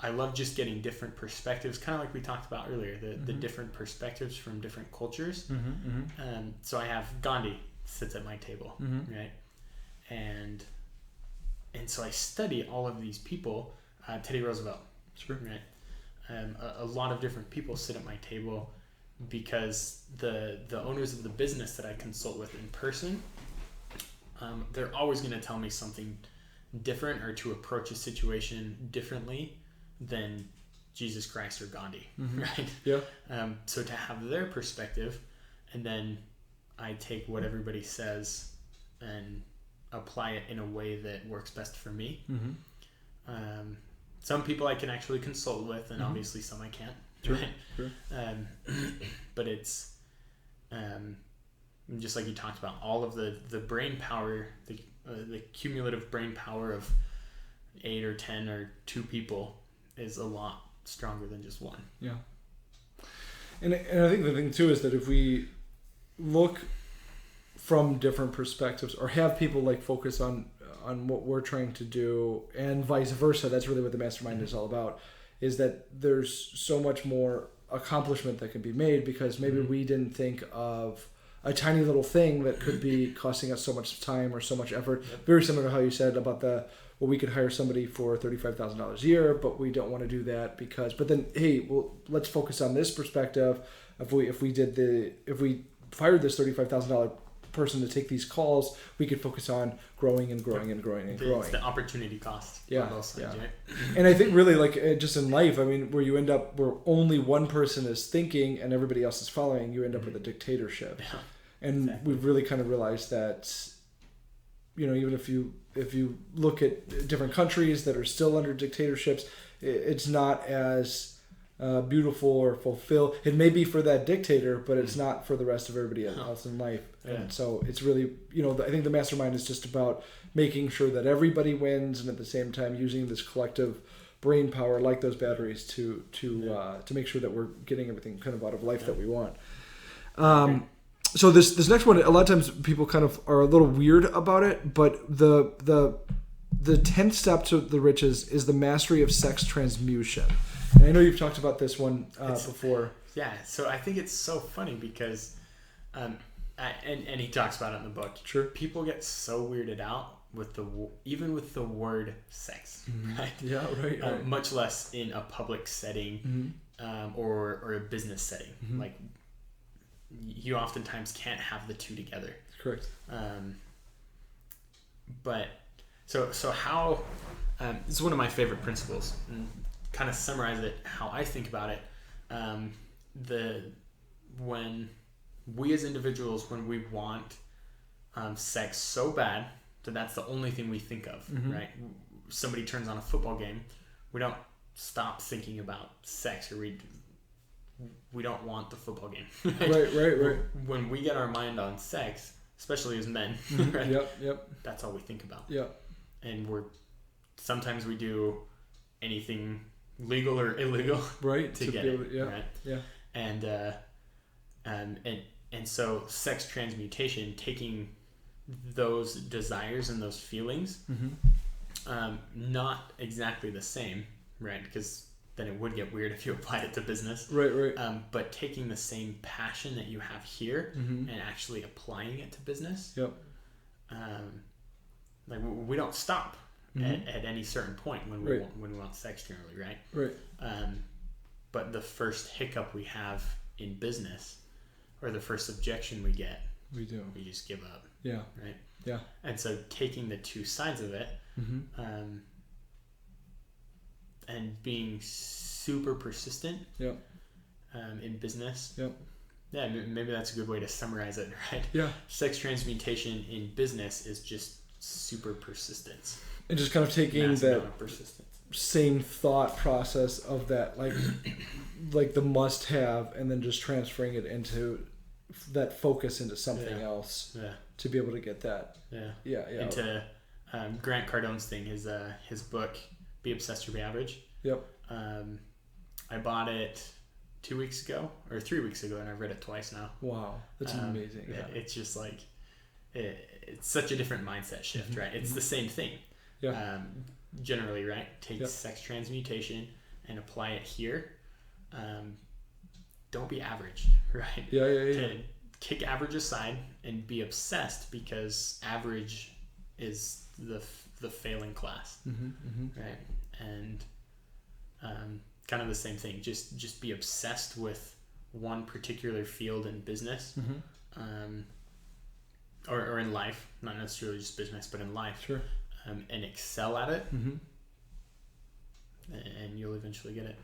I love just getting different perspectives, kind of like we talked about earlier, the different perspectives from different cultures. So I have Gandhi sits at my table, right? And so I study all of these people, Teddy Roosevelt, right? A lot of different people sit at my table, because the owners of the business that I consult with in person, they're always going to tell me something different, or to approach a situation differently than Jesus Christ or Gandhi, right? Yeah. So to have their perspective, and then I take what everybody says and apply it in a way that works best for me. Some people I can actually consult with, and obviously some I can't. Sure. Right? Sure. But it's just like you talked about, all of the brain power the cumulative brain power of 8 or 10 or 2 people is a lot stronger than just one. Yeah. And I think the thing too is that if we look from different perspectives, or have people like focus on what we're trying to do, and vice versa, that's really what the mastermind is all about, is that there's so much more accomplishment that can be made because maybe we didn't think of a tiny little thing that could be costing us so much time or so much effort. Yep. Very similar to how you said about we could hire somebody for $35,000 a year, but we don't want to do that but then, hey, well, let's focus on this perspective. If we fired this $35,000 person to take these calls, we could focus on growing and growing and growing and growing. It's the opportunity cost. Yeah, both sides, right? And I think really like just in life, I mean, where only one person is thinking and everybody else is following, you end up with a dictatorship. Yeah, and exactly. We've really kind of realized that, even if you look at different countries that are still under dictatorships, it's not as beautiful or fulfilled. It may be for that dictator, but it's not for the rest of everybody else in life. Yeah. And so it's really, I think the mastermind is just about making sure that everybody wins, and at the same time using this collective brain power, like those batteries, to make sure that we're getting everything kind of out of life that we want. So this next one, a lot of times people kind of are a little weird about it, but the 10th step to the riches is the mastery of sex transmutation. And I know you've talked about this one before. Yeah, so I think it's so funny because, and he talks about it in the book. Sure. People get so weirded out with even with the word sex, right? Yeah, right. Much less in a public setting, or a business setting. Like, you oftentimes can't have the two together. Correct. But so how this is one of my favorite principles, and kind of summarize it how I think about it. When we as individuals, when we want sex so bad that that's the only thing we think of, right? Somebody turns on a football game, we don't stop thinking about sex, or we don't want the football game. Right. When we get our mind on sex, especially as men, right? Yep. That's all we think about. Yep. And sometimes we do anything legal or illegal, right, to get it, right? Yeah. And so sex transmutation, taking those desires and those feelings, not exactly the same, right? Because then it would get weird if you applied it to business. Right. But taking the same passion that you have here and actually applying it to business. Yep. Like, we don't stop at any certain point when we want sex generally, right? Right. But the first hiccup we have in business, or the first objection we get, we just give up. Yeah. Right. Yeah. And so taking the two sides of it, and being super persistent, in business. Yep. Yeah, maybe that's a good way to summarize it, right? Yeah. Sex transmutation in business is just super persistence. And just kind of taking that same thought process of that, like the must have, and then just transferring it into that focus into something else to be able to get that. Yeah. Into Grant Cardone's thing, his book, Be Obsessed or Be Average. Yep. I bought it 2 weeks ago or 3 weeks ago, and I've read it twice now. Wow, that's amazing. Yeah. It's just like it's such a different mindset shift, right? It's the same thing. Yeah. Generally, right? Take sex transmutation and apply it here. Don't be average, right? Yeah. Kick average aside and be obsessed, because average is the failing class, right? And kind of the same thing. Just be obsessed with one particular field in business, or in life, not necessarily just business, but in life. Sure. And excel at it, and you'll eventually get it.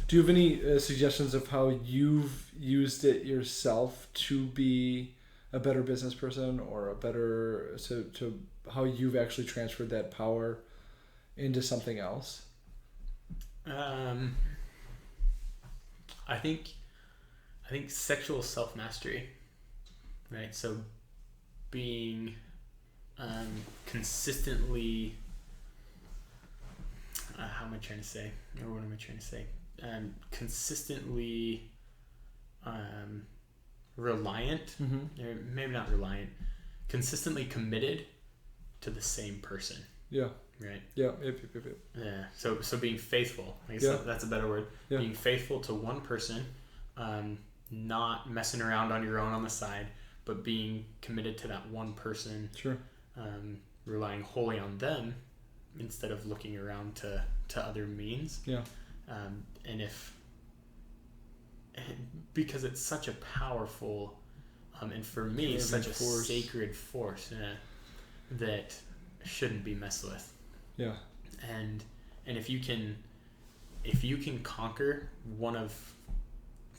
Do you have any suggestions of how you've used it yourself to be a better business person, or a better to how you've actually transferred that power into something else? I think sexual self-mastery, right? So being consistently. How am I trying to say? Or what am I trying to say? Consistently reliant, or maybe not reliant, consistently committed to the same person. Yeah. Right. Yeah. Yeah. So being faithful. I guess that's a better word. Yeah. Being faithful to one person, not messing around on your own on the side, but being committed to that one person. Sure. Relying wholly on them instead of looking around to other means. Yeah. Because it's such a powerful, and for me, such a sacred force that shouldn't be messed with. Yeah. And if you can conquer one of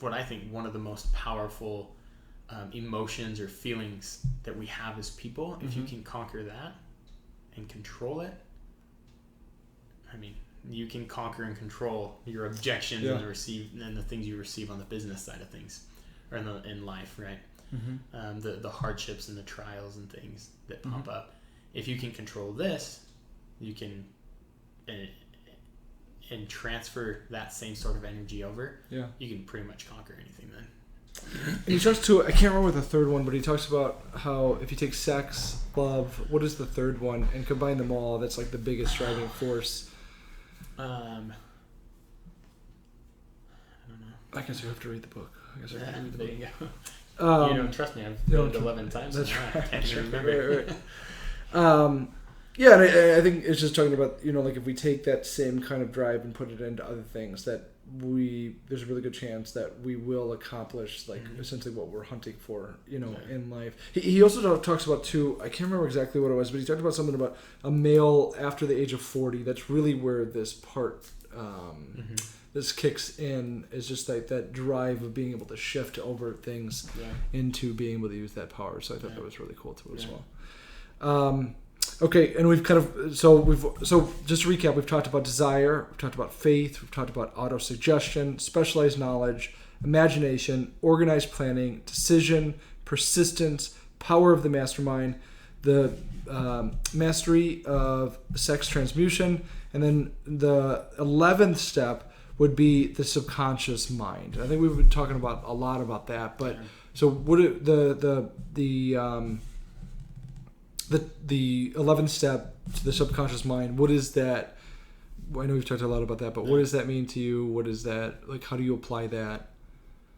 the most powerful emotions or feelings that we have as people, if you can conquer that and control it, I mean, you can conquer and control your objections and the things you receive on the business side of things, or in life, right? The hardships and the trials and things that pop up. If you can control this, you can and transfer that same sort of energy over. Yeah, you can pretty much conquer anything then. And he talks to, I can't remember the third one, but he talks about how if you take sex, love, what is the third one, and combine them all, that's like the biggest driving force. I don't know. I guess you have to read the book. There you go. You don't trust me. I've read it 11 times. That's right. I can't even remember. Right. Yeah, and I think it's just talking about, like if we take that same kind of drive and put it into other things, that there's a really good chance that we will accomplish essentially what we're hunting for, in life. He also talks about too, I can't remember exactly what it was, but he talked about something about a male after the age of 40. That's really where this part, this kicks in, is just like that drive of being able to shift over things into being able to use that power. So I thought that was really cool too as well. Okay, and we've kind of so just to recap, we've talked about desire, we've talked about faith, we've talked about autosuggestion, specialized knowledge, imagination, organized planning, decision, persistence, power of the mastermind, the mastery of sex transmutation, and then the 11th step would be the subconscious mind. I think we've been talking about a lot about that, but so what the 11th step to the subconscious mind, what is that? I know we've talked a lot about that, but what does that mean to you? What is that? Like, how do you apply that?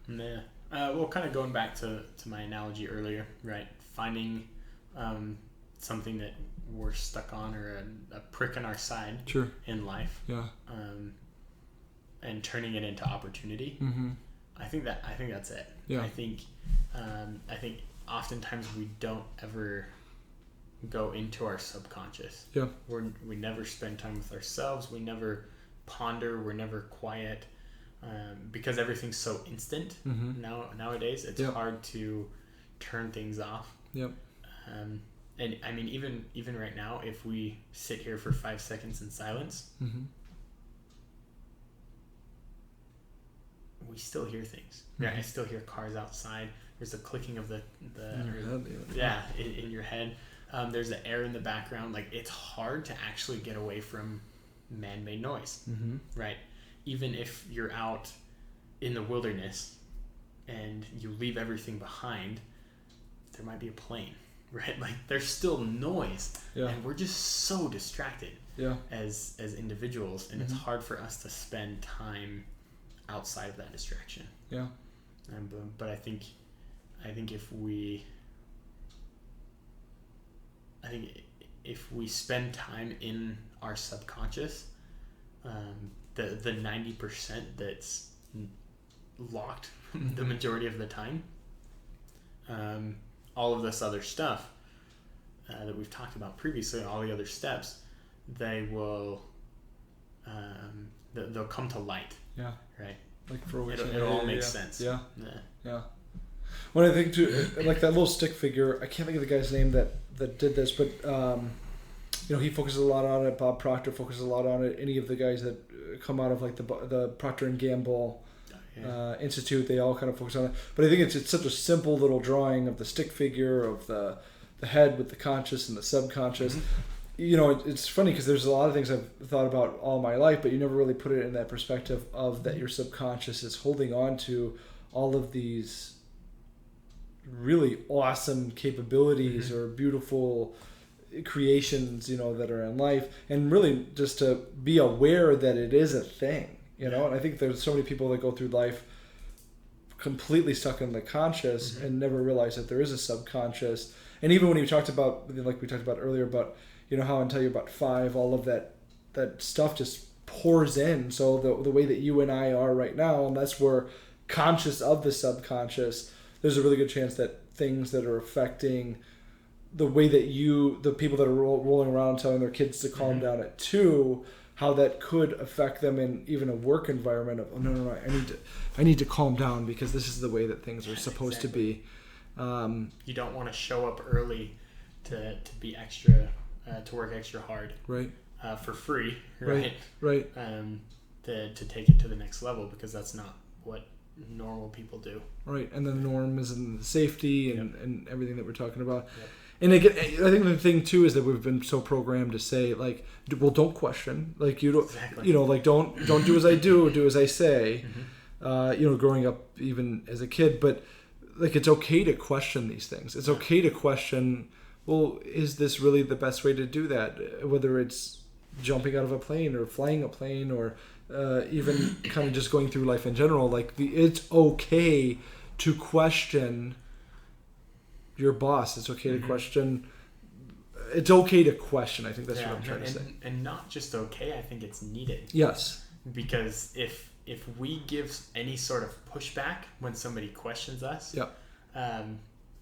Yeah. Well, kind of going back to my analogy earlier, right? Finding something that we're stuck on, or a prick in our side in life. Yeah. And turning it into opportunity. I think that's it. Yeah. I think oftentimes we don't ever go into our subconscious. Yeah. We never spend time with ourselves. We never ponder. We're never quiet, because everything's so instant nowadays. It's hard to turn things off. Yep. And I mean, even right now, if we sit here for 5 seconds in silence, we still hear things. Yeah, I still hear cars outside. There's a clicking of in your head. There's the air in the background. Like, it's hard to actually get away from man-made noise, right? Even if you're out in the wilderness and you leave everything behind, there might be a plane, right? Like, there's still noise, and we're just so distracted as individuals, and it's hard for us to spend time outside of that distraction. Yeah. But I think if we spend time in our subconscious, the 90% that's locked the majority of the time, all of this other stuff that we've talked about previously, all the other steps, they will they'll come to light. Yeah. Right. Like it'll all make sense. Yeah. Yeah. When I think too, like that little stick figure, I can't think of the guy's name that did this, but he focuses a lot on it. Bob Proctor focuses a lot on it. Any of the guys that come out of like the Procter and Gamble Institute, they all kind of focus on it. But I think it's such a simple little drawing of the stick figure, of the the head with the conscious and the subconscious. You know, it's funny because there's a lot of things I've thought about all my life, but you never really put it in that perspective of that your subconscious is holding on to all of these really awesome capabilities or beautiful creations, you know, that are in life, and really just to be aware that it is a thing, you know. And I think there's so many people that go through life completely stuck in the conscious and never realize that there is a subconscious. And even when you talked about, like we talked about earlier, about, you know, how until you're about 5, all of that stuff just pours in. So the way that you and I are right now, unless we're conscious of the subconscious, there's a really good chance that things that are affecting the way that the people that are rolling around telling their kids to calm down at 2, how that could affect them in even a work environment of, oh, no, I need to calm down because this is the way that things are supposed to be. You don't want to show up early to be extra, to work extra hard, right? For free, right? Right. To take it to the next level, because that's not what normal people do. Right, and the norm is in the safety and everything that we're talking about. Yep. And again, I think the thing too is that we've been so programmed to say, like, well, don't question, like, you don't, you know, like, don't do as I do as I say. You know, growing up even as a kid, but like, it's okay to question these things. It's okay to question, well, is this really the best way to do that? Whether it's jumping out of a plane or flying a plane or even kind of just going through life in general, like, it's okay to question your boss. It's okay to question. It's okay to question. I think that's what I'm trying to say. And not just okay, I think it's needed. Yes. Because if we give any sort of pushback when somebody questions us,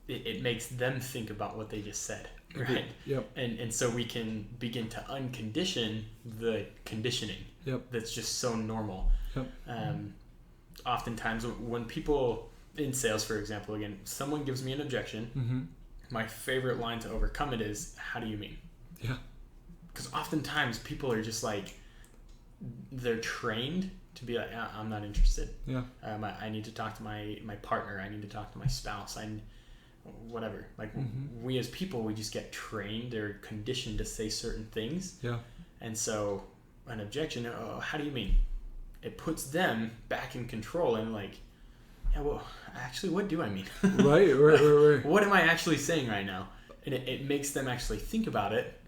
it makes them think about what they just said, right? Yep. And so we can begin to uncondition the conditioning that's just so normal. Yep. Oftentimes when people in sales, for example, again, someone gives me an objection, my favorite line to overcome it is, how do you mean? Yeah. Because oftentimes people are just like, they're trained to be like, I'm not interested. Yeah. I need to talk to my partner. I need to talk to my spouse. Whatever. Like, we as people, we just get trained or conditioned to say certain things. Yeah. And so an objection, how do you mean? It puts them back in control and like, yeah, well, actually, what do I mean? Right. What am I actually saying right now? And it makes them actually think about it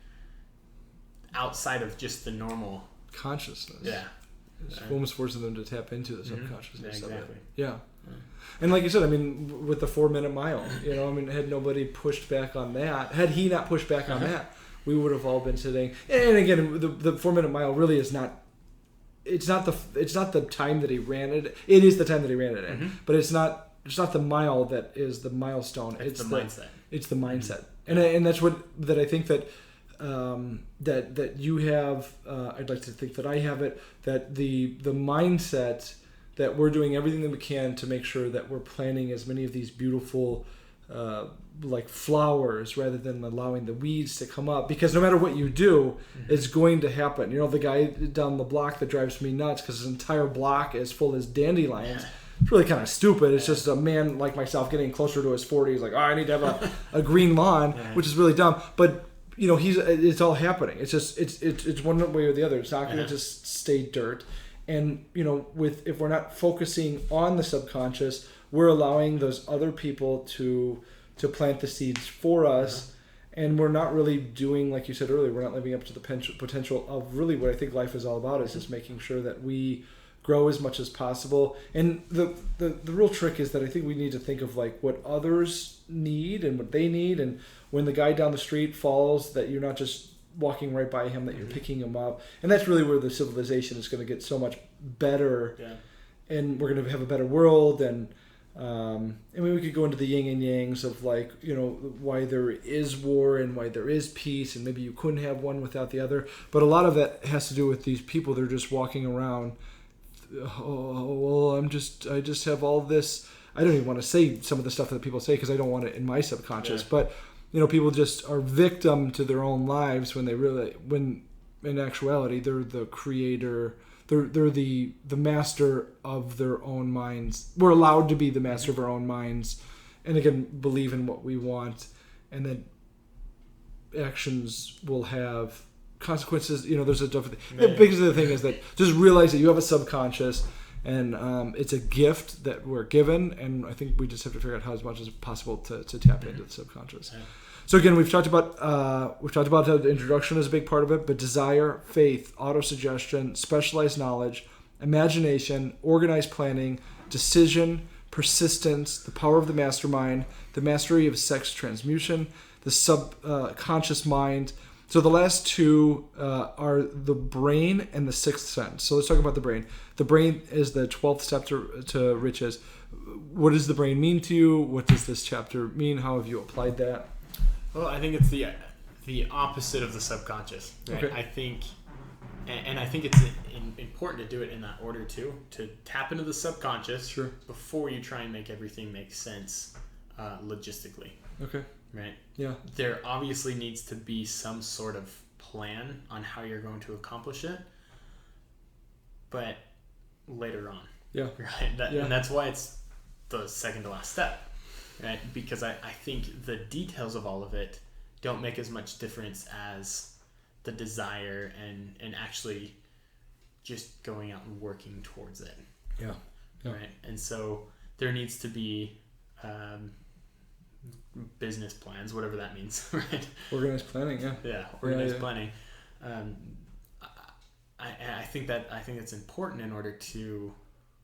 outside of just the normal consciousness. Yeah. It's almost forcing them to tap into the subconsciousness of it. Yeah. And like you said, I mean, with the 4-minute mile, you know, I mean, had nobody pushed back on that, had he not pushed back on that, we would have all been sitting. And again, the 4-minute mile really is not. It's not the time that he ran it. It is the time that he ran it in, but it's not the mile that is the milestone. It's the mindset. It's the mindset, and that's that I think that that you have. I'd like to think that I have it. That the mindset that we're doing everything that we can to make sure that we're planting as many of these beautiful like flowers rather than allowing the weeds to come up, because no matter what you do, it's going to happen. You know, the guy down the block that drives me nuts because his entire block is full of dandelions. It's really kind of stupid. It's just a man like myself getting closer to his 40s, like, oh, I need to have a green lawn, which is really dumb. But you know, it's all happening. It's just it's one way or the other. It's not going to just stay dirt. And you know, if we're not focusing on the subconscious, we're allowing those other people to plant the seeds for us, and we're not really doing, like you said earlier, we're not living up to the potential of really what I think life is all about, is just making sure that we grow as much as possible. And the real trick is that I think we need to think of like what others need and what they need, and when the guy down the street falls, that you're not just walking right by him, that you're picking him up. And that's really where the civilization is going to get so much better, and we're going to have a better world. And I mean, we could go into the yin and yangs of like, you know, why there is war and why there is peace, and maybe you couldn't have one without the other. But a lot of that has to do with these people that are just walking around. Oh, well, I just have all this. I don't even want to say some of the stuff that people say because I don't want it in my subconscious. But you know, people just are victim to their own lives when in actuality they're the creator. They're the master of their own minds. We're allowed to be the master of our own minds, and again, believe in what we want, and then actions will have consequences. There's a different. The biggest thing is that just realize that you have a subconscious, and it's a gift that we're given, and I think we just have to figure out how as much as possible to tap into the subconscious. Yeah. So again, we've talked about how the introduction is a big part of it, but desire, faith, autosuggestion, specialized knowledge, imagination, organized planning, decision, persistence, the power of the mastermind, the mastery of sex transmutation, the subconscious mind. So the last two are the brain and the sixth sense. So let's talk about the brain. The brain is the 12th step to riches. What does the brain mean to you? What does this chapter mean? How have you applied that? Well, I think it's the opposite of the subconscious. Right? Okay. I think it's important to do it in that order too. To tap into the subconscious before you try and make everything make sense logistically. Okay. Right? Yeah. There obviously needs to be some sort of plan on how you're going to accomplish it, but later on. Yeah. Right? And that's why it's the second to last step, right? Because I think the details of all of it don't make as much difference as the desire and actually just going out and working towards it. Yeah. Right? And so there needs to be business plans, whatever that means, right? Organized planning, yeah. Yeah, organized planning. I think it's important in order to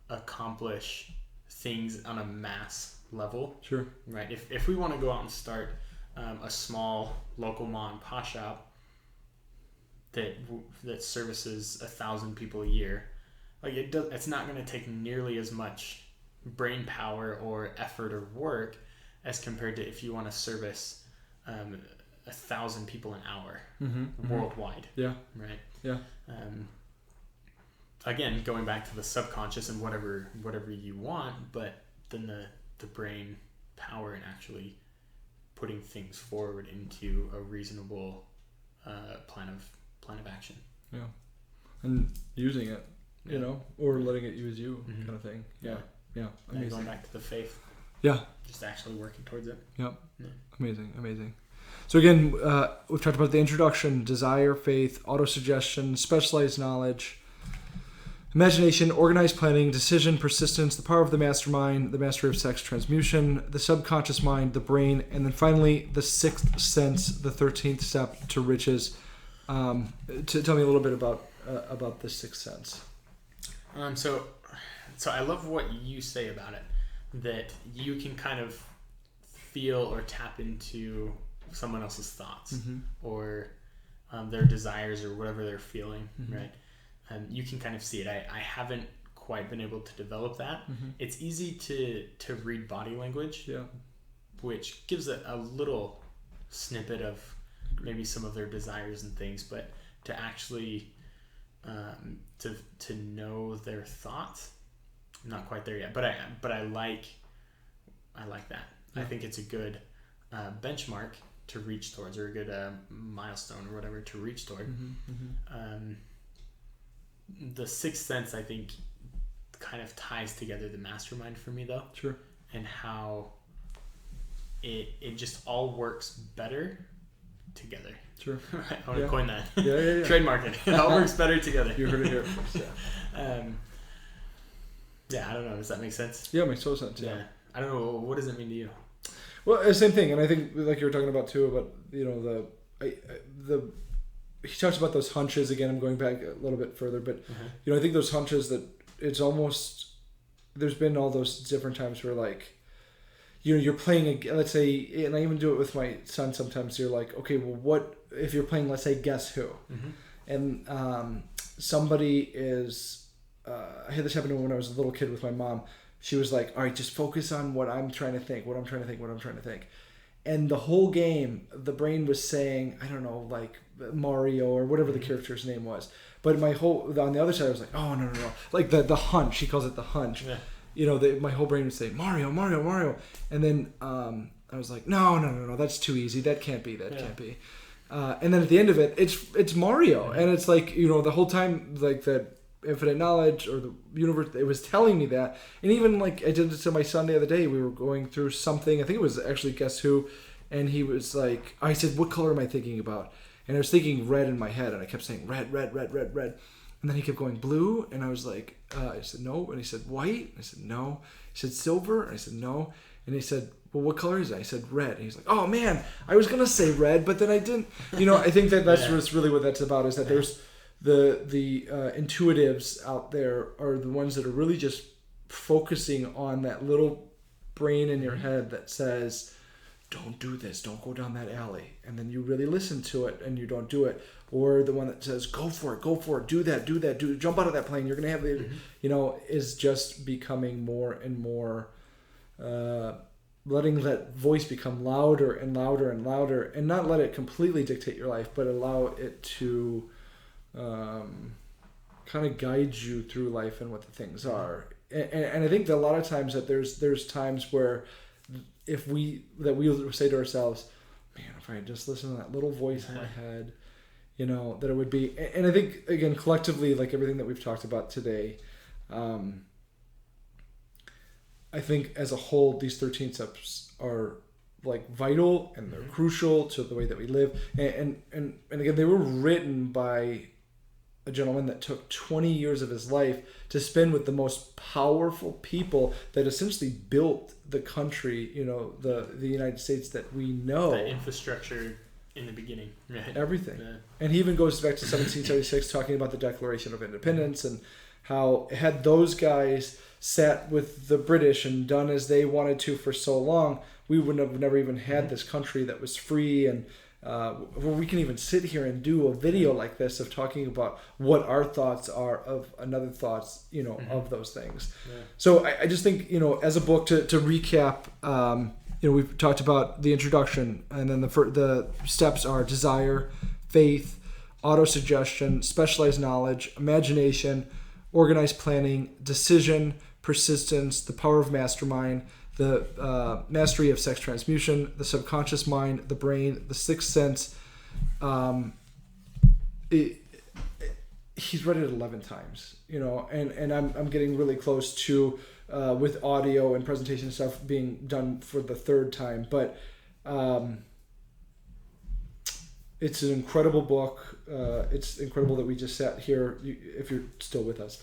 accomplish things on a mass level. Sure. Right. If we want to go out and start a small local mom and pop shop that services 1,000 people a year, it's not going to take nearly as much brain power or effort or work as compared to if you want to service 1,000 people an hour worldwide. Yeah. Right. Yeah. Again, going back to the subconscious and whatever you want, but then the brain power and actually putting things forward into a reasonable plan of action. Yeah. And using it, or letting it use you, kind of thing. Yeah. Yeah. And going back to the faith. Yeah. Just actually working towards it. Yep. Yeah. Amazing. So again, we've talked about the introduction: desire, faith, autosuggestion, specialized knowledge, imagination, organized planning, decision, persistence, the power of the mastermind, the mastery of sex transmutation, the subconscious mind, the brain, and then finally the sixth sense, the 13th step to riches. To tell me a little bit about the sixth sense. So I love what you say about it, that you can kind of feel or tap into someone else's thoughts or their desires or whatever they're feeling, right? You can kind of see it. I haven't quite been able to develop that. It's easy to read body language, which gives a little snippet of maybe some of their desires and things, but to actually to know their thoughts, I'm not quite there yet. But I like that. Yeah. I think it's a good benchmark to reach towards, or a good milestone or whatever to reach toward. The sixth sense, I think, kind of ties together the mastermind for me, though. Sure. And how it just all works better together. Sure. I want to coin that. Yeah. Trademark it. It all works better together. You heard it here first. Yeah. I don't know. Does that make sense? Yeah, it makes total sense. Yeah. I don't know. What does it mean to you? Well, same thing. And I think, like you were talking about too, about he talks about those hunches again. I'm going back a little bit further, but I think those hunches that it's almost, there's been all those different times where you're playing let's say, and I even do it with my son sometimes. You're like, okay, well, what if you're playing, let's say, Guess Who, and somebody is. I had this happen when I was a little kid with my mom. She was like, all right, just focus on what I'm trying to think. And the whole game, the brain was saying, I don't know, like Mario or whatever the character's name was. But on the other side, I was like, oh, no. Like the hunch. She calls it the hunch. Yeah. My whole brain would say, Mario. And then I was like, no, that's too easy. That can't be. Can't be. And then at the end of it, it's Mario. And it's like, the whole time, like that infinite knowledge or the universe, it was telling me that. And even like I did it to my son the other day, we were going through something, I think it was actually Guess Who, and he was like, I said, what color am I thinking about? And I was thinking red in my head, and I kept saying red, red, red, red, red. And then he kept going blue, and I was like, I said no. And he said white. And I said no. He said silver. And I said no. And he said, well, what color is it? I said red. And he's like, oh man, I was gonna say red, but then I didn't. I think that's really what that's about, is that there's the intuitives out there are the ones that are really just focusing on that little brain in your head that says, don't do this, don't go down that alley, and then you really listen to it and you don't do it. Or the one that says, go for it, do that, jump out of that plane, you're gonna have the is just becoming more and more letting that voice become louder and louder and louder, and not let it completely dictate your life, but allow it to kind of guide you through life and what the things are. And I think that a lot of times that there's times where we'll say to ourselves, man, if I had just listened to that little voice in my head, that it would be. And I think, again, collectively, like everything that we've talked about today, I think as a whole, these 13 steps are like vital, and they're crucial to the way that we live. And again, they were written by a gentleman that took 20 years of his life to spend with the most powerful people that essentially built the country, the United States that we know. The infrastructure in the beginning, right? Everything. Yeah. And he even goes back to 1776, talking about the Declaration of Independence, and how had those guys sat with the British and done as they wanted to for so long, we would have never even had this country that was free, and where we can even sit here and do a video like this of talking about what our thoughts are of another thoughts, of those things. Yeah. So I just think, as a book, to recap, we've talked about the introduction, and then the steps are desire, faith, autosuggestion, specialized knowledge, imagination, organized planning, decision, persistence, the power of mastermind, the mastery of sex transmutation, the subconscious mind, the brain, the sixth sense. He's read it 11 times, and I'm getting really close to with audio and presentation stuff being done for the third time. But it's an incredible book. It's incredible that we just sat here, if you're still with us.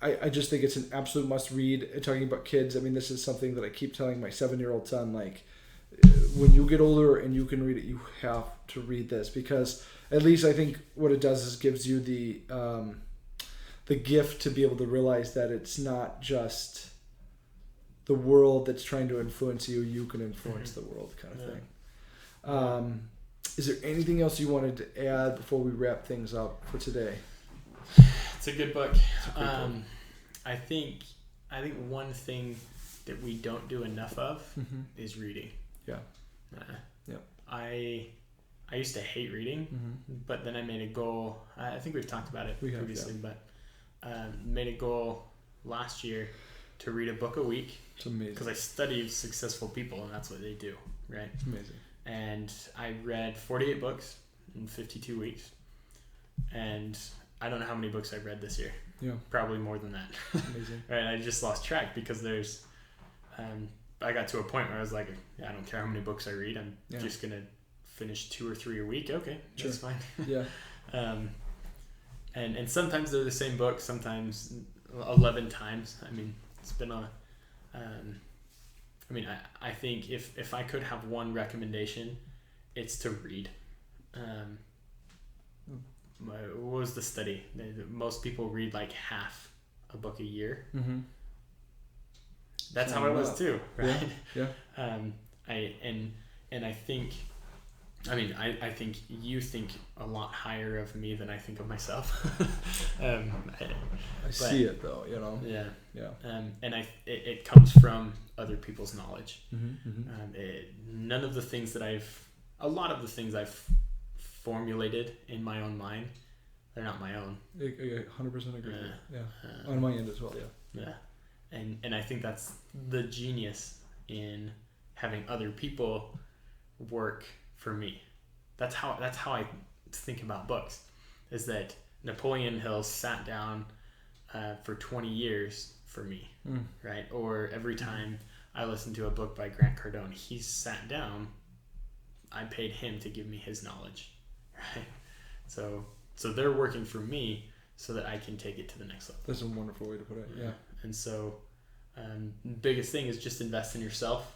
I just think it's an absolute must read. Talking about kids, I mean, this is something that I keep telling my 7-year-old son, like, when you get older and you can read it, you have to read this, because at least I think what it does is gives you the gift to be able to realize that it's not just the world that's trying to influence you. You can influence the world, kind of thing. Is there anything else you wanted to add before we wrap things up for today? It's a good book. I think one thing that we don't do enough of is reading. Yeah. I used to hate reading, but then I made a goal. I think we've talked about it previously, but made a goal last year to read a book a week. It's amazing. Because I study successful people, and that's what they do, right? It's amazing. And I read 48 books in 52 weeks, and I don't know how many books I've read this year. Yeah. Probably more than that. Amazing. Right. I just lost track because there's, I got to a point where I was like, I don't care how many books I read. I'm just going to finish 2 or 3 a week. Okay. Sure. That's fine. Yeah. And sometimes they're the same book, sometimes 11 times. I mean, it's been I think if I could have one recommendation, it's to read. What was the study? Most people read like half a book a year. That's how I was too, right? Yeah. I think, I think you think a lot higher of me than I think of myself. I see it though, Yeah. Yeah. And it comes from other people's knowledge. None of the things a lot of the things I've formulated in my own mind, they're not my own. I 100% agree. On my end as well. Yeah. And I think that's the genius in having other people work for me. That's how I think about books, is that Napoleon Hill sat down for 20 years for me, right? Or every time I listened to a book by Grant Cardone. He sat down. I paid him to give me his knowledge, right? So they're working for me so that I can take it to the next level. That's a wonderful way to put it. Yeah. And so, biggest thing is just invest in yourself.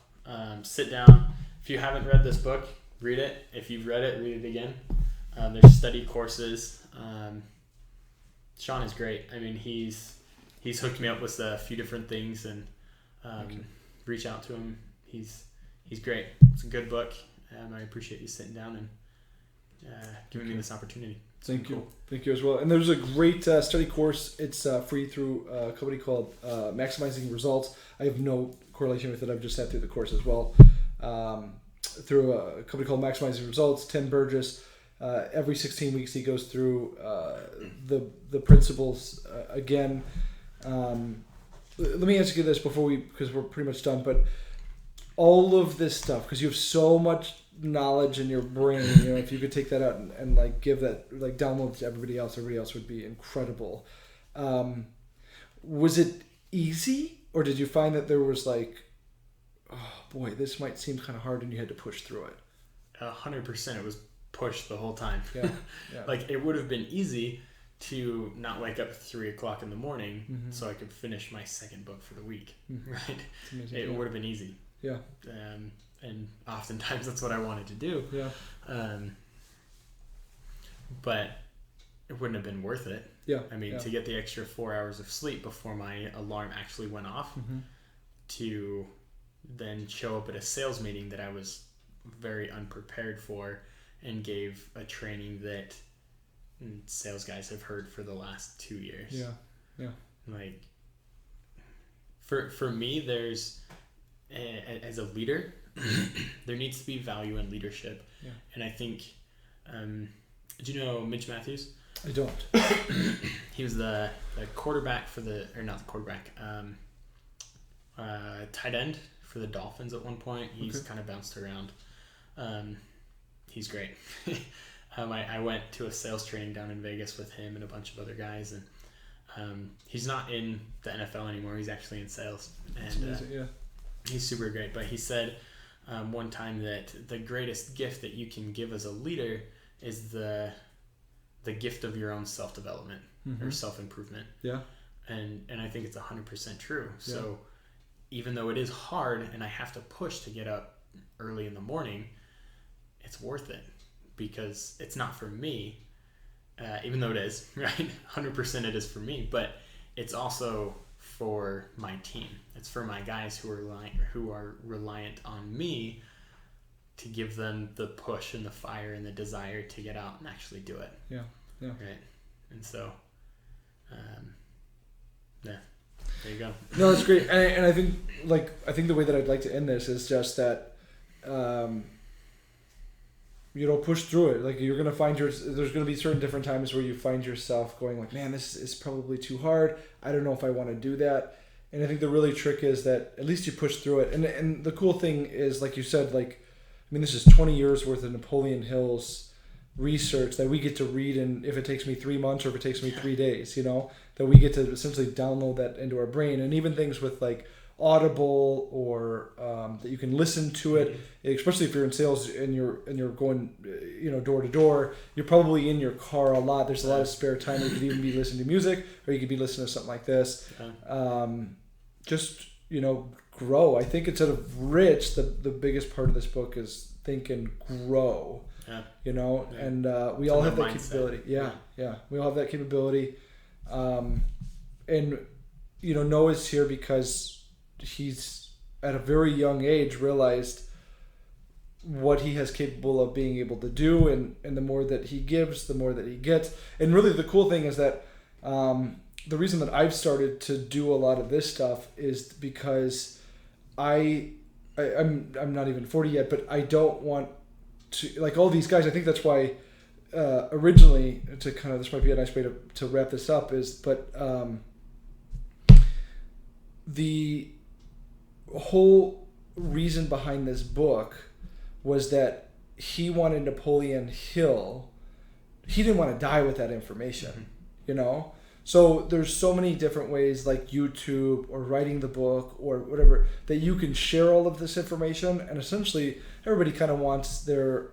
Sit down. If you haven't read this book, read it. If you've read it, read it again. There's study courses. Sean is great. I mean, he's hooked me up with a few different things, and reach out to him. He's great. It's a good book. I appreciate you sitting down and giving me this opportunity. Thank you as well. And there's a great study course. It's free through a company called Maximizing Results. I have no correlation with it. I've just sat through the course as well. Through a company called Maximizing Results, Tim Burgess. Every 16 weeks he goes through the principles again. Let me ask you this because we're pretty much done, but all of this stuff, because you have so much knowledge in your brain, if you could take that out and like give that, like download to everybody else would be incredible. Was it easy, or did you find that there was like, oh boy, this might seem kind of hard and you had to push through it? 100% it was pushed the whole time. Yeah. Like it would have been easy to not wake up at 3 o'clock in the morning so I could finish my second book for the week, right? It would have been easy. Yeah. And oftentimes that's what I wanted to do. Yeah. But it wouldn't have been worth it. Yeah. I mean, to get the extra 4 hours of sleep before my alarm actually went off, to then show up at a sales meeting that I was very unprepared for and gave a training that sales guys have heard for the last 2 years. Yeah. Like, for me, there's, as a leader, there needs to be value in leadership. Yeah. And I think, do you know Mitch Matthews? I don't. He was the quarterback not the quarterback, tight end for the Dolphins at one point. He's kind of bounced around. He's great. I went to a sales training down in Vegas with him and a bunch of other guys, and he's not in the NFL anymore. He's actually in sales, and he's super great. But he said one time that the greatest gift that you can give as a leader is the gift of your own self-development or self-improvement. Yeah. And I think it's 100% true. Yeah. So even though it is hard and I have to push to get up early in the morning, it's worth it because it's not for me, even though it is, right? 100% it is for me, but it's also for my team. It's for my guys who are reliant on me to give them the push and the fire and the desire to get out and actually do it. Yeah. Right. And so, there you go. No, that's great. And I think the way that I'd like to end this is just that, push through it. Like you're going to find there's going to be certain different times where you find yourself going like, man, this is probably too hard. I don't know if I want to do that. And I think the really trick is that at least you push through it. And the cool thing is, like you said, this is 20 years worth of Napoleon Hill's research that we get to read, and if it takes me 3 months or if it takes me 3 days, that we get to essentially download that into our brain. And even things with like Audible or that you can listen to it, especially if you're in sales and you're going door to door, you're probably in your car a lot. There's a lot of spare time. You could even be listening to music, or you could be listening to something like this. Just grow. I think instead of rich, the biggest part of this book is think and grow. And we all have that capability. We all have that capability. And Noah's here because he's at a very young age realized what he has capable of being able to do, and the more that he gives, the more that he gets. And really the cool thing is that the reason that I've started to do a lot of this stuff is because I'm not even 40 yet, but I don't want to, like all these guys. I think that's why originally, this might be a nice way to wrap this up, the whole reason behind this book was that he wanted Napoleon Hill. He didn't want to die with that information, So there's so many different ways, like YouTube or writing the book or whatever, that you can share all of this information. And essentially, everybody kind of wants their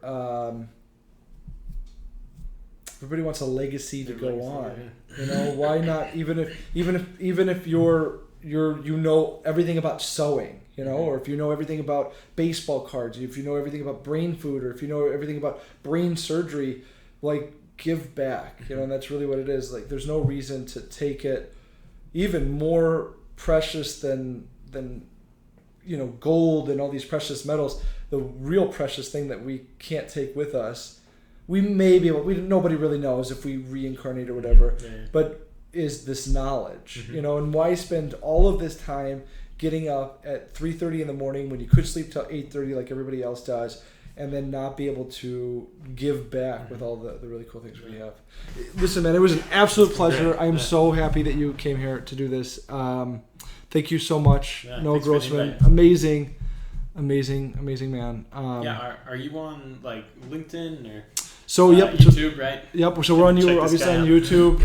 everybody wants a legacy to go on. You know, why not? Even if you're you know everything about sewing, you know, or if you know everything about baseball cards, if you know everything about brain food, or if you know everything about brain surgery, like, give back, you know. And that's really what it is. Like, there's no reason to take it even more precious than you know, gold and all these precious metals. The real precious thing that we can't take with us, we may be able, nobody really knows if we reincarnate or whatever, but is this knowledge, you know. And why spend all of this time getting up at 3:30 in the morning when you could sleep till 8:30 like everybody else does, and then not be able to give back with all the really cool things we have. Listen, man, it was an absolute pleasure. I am so happy that you came here to do this. Thank you so much, Noah Grossman. Amazing man. Are you on, like, LinkedIn or? So YouTube, right? Yep. So we're on obviously on YouTube,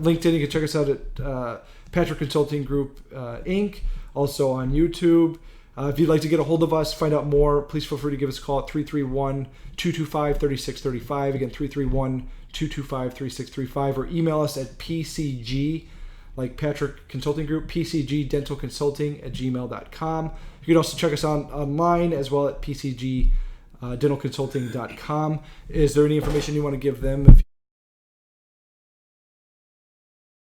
LinkedIn. You can check us out at Patrick Consulting Group Inc. Also on YouTube. If you'd like to get a hold of us, find out more, please feel free to give us a call at 331-225-3635. Again, 331-225-3635, or email us at PCG, like Patrick Consulting Group, pcgdentalconsulting@gmail.com. You can also check us out online as well at pcgdentalconsulting.com. Is there any information you want to give them?